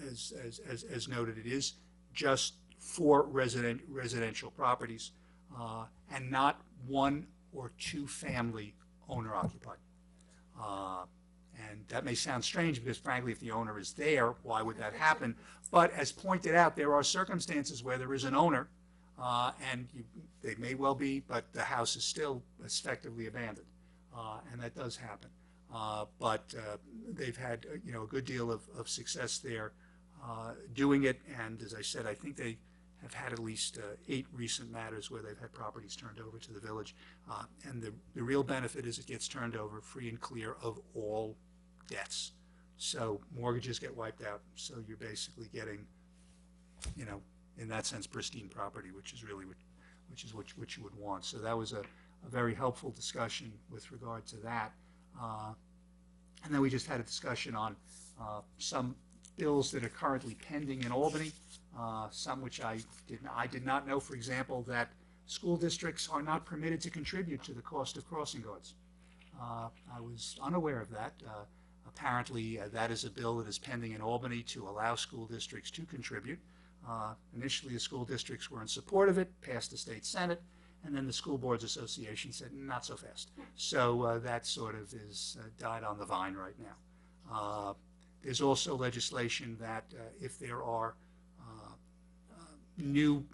as noted, it is just for residential properties and not 1 or 2 family owner occupied. And that may sound strange because frankly, if the owner is there, why would that happen? But as pointed out, there are circumstances where there is an owner they may well be, but the house is still effectively abandoned. And that does happen. But they've had a good deal of success there doing it. And as I said, I think they have had at least 8 recent matters where they've had properties turned over to the village. And the real benefit is it gets turned over free and clear of all debts. So mortgages get wiped out. So you're basically getting, in that sense, pristine property, which is really what you would want. So that was a very helpful discussion with regard to that. And then we just had a discussion on some bills that are currently pending in Albany, some which I did not know, for example, that school districts are not permitted to contribute to the cost of crossing guards. I was unaware of that. Apparently, that is a bill that is pending in Albany to allow school districts to contribute. Initially, the school districts were in support of it, passed the state senate, and then the School Boards Association said, not so fast. So that sort of is died on the vine right now. There's also legislation that if there are new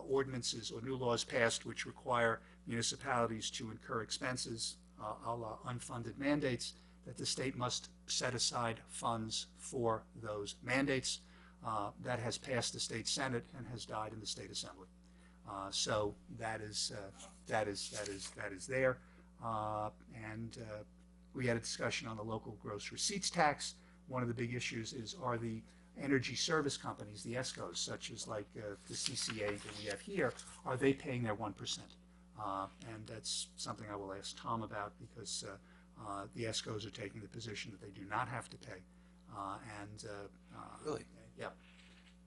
ordinances or new laws passed which require municipalities to incur expenses, a la unfunded mandates, that the state must set aside funds for those mandates. That has passed the state senate and has died in the state assembly. So that is there. And we had a discussion on the local gross receipts tax. One of the big issues are the energy service companies, the ESCOs, such as like the CCA that we have here, are they paying their 1%? And that's something I will ask Tom about because the ESCOs are taking the position that they do not have to pay. Really? Yeah.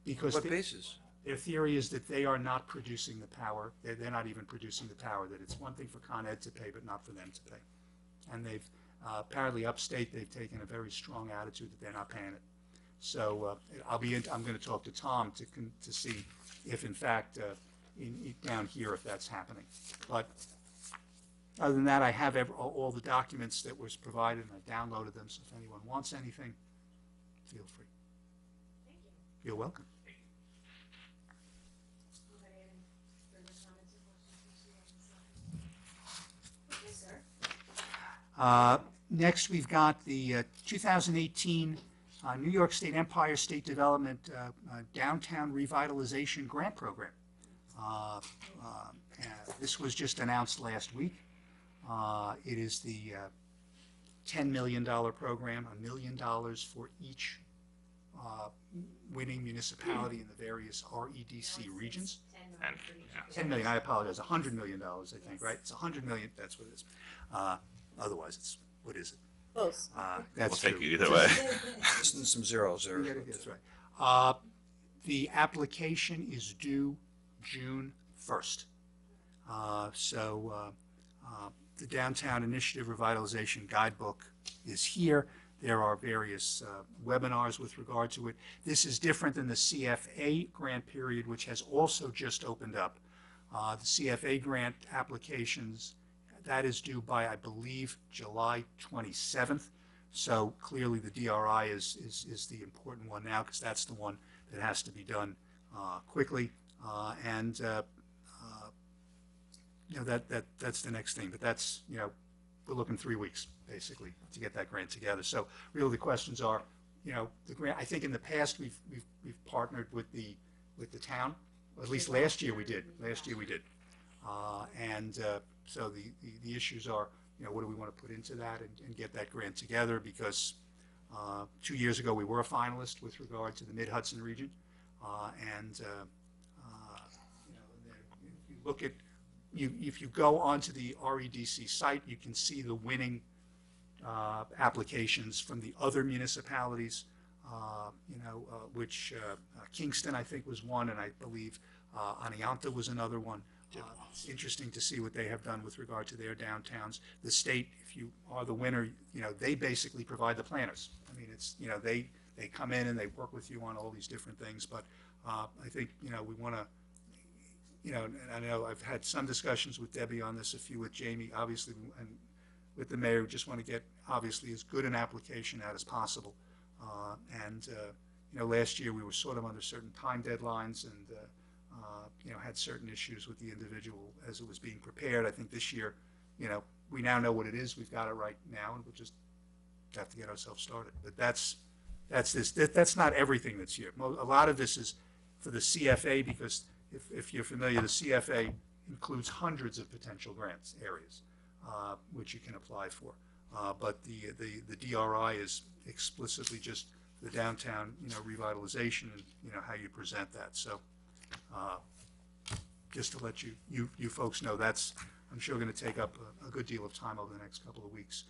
Because What basis? their theory is that they are not producing the power. They're not even producing the power, that it's one thing for Con Ed to pay, but not for them to pay. And they've, apparently upstate, they've taken a very strong attitude that they're not paying it. So I'm going to talk to Tom to see if, in fact, down here, if that's happening. But other than that, I have all the documents that was provided, and I downloaded them, so if anyone wants anything, feel free. Thank you. You're welcome. Next, we've got the 2018 New York State Empire State Development Downtown Revitalization Grant Program. This was just announced last week. It is the $10 million program, $1 million for each winning municipality in the various REDC regions. 10 million, I apologize, $100 million, I think, right? It's 100 million, that's what it is. Otherwise, it's, what is it? Close. That's We'll true. take you either way. Just some zeros there. Yeah, that's right. The application is due June 1st. The Downtown Initiative Revitalization Guidebook is here. There are various webinars with regard to it. This is different than the CFA grant period, which has also just opened up. The CFA grant applications, that is due by, I believe, July 27th. So clearly the DRI is the important one now because that's the one that has to be done quickly. That's the next thing. But that's, we're looking 3 weeks basically to get that grant together. So really the questions are, the grant. I think in the past we've partnered with the town. Or at least last year we did. So the issues are what do we want to put into that and get that grant together, because 2 years ago we were a finalist with regard to the Mid-Hudson region. And if you look at, if you go onto the REDC site, you can see the winning applications from the other municipalities, which Kingston, I think, was one, and I believe Oneonta was another one. It's interesting to see what they have done with regard to their downtowns. The state, if you are the winner, they basically provide the planners. I mean, it's, they come in and they work with you on all these different things, but I think, we want to, and I know I've had some discussions with Debbie on this, a few with Jamie, obviously, and with the mayor. We just want to get, obviously, as good an application out as possible. Last year we were sort of under certain time deadlines and, had certain issues with the individual as it was being prepared. I think this year, we now know what it is. We've got it right now, and we'll just have to get ourselves started. But that's not everything that's here. A lot of this is for the CFA, because if you're familiar, the CFA includes hundreds of potential grants areas, which you can apply for. But the DRI is explicitly just the downtown, revitalization and, how you present that. So just to let you folks know, that's, I'm sure, going to take up a good deal of time over the next couple of weeks,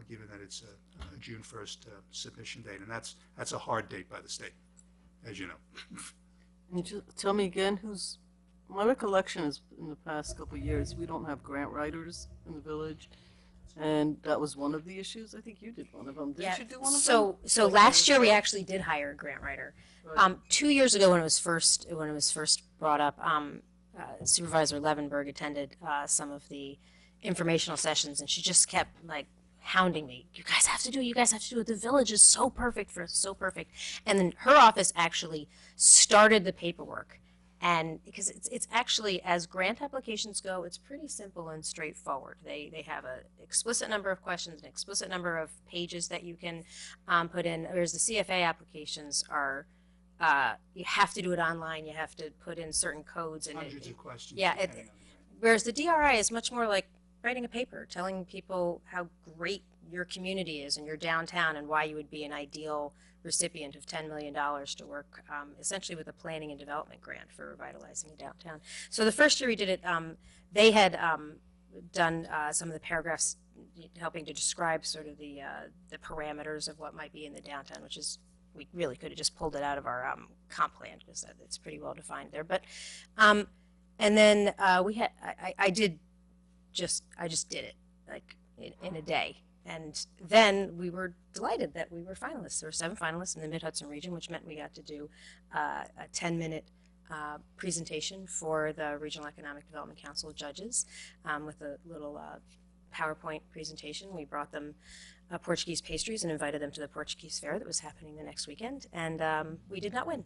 given that it's a June 1st submission date. And that's a hard date by the state, as you know. Can you just tell me again my recollection is in the past couple of years, we don't have grant writers in the village. And that was one of the issues. I think you did one of them. Did you do one of them? So last year we actually did hire a grant writer. Right. 2 years ago when it was first brought up, Supervisor Levenberg attended some of the informational sessions, and she just kept hounding me. You guys have to do it. You guys have to do it. The village is so perfect for us, so perfect. And then her office actually started the paperwork. And because it's actually, as grant applications go, it's pretty simple and straightforward. They have an explicit number of questions, an explicit number of pages that you can put in, whereas the CFA applications are, you have to do it online, you have to put in certain codes. And Hundreds of questions. Yeah, whereas the DRI is much more like writing a paper, telling people how great your community is and your downtown and why you would be an ideal recipient of $10 million to work essentially with a planning and development grant for revitalizing a downtown. So the first year we did it, they had done some of the paragraphs helping to describe sort of the parameters of what might be in the downtown, which is, we really could have just pulled it out of our comp plan because it's pretty well defined there. But and then we had, I just did it in a day. And then we were delighted that we were finalists. There were 7 finalists in the Mid-Hudson region, which meant we got to do a 10-minute presentation for the Regional Economic Development Council judges with a little PowerPoint presentation. We brought them Portuguese pastries and invited them to the Portuguese Fair that was happening the next weekend, and we did not win.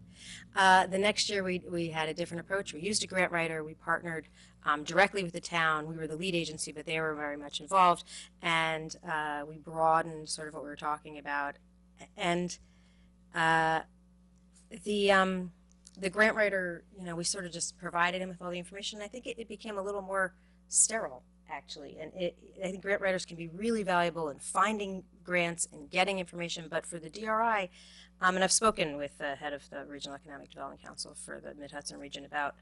The next year we had a different approach. We used a grant writer. We partnered directly with the town. We were the lead agency, but they were very much involved, and we broadened sort of what we were talking about. And the grant writer, we sort of just provided him with all the information. I think it became a little more sterile, actually, and I think grant writers can be really valuable in finding grants and getting information. But for the DRI, and I've spoken with the head of the Regional Economic Development Council for the Mid-Hudson region about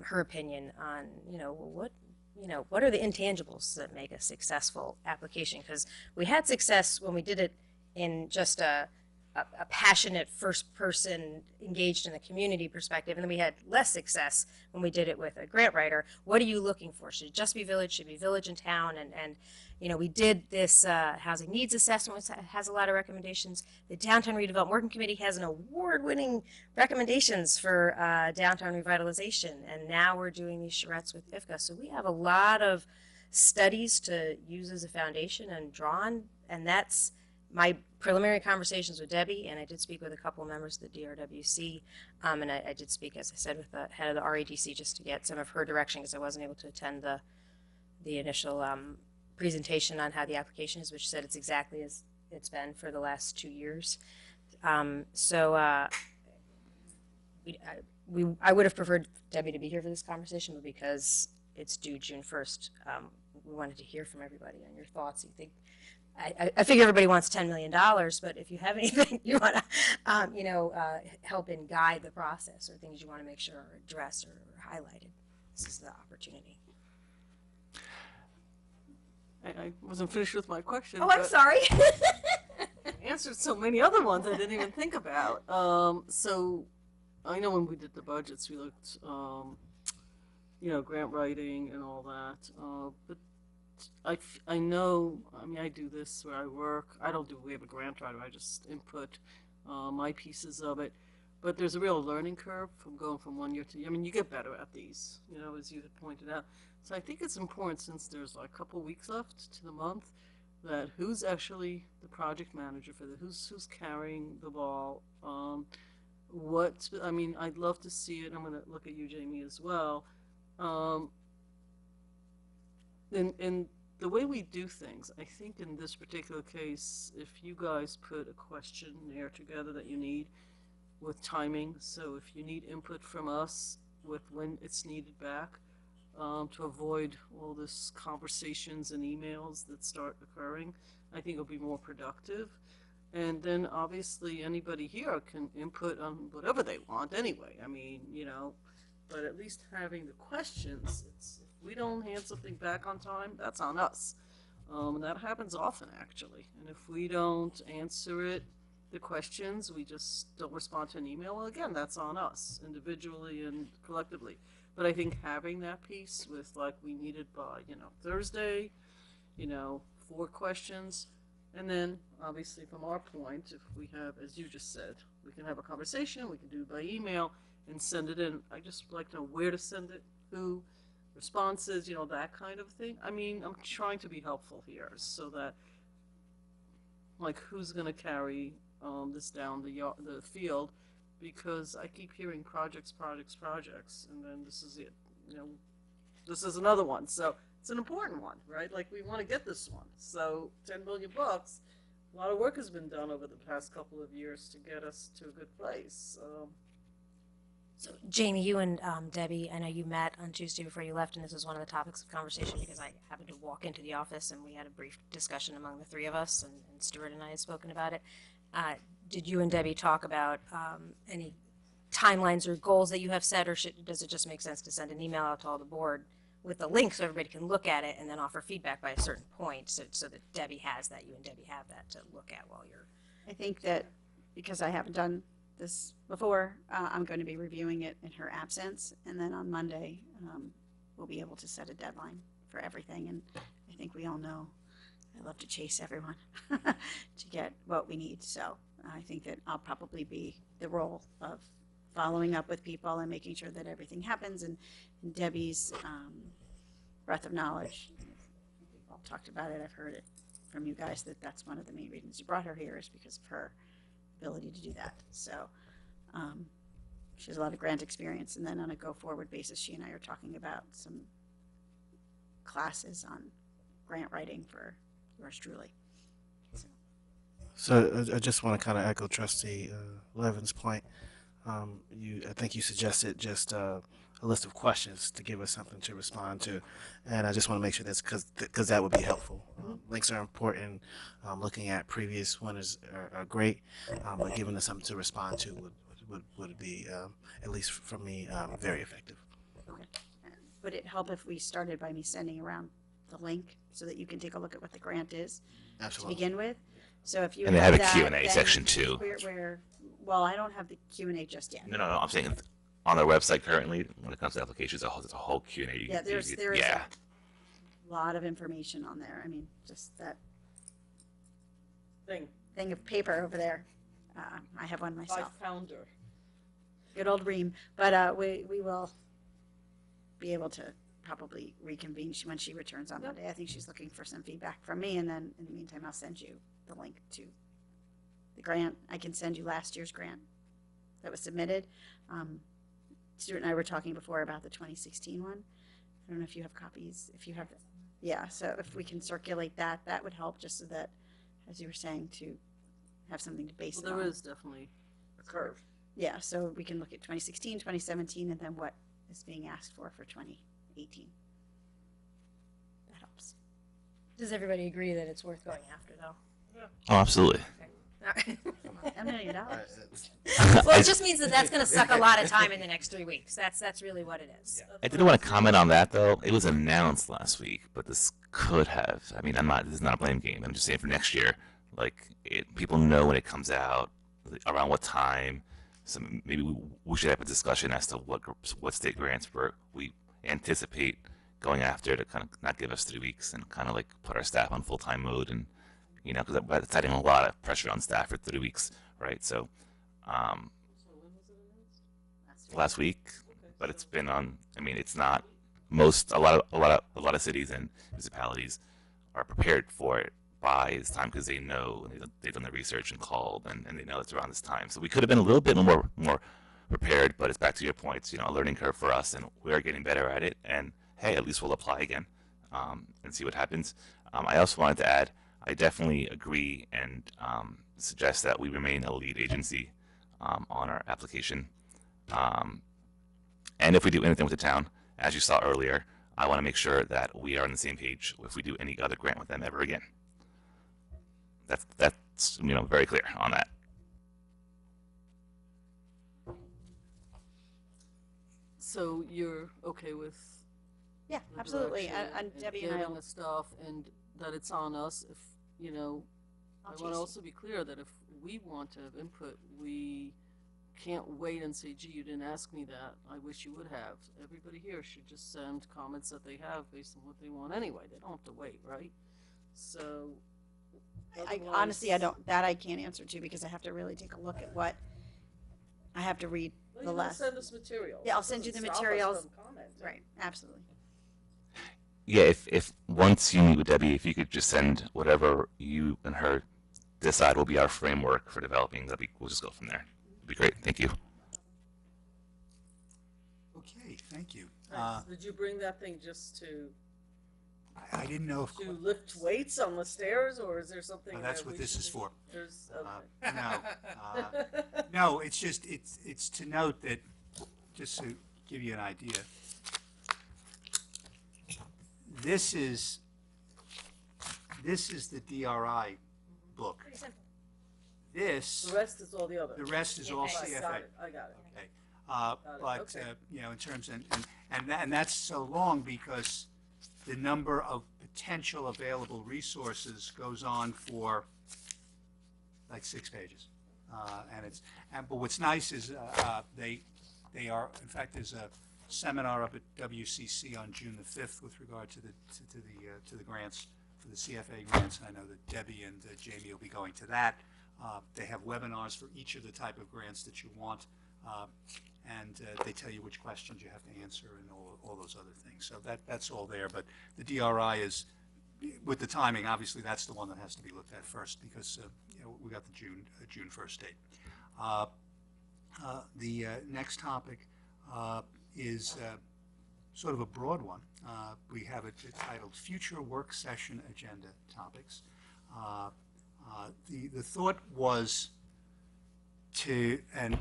her opinion on, what are the intangibles that make a successful application? Because we had success when we did it in just a passionate first person engaged in the community perspective, and then we had less success when we did it with a grant writer. What are you looking for? Should it just be village? Should it be village and town? And we did this housing needs assessment, which has a lot of recommendations. The Downtown Redevelopment Working Committee has an award-winning recommendations for downtown revitalization, and now we're doing these charrettes with IFCA. So we have a lot of studies to use as a foundation and draw on, and that's my preliminary conversations with Debbie, and I did speak with a couple of members of the DRWC, and I did speak, as I said, with the head of the REDC just to get some of her direction because I wasn't able to attend the initial presentation on how the application is, which said it's exactly as it's been for the last 2 years. I would have preferred Debbie to be here for this conversation, but because it's due June 1st, we wanted to hear from everybody on your thoughts. You think, I figure everybody wants $10 million, but if you have anything you want to, help and guide the process, or things you want to make sure are addressed or highlighted, this is the opportunity. I wasn't finished with my question. Oh, I'm but sorry. answered so many other ones I didn't even think about. So I know when we did the budgets, we looked, grant writing and all that. But I know, I mean, I do this where I work. We have a grant writer. I just input my pieces of it. But there's a real learning curve from going from 1 year to, you get better at these, as you had pointed out. So I think it's important, since there's like a couple weeks left to the month, that who's actually the project manager for who's carrying the ball. I'd love to see it. I'm going to look at you, Jamie, as well. In the way we do things, I think in this particular case, if you guys put a questionnaire together that you need with timing, so if you need input from us with when it's needed back, to avoid all this conversations and emails that start occurring, I think it'll be more productive. And then obviously anybody here can input on whatever they want anyway. But at least having the questions, if we don't hand something back on time, that's on us. And that happens often, actually. And if we don't answer the questions, we just don't respond to an email, well, again, that's on us, individually and collectively. But I think having that piece with, like, we need it by, Thursday, 4 questions. And then, obviously, from our point, if we have, as you just said, we can have a conversation, we can do it by email and send it in. I just like to know where to send it, who, responses, that kind of thing. I'm trying to be helpful here so that, like, who's going to carry this down the field, because I keep hearing projects, and then this is it. This is another one. So it's an important one, right? Like, we want to get this one. So $10 million, a lot of work has been done over the past couple of years to get us to a good place. So Jamie, you and Debbie, I know you met on Tuesday before you left, and this was one of the topics of conversation because I happened to walk into the office and we had a brief discussion among the three of us, and Stuart and I had spoken about it. Did you and Debbie talk about any timelines or goals that you have set, or does it just make sense to send an email out to all the board with the link so everybody can look at it and then offer feedback by a certain point, so that Debbie has that, you and Debbie have that to look at while you're... I think that because I haven't done this before, I'm going to be reviewing it in her absence, and then on Monday we'll be able to set a deadline for everything. And I think we all know I love to chase everyone to get what we need. So I think that I'll probably be the role of following up with people and making sure that everything happens. And Debbie's breadth of knowledge, we've all talked about it, I've heard it from you guys, that's one of the main reasons you brought her here, is because of her ability to do that. So she has a lot of grant experience. And then on a go-forward basis, she and I are talking about some classes on grant writing for yours truly. So I just want to kind of echo Trustee Levin's point. I think you suggested just a list of questions to give us something to respond to, and I just want to make sure that's because that would be helpful. Links are important. Looking at previous winners are great, but giving us something to respond to would be, at least for me, very effective. Okay. Would it help if we started by me sending around the link so that you can take a look at what the grant is? Absolutely. To begin with? So if you And they have a that, Q&A then section too. Well, I don't have the Q&A just yet. No, I'm saying on their website currently, when it comes to applications, there's a whole Q&A. Yeah, there is a lot of information on there. Just that thing of paper over there. I have one myself. 5-pounder. Good old Ream. But we will be able to probably reconvene when she returns on Monday. I think she's looking for some feedback from me, and then in the meantime, I'll send you the link to the grant. I can send you last year's grant that was submitted. Stuart and I were talking before about the 2016 one. I don't know if you have copies. If you have, yeah. So if we can circulate that, that would help, just so that, as you were saying, to have something to base it on. There is definitely a curve. Yeah. So we can look at 2016, 2017, and then what is being asked for 2018. That helps. Does everybody agree that it's worth going after, though? Oh, absolutely. $10 million. Well, it just means that that's gonna suck a lot of time in the next 3 weeks. That's really what it is. I didn't want to comment on that though. It was announced last week, but this could have. I mean, this is not a blame game. I'm just saying for next year, like people know when it comes out, around what time. So maybe we should have a discussion as to what state grants we anticipate going after to kind of not give us 3 weeks and kind of like put our staff on full-time mode and because that's adding a lot of pressure on staff for 3 weeks, right? So, last week, but it's been on. I mean, it's not a lot of cities and municipalities are prepared for it by this time because they know they've done the research and called and they know it's around this time. So we could have been a little bit more prepared, but it's back to your points. A learning curve for us, and we are getting better at it. And hey, at least we'll apply again and see what happens. I also wanted to add. I definitely agree and suggest that we remain a lead agency on our application. And if we do anything with the town, as you saw earlier, I want to make sure that we are on the same page if we do any other grant with them ever again. That's very clear on that. So you're okay with Yeah, the absolutely. direction And Debbie and I getting will, the stuff and that it's on us if, I want to also be clear that if we want to have input, we can't wait and say, gee, you didn't ask me that. I wish you would have. Everybody here should just send comments that they have based on what they want anyway. They don't have to wait, right? So honestly, I can't answer to because I have to really take a look at what, I have to read Well, the you're gonna last. send us materials. Yeah, I'll It send you the doesn't stop us materials. from commenting. Right, absolutely. Yeah, if once you meet with Debbie, if you could just send whatever you and her decide will be our framework for developing, we'll just go from there. It'd be great. Thank you. Okay, thank you. Thanks. Did you bring that thing just to I didn't know if, lift weights on the stairs, or is there something? that's that what we this should is be- for. There's, No, it's just, it's to note that, just to give you an idea, this is the DRI book. Pretty simple. This, The rest is all the other. the rest is all I got CFA. it, I got it. Okay. it, But, okay. in terms, and that's so long because the number of potential available resources goes on for like 6 pages. But what's nice is they are, in fact, there's a seminar up at WCC on June the 5th with regard to the grants, for the CFA grants. And I know that Debbie and Jamie will be going to that. They have webinars for each of the type of grants that you want. And they tell you which questions you have to answer and all those other things. So that's all there. But the DRI is, with the timing, obviously that's the one that has to be looked at first because we got the June 1st date. The next topic is sort of a broad one. We have it titled Future Work Session Agenda Topics. The thought was to, and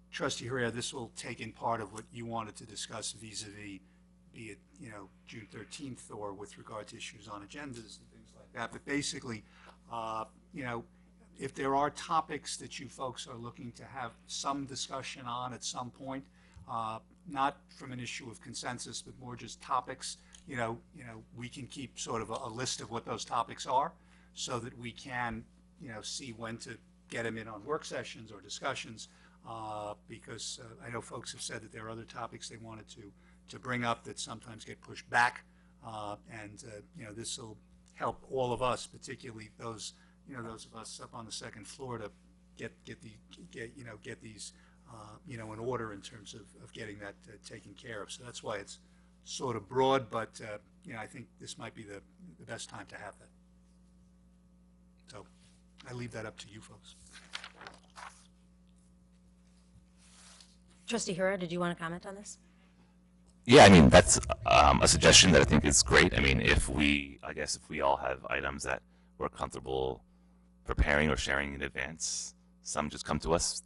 Trustee Herrera, this will take in part of what you wanted to discuss vis-a-vis, be it, June 13th or with regard to issues on agendas and things like that. But basically, if there are topics that you folks are looking to have some discussion on at some point, not from an issue of consensus, but more just topics, we can keep sort of a list of what those topics are so that we can, see when to get them in on work sessions or discussions. Because I know folks have said that there are other topics they wanted to bring up that sometimes get pushed back. This will help all of us, particularly those of us up on the second floor, to get these in order in terms of getting that taken care of. So that's why it's sort of broad, but I think this might be the best time to have that. So I leave that up to you folks. Trustee Herrera, did you want to comment on this? Yeah, I mean, that's a suggestion that I think is great. I mean, if we all have items that we're comfortable preparing or sharing in advance, some just come to us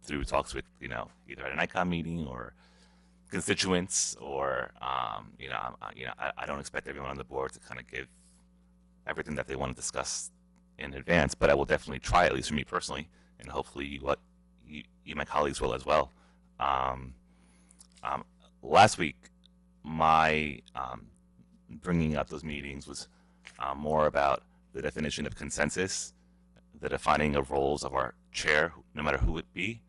through talks with, either at an ICOM meeting or constituents or, I don't expect everyone on the board to kind of give everything that they want to discuss in advance, but I will definitely try, at least for me personally, and hopefully what you my colleagues will as well. Um, Last week, my bringing up those meetings was more about the definition of consensus, the defining of roles of our chair, no matter who it be,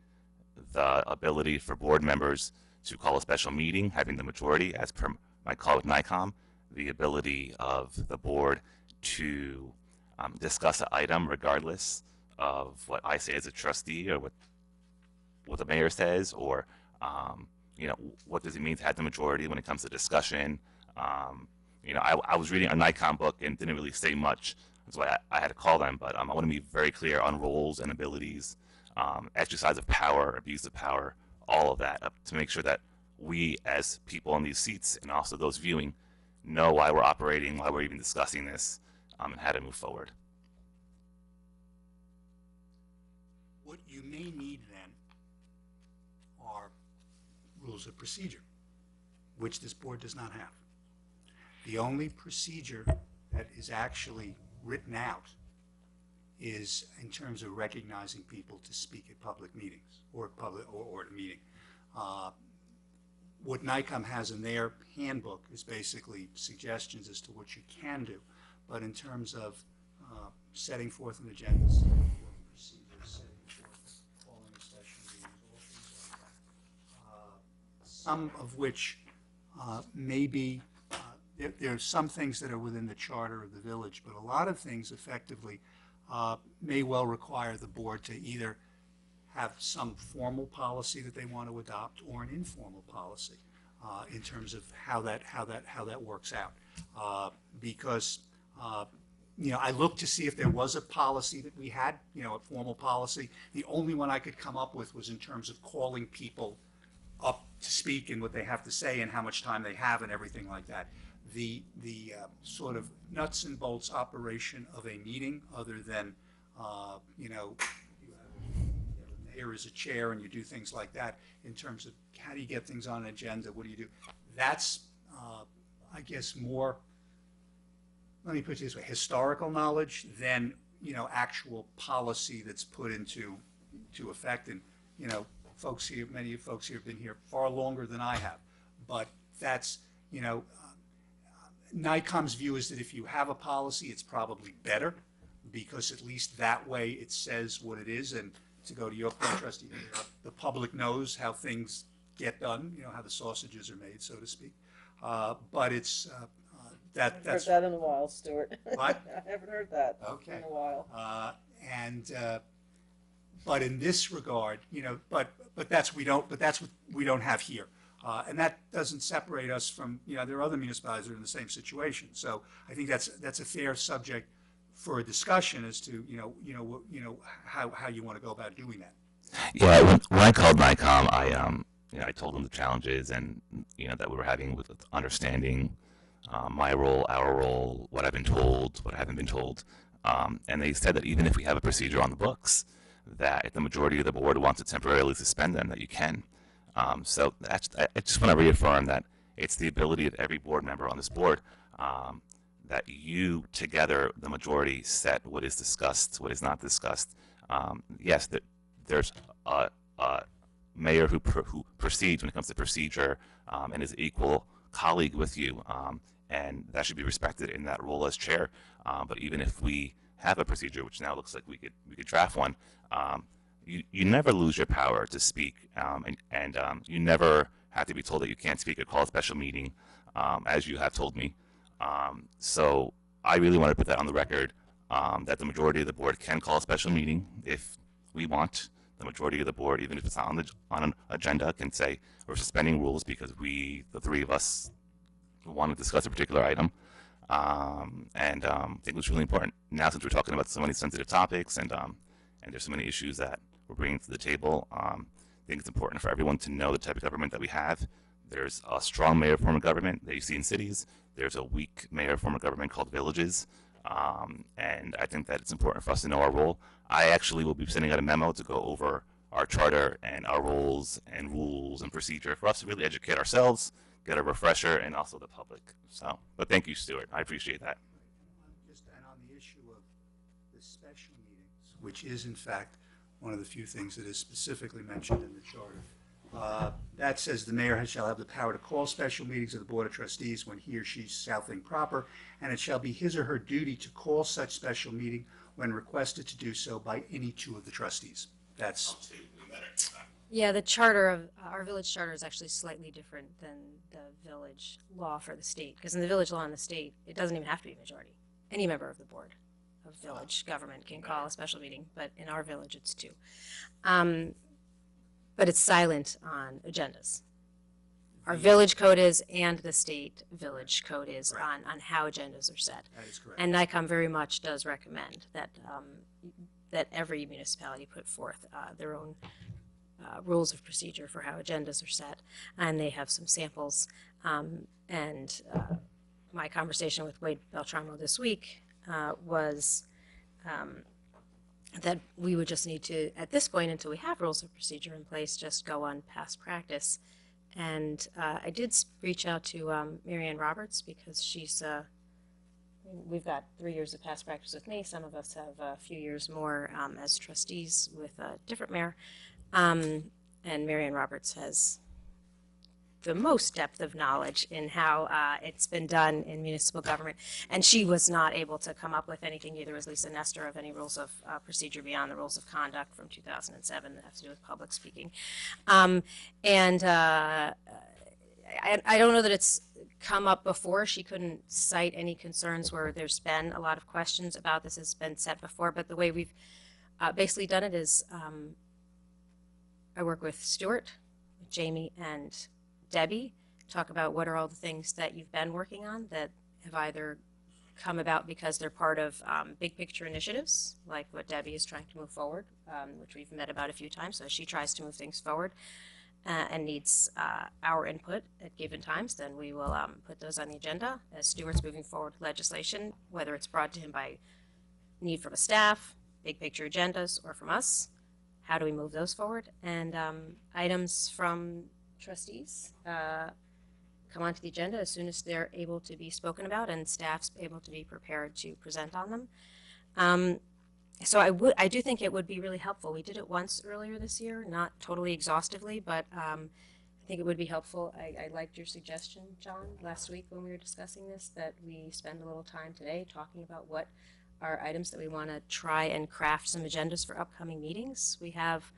the ability for board members to call a special meeting, having the majority, as per my call with NICOM, the ability of the board to discuss an item regardless of what I say as a trustee or what the mayor says, or what does it mean to have the majority when it comes to discussion. I was reading a NICOM book and didn't really say much. That's why I had to call them, but I want to be very clear on roles and abilities, exercise of power, abuse of power, all of that, to make sure that we as people in these seats and also those viewing know why we're operating, why we're even discussing this, and how to move forward. What you may need then are rules of procedure, which this board does not have. The only procedure that is actually written out is in terms of recognizing people to speak at public meetings or at a meeting. What NICOM has in their handbook is basically suggestions as to what you can do, but in terms of setting forth an agenda, setting forth procedures, setting forth calling a special meetings, all things like that, some of which may be there are some things that are within the charter of the village, but a lot of things effectively may well require the board to either have some formal policy that they want to adopt or an informal policy in terms of how that works out. Because I looked to see if there was a policy that we had, a formal policy. The only one I could come up with was in terms of calling people up to speak and what they have to say and how much time they have and everything like that. The sort of nuts and bolts operation of a meeting, other than you have a mayor as a chair and you do things like that, in terms of how do you get things on an agenda, what do you do? That's I guess more, let me put it this way, historical knowledge than actual policy that's put into effect. And folks here, many of folks here have been here far longer than I have, but that's NICOM's view is that if you have a policy, it's probably better, because at least that way it says what it is. And to go to your point, Trustee, the public knows how things get done, how the sausages are made, so to speak. But it's that's. I haven't heard that in a while, Stuart. What? I haven't heard that Okay. in a while. But in this regard, but that's what we don't have here. And that doesn't separate us from, there are other municipalities that are in the same situation. So I think that's a fair subject for a discussion as to, how you want to go about doing that. Yeah, when I called NICOM, I told them the challenges and that we were having with understanding my role, our role, what I've been told, what I haven't been told, and they said that even if we have a procedure on the books, that if the majority of the board wants to temporarily suspend them, that you can. So I just want to reaffirm that it's the ability of every board member on this board that you together, the majority, set what is discussed, what is not discussed. Yes, there's a mayor who proceeds when it comes to procedure and is equal colleague with you, and that should be respected in that role as chair. But even if we have a procedure, which now looks like we could draft one, you never lose your power to speak, and you never have to be told that you can't speak or call a special meeting, as you have told me. So I really want to put that on the record, that the majority of the board can call a special meeting if we want. The majority of the board, even if it's not on an agenda, can say we're suspending rules because the three of us, want to discuss a particular item. And I think it was really important. Now, since we're talking about so many sensitive topics and there's so many issues that we're bringing to the table, I think it's important for everyone to know the type of government that we have. There's a strong mayor form of government that you see in cities. There's a weak mayor form of government called villages. And I think that it's important for us to know our role. I actually will be sending out a memo to go over our charter and our roles and rules and procedure for us to really educate ourselves, get a refresher, and also the public. So, but thank you, Stuart. I appreciate that. And on which is in fact one of the few things that is specifically mentioned in the charter. That says the mayor shall have the power to call special meetings of the Board of Trustees when he or she shall think proper, and it shall be his or her duty to call such special meeting when requested to do so by any two of the trustees. That's, Yeah, the charter of, our village charter is actually slightly different than the village law for the state, because in the village law in the state, it doesn't even have to be a majority. Any member of the board of village government can call a special meeting, but in our village, it's two. But it's silent on agendas. Our village code is, and the state village code is on how agendas are set. that is correct. And NICOM very much does recommend that, that every municipality put forth their own rules of procedure for how agendas are set, and they have some samples. My conversation with Wade Beltramo this week was that we would just need to, at this point, until we have rules of procedure in place, just go on past practice. And I did reach out to Marianne Roberts, because she's, we've got 3 years of past practice with me. Some of us have a few years more as trustees with a different mayor. And Marianne Roberts has the most depth of knowledge in how it's been done in municipal government. And she was not able to come up with anything, neither was Lisa Nestor, of any rules of procedure beyond the rules of conduct from 2007 that have to do with public speaking. I don't know that it's come up before. She couldn't cite any concerns where there's been a lot of questions about this has been said before, but the way we've basically done it is I work with Stuart, Jamie, and Debbie, talk about what are all the things that you've been working on that have either come about because they're part of big picture initiatives, like what Debbie is trying to move forward, which we've met about a few times, so she tries to move things forward and needs our input at given times, then we will put those on the agenda. As Stuart's moving forward with legislation, whether it's brought to him by need from a staff, big picture agendas, or from us, how do we move those forward? And items from trustees come onto the agenda as soon as they're able to be spoken about and staff's able to be prepared to present on them. So I do think it would be really helpful. We did it once earlier this year, not totally exhaustively, but I think it would be helpful. I liked your suggestion, John, last week when we were discussing this, that we spend a little time today talking about what are items that we want to try and craft some agendas for upcoming meetings. We have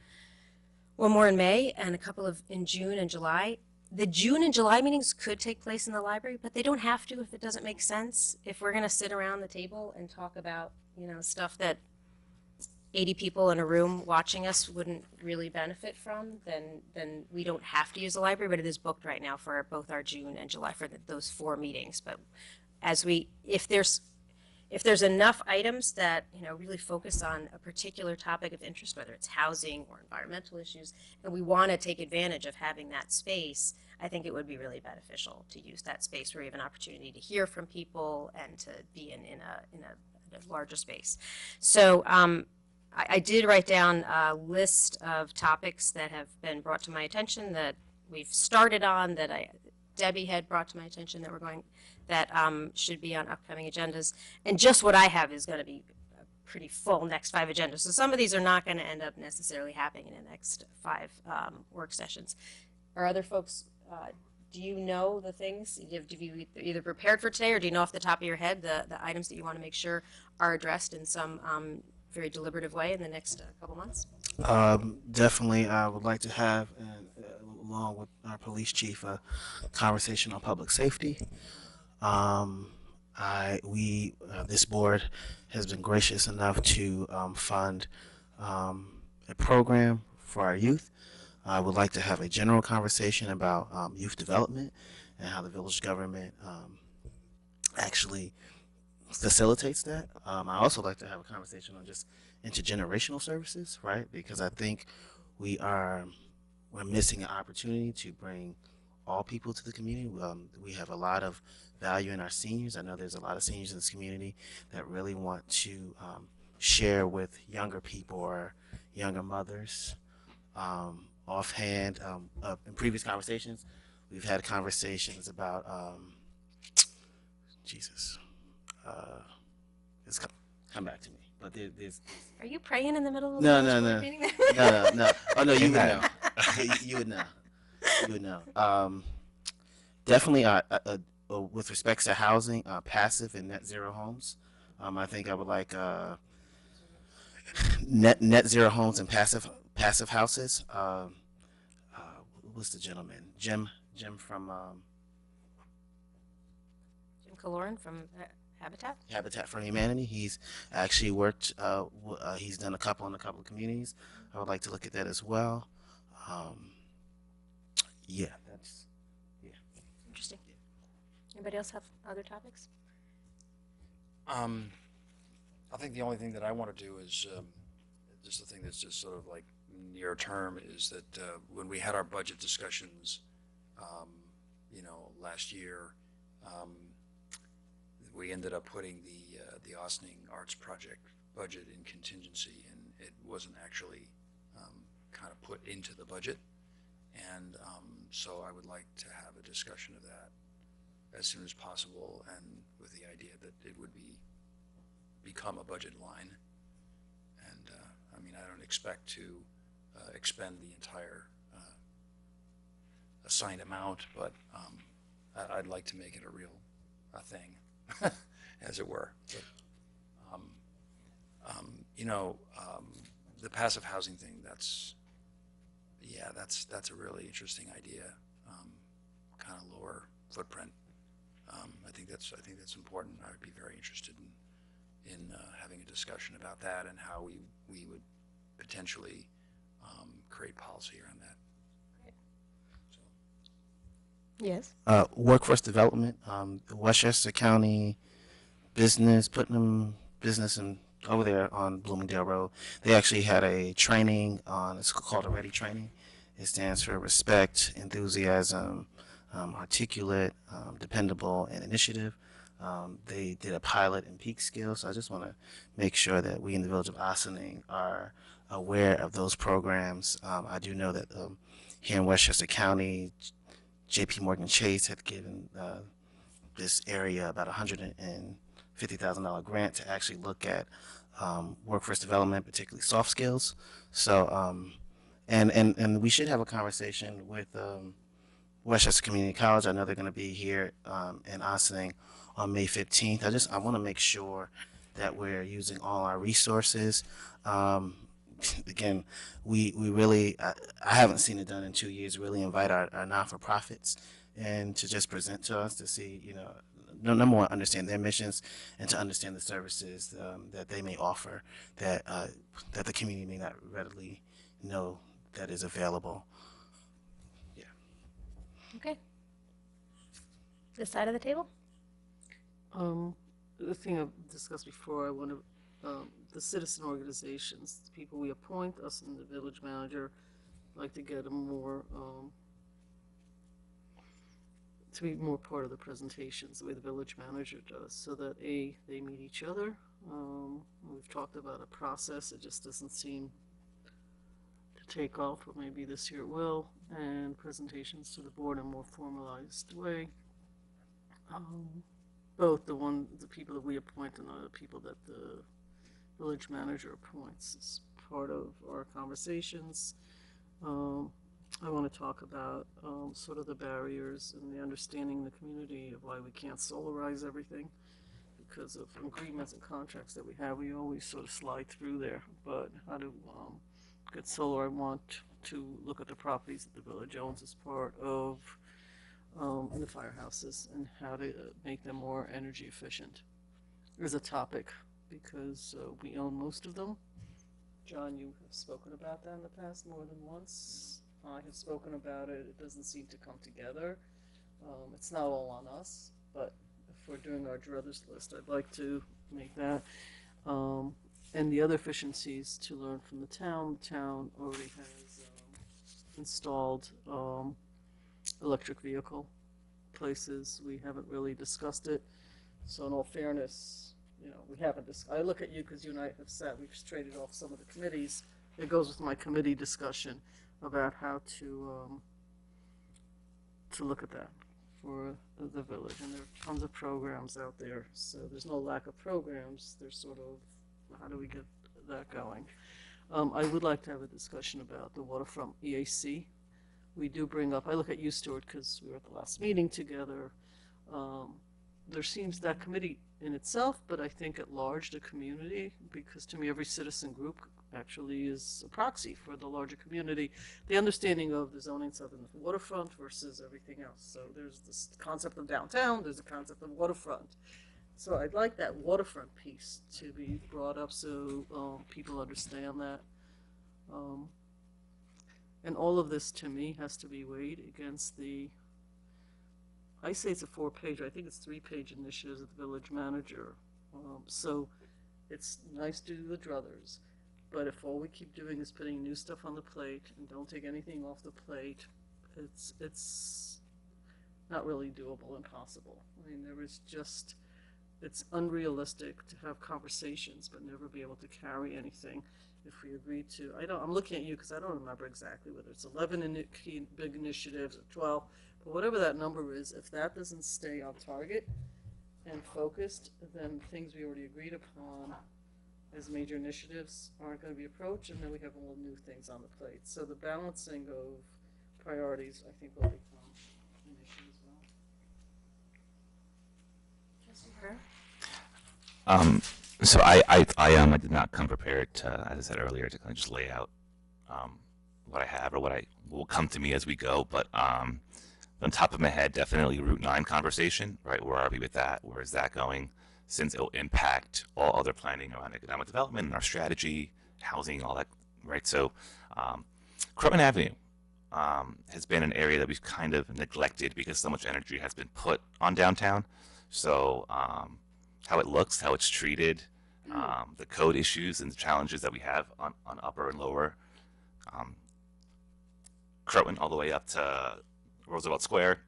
one more in May and a couple of in June and July. The June and July meetings could take place in the library, but they don't have to if it doesn't make sense. If we're going to sit around the table and talk about, stuff that 80 people in a room watching us wouldn't really benefit from, then we don't have to use the library, but it is booked right now for both our June and July for those 4 meetings. But if there's enough items that really focus on a particular topic of interest, whether it's housing or environmental issues, and we want to take advantage of having that space, I think it would be really beneficial to use that space where we have an opportunity to hear from people and to be in a larger space. So I did write down a list of topics that have been brought to my attention that we've started on, that Debbie had brought to my attention that should be on upcoming agendas. And just what I have is going to be a pretty full next 5 agendas. So some of these are not going to end up necessarily happening in the next 5 work sessions. Are other folks, do you know the things? Have you either prepared for today, or do you know off the top of your head the items that you want to make sure are addressed in some very deliberative way in the next couple months? Definitely, I would like to have, along with our police chief, a conversation on public safety. This board has been gracious enough to fund a program for our youth. I would like to have a general conversation about youth development and how the village government actually facilitates that. I also like to have a conversation on just intergenerational services, right? Because I think we're missing an opportunity to bring all people to the community. We have a lot of value in our seniors. I know there's a lot of seniors in this community that really want to share with younger people or younger mothers. Offhand, in previous conversations, we've had conversations about, it's come back to me. but there's Are you praying in the middle of no, the no, board no, meeting? no. Oh no, you would Amen. know. You would know. You would know. Definitely, with respects to housing, passive and net zero homes. I think I would like net zero homes and passive houses. What's the gentleman? Jim from Jim Kaloran from Habitat? Habitat for Humanity. He's actually worked. He's done a couple in a couple of communities. I would like to look at that as well. Yeah, that's Interesting. Anybody else have other topics? I think the only thing that I want to do is just the thing that's just sort of like near term is that when we had our budget discussions, last year, we ended up putting the Austining Arts Project budget in contingency, and it wasn't actually kind of put into the budget. And so I would like to have a discussion of that as soon as possible, and with the idea that it would become a budget line. And I mean, I don't expect to expend the entire assigned amount, but I'd like to make it a real thing, as it were. But, the passive housing thing, that's a really interesting idea, kind of lower footprint. I think that's important. I would be very interested in having a discussion about that and how we would potentially create policy around that. So. Yes. workforce development. The Westchester County Putnam Business and over there on Bloomingdale Road, they actually had a training on, it's called a READY training. It stands for respect, enthusiasm, articulate, dependable, and initiative. They did a pilot in Peekskill, so I just want to make sure that we in the Village of Ossining are aware of those programs. I do know that here in Westchester County, J.P. Morgan Chase had given this area about $150,000 grant to actually look at workforce development, particularly soft skills. So, and we should have a conversation with Westchester Community College. I know they're going to be here in Ossining on May 15th. I want to make sure that we're using all our resources. Again, we really, I haven't seen it done in 2 years, really invite our non-for-profits and to just present to us to see, number one, understand their missions and to understand the services that they may offer that the community may not readily know that is available. Yeah. Okay. This side of the table? The thing I've discussed before, I want to, the citizen organizations, the people we appoint, us and the village manager, like to get a more, to be more part of the presentations, the way the village manager does, so that they meet each other. We've talked about a process, it just doesn't seem to take off, but maybe this year it will, and presentations to the board in a more formalized way. Both the people that we appoint and the people that the village manager appoints is part of our conversations. I want to talk about sort of the barriers and the understanding in the community of why we can't solarize everything because of agreements and contracts that we have. We always sort of slide through there, but how to get solar. I want to look at the properties that the village owns as part of in the firehouses and how to make them more energy efficient. There's a topic because we own most of them. John, you have spoken about that in the past more than once. I have spoken about it. It doesn't seem to come together. It's not all on us, but if we're doing our druthers list, I'd like to make that. And the other efficiencies to learn from the town. The town already has installed electric vehicle places. We haven't really discussed it. So in all fairness, we haven't I look at you because you and I have sat, we've traded off some of the committees. It goes with my committee discussion about how to look at that for the village. And there are tons of programs out there. So there's no lack of programs. They're sort of how do we get that going? I would like to have a discussion about the waterfront EAC. We do bring up, I look at you, Stuart, because we were at the last meeting together. There seems that committee in itself, but I think at large, the community, because to me, every citizen group actually is a proxy for the larger community, the understanding of the zoning stuff in the waterfront versus everything else. So there's this concept of downtown, there's a concept of waterfront. So I'd like that waterfront piece to be brought up so people understand that. And all of this, to me, has to be weighed against I say it's a 4-page, I think it's 3-page initiatives of the village manager. So it's nice to do the druthers, but if all we keep doing is putting new stuff on the plate and don't take anything off the plate, it's not really doable and possible. I mean, it's unrealistic to have conversations but never be able to carry anything if we agree to. I'm looking at you because I don't remember exactly whether it's 11 key big initiatives or 12, but whatever that number is, if that doesn't stay on target and focused, then things we already agreed upon as major initiatives aren't going to be approached, and then we have all new things on the plate. So the balancing of priorities, I think, will become an issue as well. So I did not come prepared to, as I said earlier, to kind of just lay out what I have or what will come to me as we go. But on top of my head, definitely Route 9 conversation, right? Where are we with that? Where is that going? Since it will impact all other planning around economic development and our strategy, housing, all that, right? So Croton Avenue has been an area that we've kind of neglected because so much energy has been put on downtown. So how it looks, how it's treated, the code issues and the challenges that we have on upper and lower Croton all the way up to Roosevelt Square.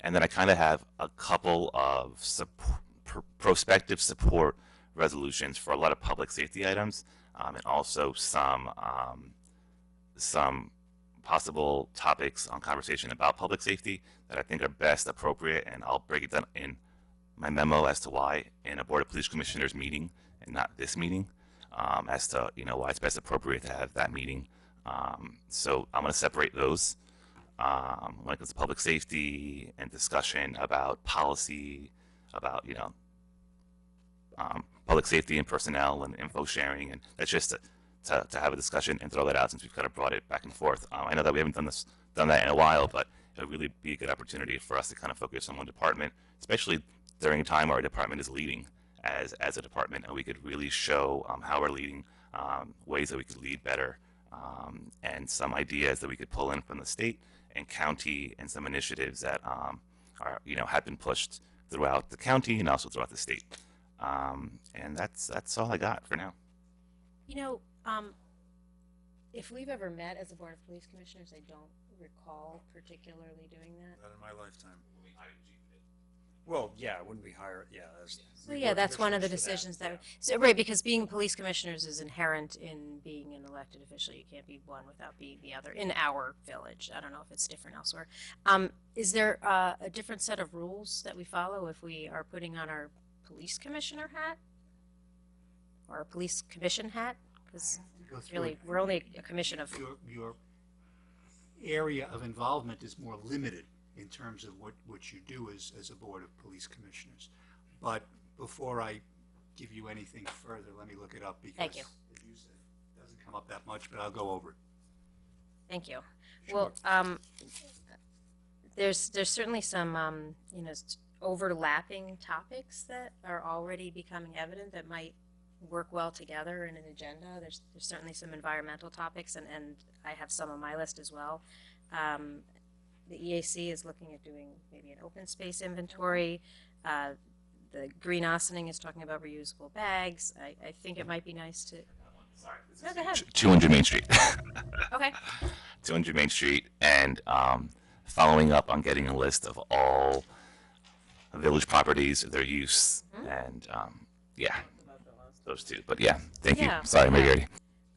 And then I kind of have a couple of prospective support resolutions for a lot of public safety items, and also some possible topics on conversation about public safety that I think are best appropriate, and I'll break it down in my memo as to why in a Board of Police Commissioners meeting and not this meeting, as to why it's best appropriate to have that meeting. So I'm going to separate those when it comes to public safety and discussion about policy, about public safety and personnel and info sharing, and that's just to have a discussion and throw that out since we've kind of brought it back and forth. I know that we haven't done that in a while, but it would really be a good opportunity for us to kind of focus on one department, especially during a time where our department is leading as a department, and we could really show how we're leading, ways that we could lead better, and some ideas that we could pull in from the state and county, and some initiatives that are have been pushed throughout the county and also throughout the state. And that's all I got for now. If we've ever met as a Board of Police Commissioners, I don't recall particularly doing that. Not in my lifetime. Well, yeah, when we hire, yeah. So yeah, that's one of the decisions right, because being police commissioners is inherent in being an elected official. You can't be one without being the other in our village. I don't know if it's different elsewhere. Is there a different set of rules that we follow if we are putting on our police commissioner hat or a police commission hat? Because really, we're only a commission of... Your area of involvement is more limited in terms of what you do as a Board of Police Commissioners. But before I give you anything further, let me look it up because, Thank you. As you said, it doesn't come up that much, but I'll go over it. Thank you. Sure. Well, there's certainly some, overlapping topics that are already becoming evident that might work well together in an agenda. There's certainly some environmental topics, and I have some on my list as well. The EAC is looking at doing maybe an open space inventory. The Green Ossining is talking about reusable bags. I think it might be nice to... Sorry. No, go ahead. 200 Main Street. Okay. 200 Main Street, and following up on getting a list of all village properties, their use, and yeah, those two. But yeah, thank you. Sorry, Marguerite.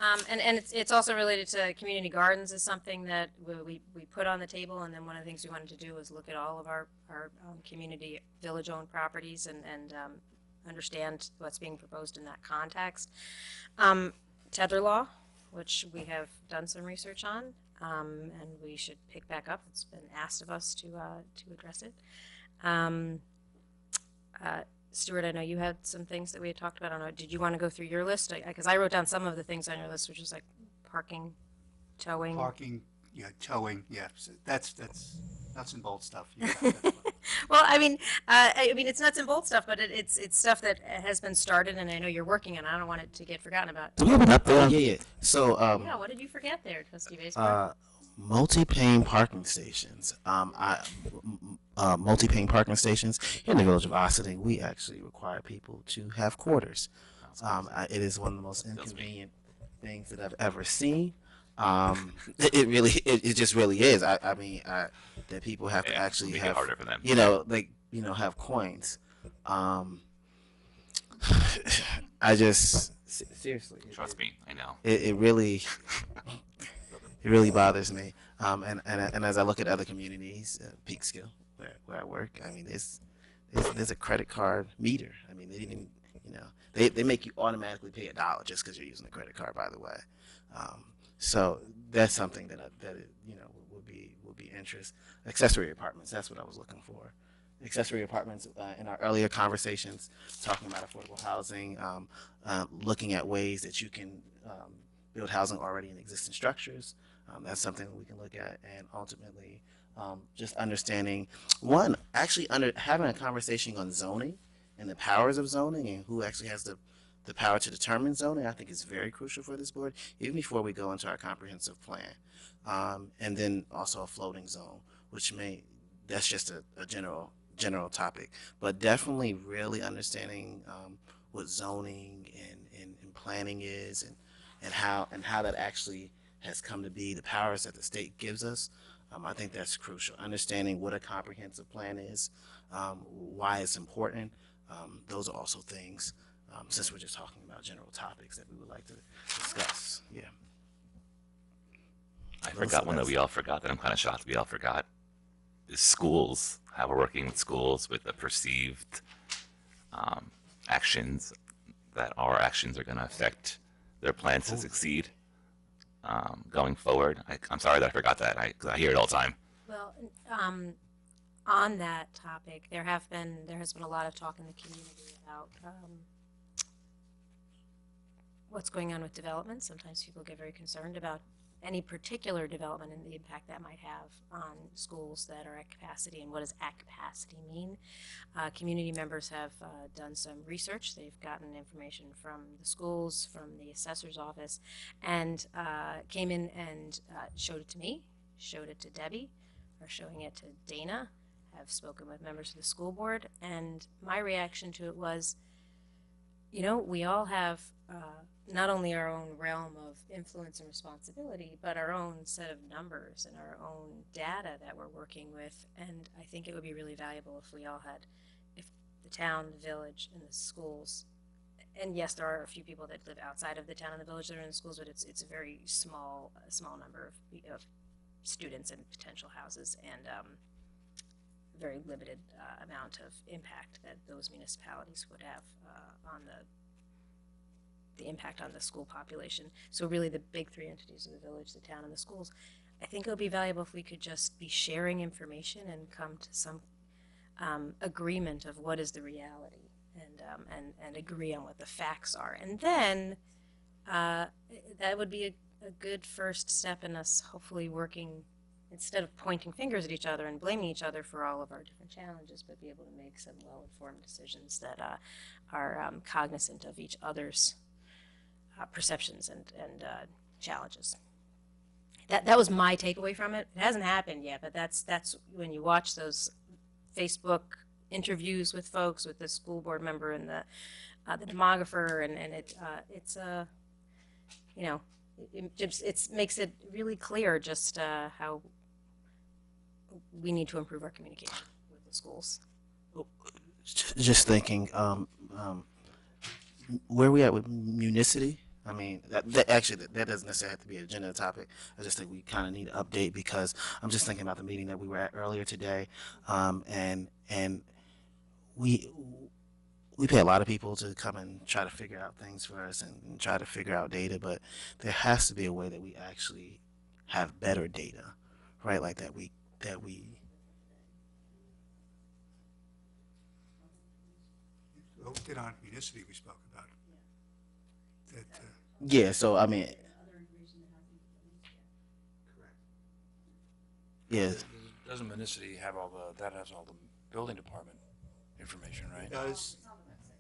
And it's also related to community gardens is something that we put on the table, and then one of the things we wanted to do was look at all of our community village-owned properties, and understand what's being proposed in that context. Tether law, which we have done some research on, and we should pick back up. It's been asked of us to address it. Stuart, I know you had some things that we had talked about. I don't know, did you want to go through your list? Because I wrote down some of the things on your list, which is like parking, towing. Parking, yeah, towing, yeah, so that's nuts and bolts stuff. You got that one. Well, I mean, it's nuts and bolts stuff, but it's stuff that has been started, and I know you're working on. I don't want it to get forgotten about. Do we have an update? Yeah. So, Yeah, what did you forget there, Trustee Baseball? multi-pane parking stations. Multi-pane parking stations in the village of Ossining, we actually require people to have quarters. It is one of the most inconvenient things that I've ever seen. It just really is. I mean, that people have to actually make have, it harder for them. have coins. I just seriously, Trust me, I know. it really it really bothers me. And as I look at other communities, Peekskill, where I work, I mean, there's a credit card meter. I mean, they didn't even, they make you automatically pay $1 just because you're using a credit card, by the way. So that's something that would be interest. Accessory apartments, that's what I was looking for. Accessory apartments, in our earlier conversations, talking about affordable housing, looking at ways that you can build housing already in existing structures. That's something that we can look at, and ultimately just understanding, having a conversation on zoning and the powers of zoning and who actually has the power to determine zoning, I think is very crucial for this board, even before we go into our comprehensive plan. And then also a floating zone, that's just a general topic, but definitely really understanding what zoning and planning is, and how that actually has come to be, the powers that the state gives us. I think that's crucial. Understanding what a comprehensive plan is, why it's important. Those are also things, since we're just talking about general topics, that we would like to discuss. Yeah. I forgot one that we all forgot, that I'm kind of shocked we all forgot, is schools. How we're working with schools with the perceived actions, that our actions are going to affect their plans to succeed going forward. I'm sorry that I forgot that. I hear it all the time. Well, on that topic, there has been a lot of talk in the community about what's going on with development. Sometimes people get very concerned about any particular development and the impact that might have on schools that are at capacity, and what does at capacity mean. Community members have done some research. They've gotten information from the schools, from the assessor's office, and came in and showed it to me, showed it to Debbie, are showing it to Dana, have spoken with members of the school board, and my reaction to it was, we all have not only our own realm of influence and responsibility, but our own set of numbers and our own data that we're working with. And I think it would be really valuable if if the town, the village, and the schools, and yes, there are a few people that live outside of the town and the village that are in the schools, but it's a very small number of students and potential houses, and very limited amount of impact that those municipalities would have on the impact on the school population. So really the big three entities of the village, the town, and the schools. I think it would be valuable if we could just be sharing information and come to some agreement of what is the reality, and agree on what the facts are. And then that would be a good first step in us hopefully working, instead of pointing fingers at each other and blaming each other for all of our different challenges, but be able to make some well-informed decisions that are cognizant of each other's perceptions and challenges. That was my takeaway from it. It hasn't happened yet, but that's when you watch those Facebook interviews with folks, with the school board member and the demographer, and it makes it really clear just how we need to improve our communication with the schools. Just thinking, where are we at with municity? I mean, that doesn't necessarily have to be an agenda topic. I just think we kind of need an update, because I'm just thinking about the meeting that we were at earlier today, and we pay a lot of people to come and try to figure out things for us and try to figure out data, but there has to be a way that we actually have better data, right? Like that we Well, we did on municity we spoke about. That, yeah. So I mean, correct. yeah. Doesn't Municity have all that has all the building department information, right? It does,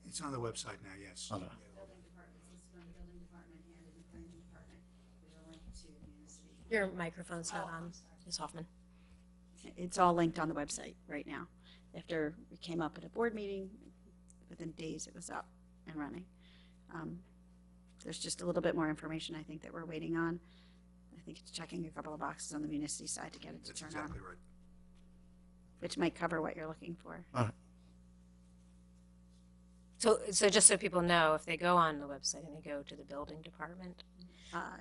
it's on the website now, yes. Okay. Your microphone's not on, Ms. Hoffman. It's all linked on the website right now. After it came up at a board meeting, within days it was up and running. There's just a little bit more information I think that we're waiting on. I think it's checking a couple of boxes on the municipal side to get it to That's turn exactly on, right. which might cover what you're looking for. So just so people know, if they go on the website and they go to the building department,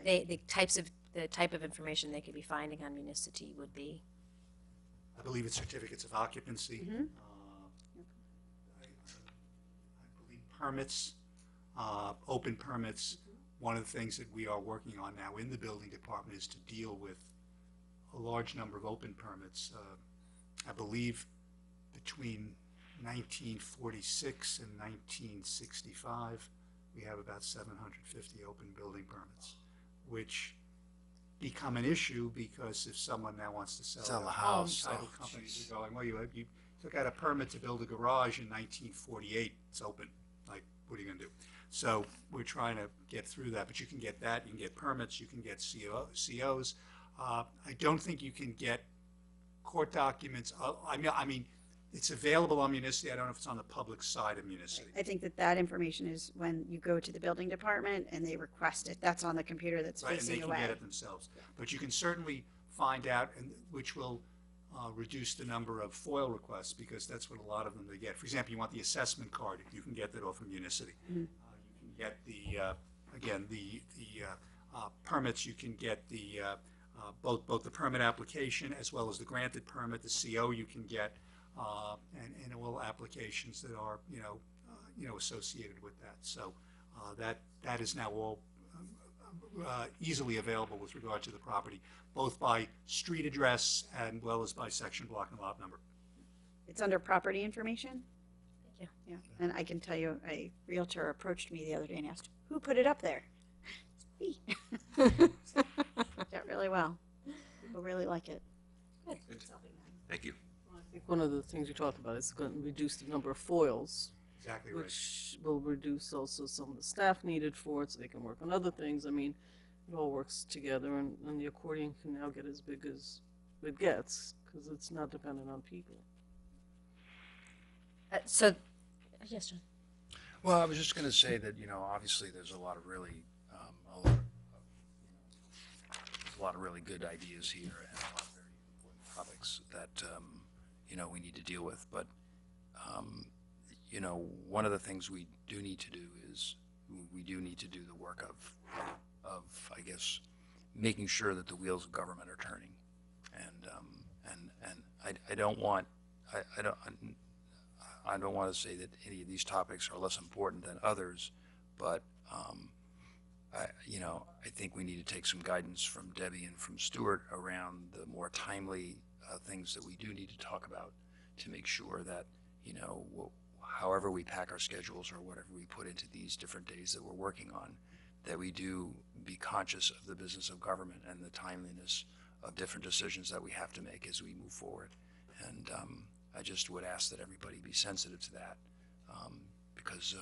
the type of information they could be finding on Municity would be, I believe it's certificates of occupancy. Mhm. I believe permits, open permits. One of the things that we are working on now in the building department is to deal with a large number of open permits. I believe between 1946 and 1965, we have about 750 open building permits, which become an issue because if someone now wants to sell Sell their a home, house, title oh, companies jeez. are going, well, you took out a permit to build a garage in 1948, it's open, like, what are you gonna do? So we're trying to get through that, but you can get that, you can get permits, you can get COs. I don't think you can get court documents. I mean, it's available on Municity. I don't know if it's on the public side of Municity. I think that information is when you go to the building department and they request it, that's on the computer that's Right, and they facing can away. get it themselves. But you can certainly find out, and which will reduce the number of FOIL requests, because that's what a lot of them they get. For example, you want the assessment card, you can get that off of Municity. You can get the, again, the permits, you can get the, both the permit application as well as the granted permit, the CO you can get, and all applications that are, associated with that. So that is now all easily available with regard to the property, both by street address and well as by section, block, and lot number. It's under property information? Thank Yeah, and I can tell you, a realtor approached me the other day and asked, who put it up there? Me. Worked out really well. People really like it. Thank you. I think one of the things you talked about is going to reduce the number of foils, Exactly right. which will reduce also some of the staff needed for it, so they can work on other things. I mean, it all works together, and the accordion can now get as big as it gets, because it's not dependent on people. Yes, John. Well, I was just going to say that, obviously there's a lot of really, a lot of really good ideas here and a lot of very important topics that, we need to deal with. But, one of the things we do need to do is we do need to do the work of, I guess, making sure that the wheels of government are turning. And I don't want, I don't want to say that any of these topics are less important than others, but I think we need to take some guidance from Debbie and from Stuart around the more timely things that we do need to talk about to make sure that however we pack our schedules or whatever we put into these different days that we're working on, that we do be conscious of the business of government and the timeliness of different decisions that we have to make as we move forward. And I just would ask that everybody be sensitive to that, because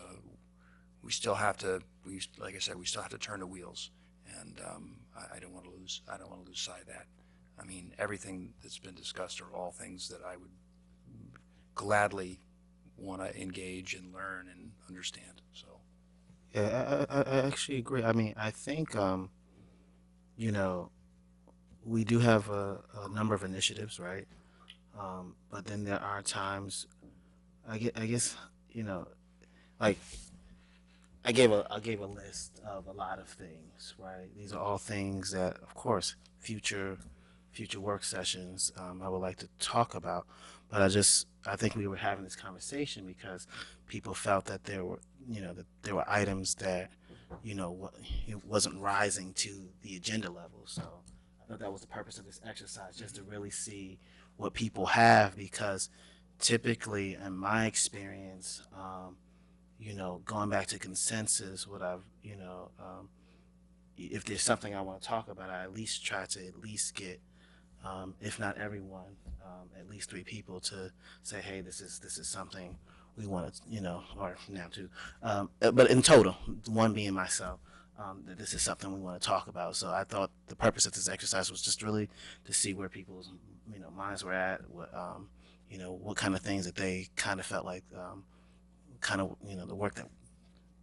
we still have to, like I said, we still have to turn the wheels, and I don't want to lose sight of that. I mean, everything that's been discussed are all things that I would gladly want to engage and learn and understand. So. Yeah, I actually agree. I mean, I think, we do have a number of initiatives, right? But then there are times, I guess, like I gave a list of a lot of things, right? These are all things that, of course, future future work sessions, I would like to talk about. But I think we were having this conversation because people felt that that there were items that, it wasn't rising to the agenda level. So I thought that was the purpose of this exercise, just to really see what people have, because typically, in my experience, going back to consensus, if there's something I want to talk about, I at least try to at least get, if not everyone, at least 3 people to say, hey, this is something we want to, or now 2, but in total, 1 being myself, that this is something we want to talk about. So I thought the purpose of this exercise was just really to see where people's, minds were at, what kind of things that they kind of felt like,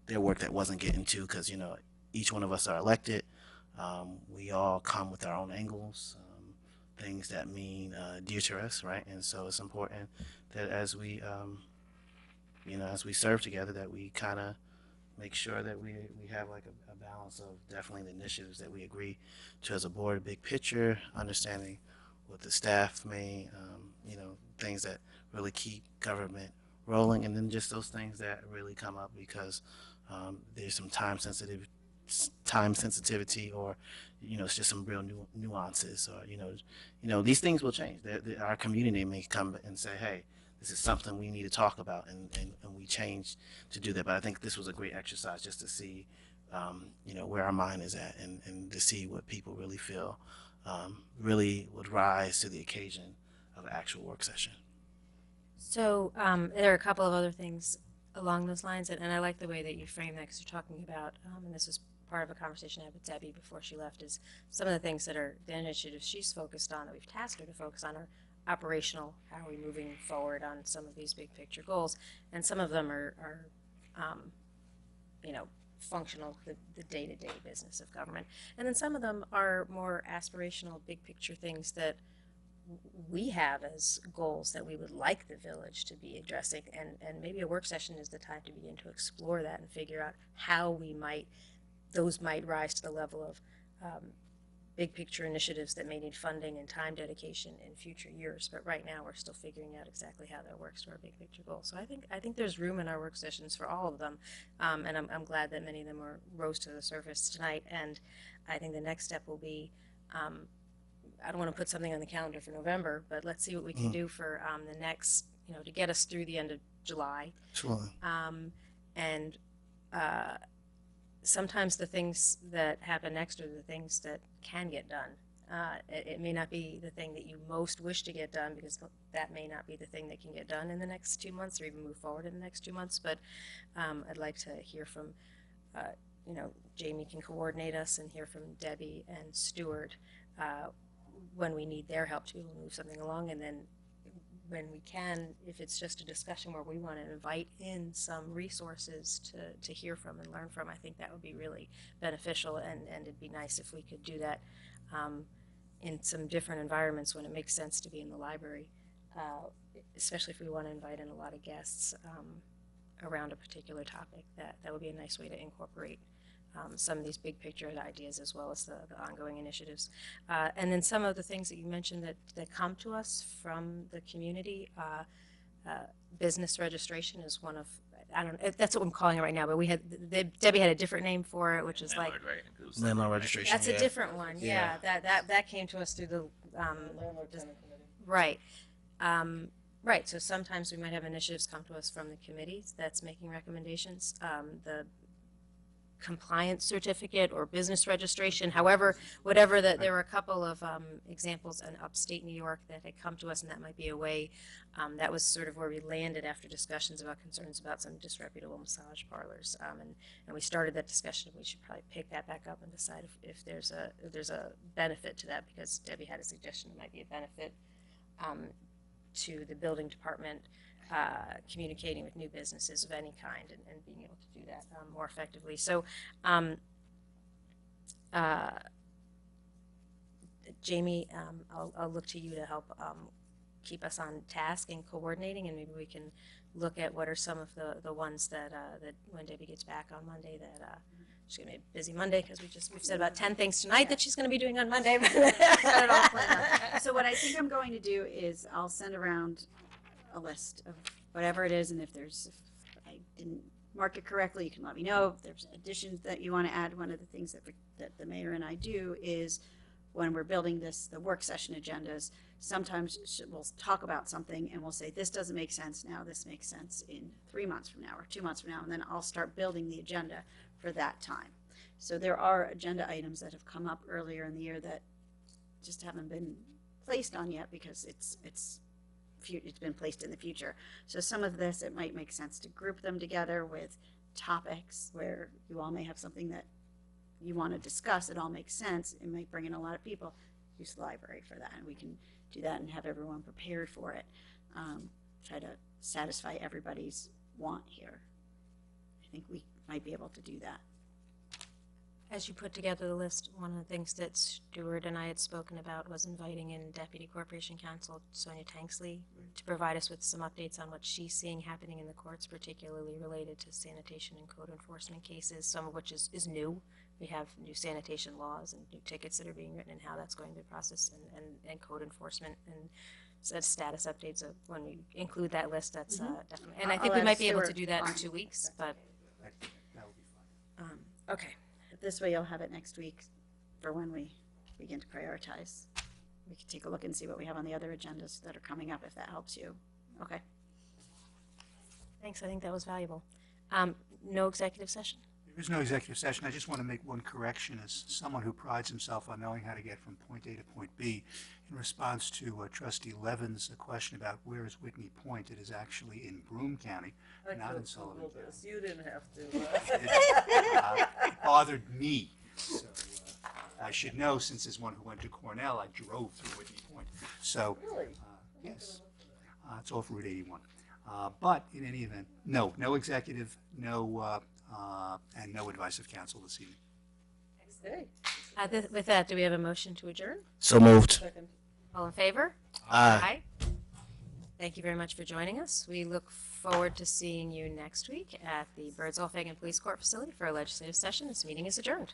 their work that wasn't getting to, because, each one of us are elected. We all come with our own angles, things that mean dear to us, right? And so it's important that as we serve together, that we kind of make sure that we have like a balance of definitely the initiatives that we agree to as a board, big picture, understanding what the staff may, things that really keep government rolling, and then just those things that really come up because there's some time sensitivity, or it's just some real nuances, or these things will change. Our community may come and say, hey, this is something we need to talk about, and we change to do that. But I think this was a great exercise just to see where our mind is at, and to see what people really feel really would rise to the occasion of an actual work session. So there are a couple of other things along those lines, and I like the way that you frame that, because you're talking about, and this was part of a conversation I had with Debbie before she left, is some of the things that are the initiatives she's focused on, that we've tasked her to focus on, are operational. How are we moving forward on some of these big picture goals? And some of them are functional, the day-to-day business of government. And then some of them are more aspirational, big picture things that we have as goals that we would like the village to be addressing, and maybe a work session is the time to begin to explore that and figure out how those might rise to the level of big picture initiatives that may need funding and time dedication in future years. But right now we're still figuring out exactly how that works to our big picture goals. So I think there's room in our work sessions for all of them, and I'm glad that many of them rose to the surface tonight. And I think the next step will be, I don't want to put something on the calendar for November, but let's see what we can do for the next, to get us through the end of July. Sure. And sometimes the things that happen next are the things that can get done. It may not be the thing that you most wish to get done, because that may not be the thing that can get done in the next 2 months, or even move forward in the next 2 months. But I'd like to hear from, Jamie can coordinate us, and hear from Debbie and Stuart when we need their help to be able to move something along. And then when we can, if it's just a discussion where we want to invite in some resources to hear from and learn from, I think that would be really beneficial, and it'd be nice if we could do that in some different environments when it makes sense to be in the library, especially if we want to invite in a lot of guests around a particular topic. That would be a nice way to incorporate some of these big picture ideas, as well as the ongoing initiatives. And then some of the things that you mentioned that come to us from the community, business registration is one of, I don't know, that's what I'm calling it right now, but Debbie had a different name for it, which is like, Landlord registration. that's a different one. Yeah, that came to us through the, right. Right, so sometimes we might have initiatives come to us from the committees that's making recommendations. The compliance certificate or business registration, whatever, there were a couple of examples in upstate New York that had come to us, and that might be a way, that was sort of where we landed after discussions about concerns about some disreputable massage parlors, and we started that discussion. We should probably pick that back up and decide if there's a benefit to that, because Debbie had a suggestion there might be a benefit to the building department communicating with new businesses of any kind, and being able to do that more effectively. So Jamie, I'll look to you to help keep us on task and coordinating, and maybe we can look at what are some of the ones that when Debbie gets back on Monday she's gonna be a busy Monday, because we've said about 10 things tonight that she's gonna be doing on Monday. Got it all planned out. So what I think I'm going to do is I'll send around a list of whatever it is, and if I didn't mark it correctly, you can let me know. If there's additions that you want to add, one of the things that the mayor and I do is when we're building the work session agendas, sometimes we'll talk about something and we'll say, this doesn't make sense now, this makes sense in 3 months from now or 2 months from now, and then I'll start building the agenda for that time. So there are agenda items that have come up earlier in the year that just haven't been placed on yet because it's been placed in the future. So some of this, it might make sense to group them together with topics where you all may have something that you want to discuss. It all makes sense. It might bring in a lot of people. Use the library for that, and we can do that and have everyone prepared for it. Try to satisfy everybody's want here. I think we might be able to do that. As you put together the list, one of the things that Stuart and I had spoken about was inviting in Deputy Corporation Counsel Sonia Tanksley to provide us with some updates on what she's seeing happening in the courts, particularly related to sanitation and code enforcement cases, some of which is new. We have new sanitation laws and new tickets that are being written and how that's going to be processed, and code enforcement and status updates of when we include that list. That's definitely, and I think we I'll might add be able to Stuart do that in on. 2 weeks, but That would be fine. okay. This way you'll have it next week for when we begin to prioritize. We can take a look and see what we have on the other agendas that are coming up, if that helps you. Okay. Thanks, I think that was valuable. No executive session? There is no executive session. I just want to make one correction as someone who prides himself on knowing how to get from point A to point B. In response to Trustee Levin's question about where is Whitney Point, it is actually in Broome County, not in Sullivan County. You didn't have to. It bothered me. So I should know, since as one who went to Cornell, I drove through Whitney Point. So, yes, it's off Route 81. But in any event, no executive, and no advice of counsel this evening. With that, do we have a motion to adjourn? So moved. All in favor? Aye. Thank you very much for joining us. We look forward to seeing you next week at the Birdsall Fagan Police Court facility for a legislative session. This meeting is adjourned.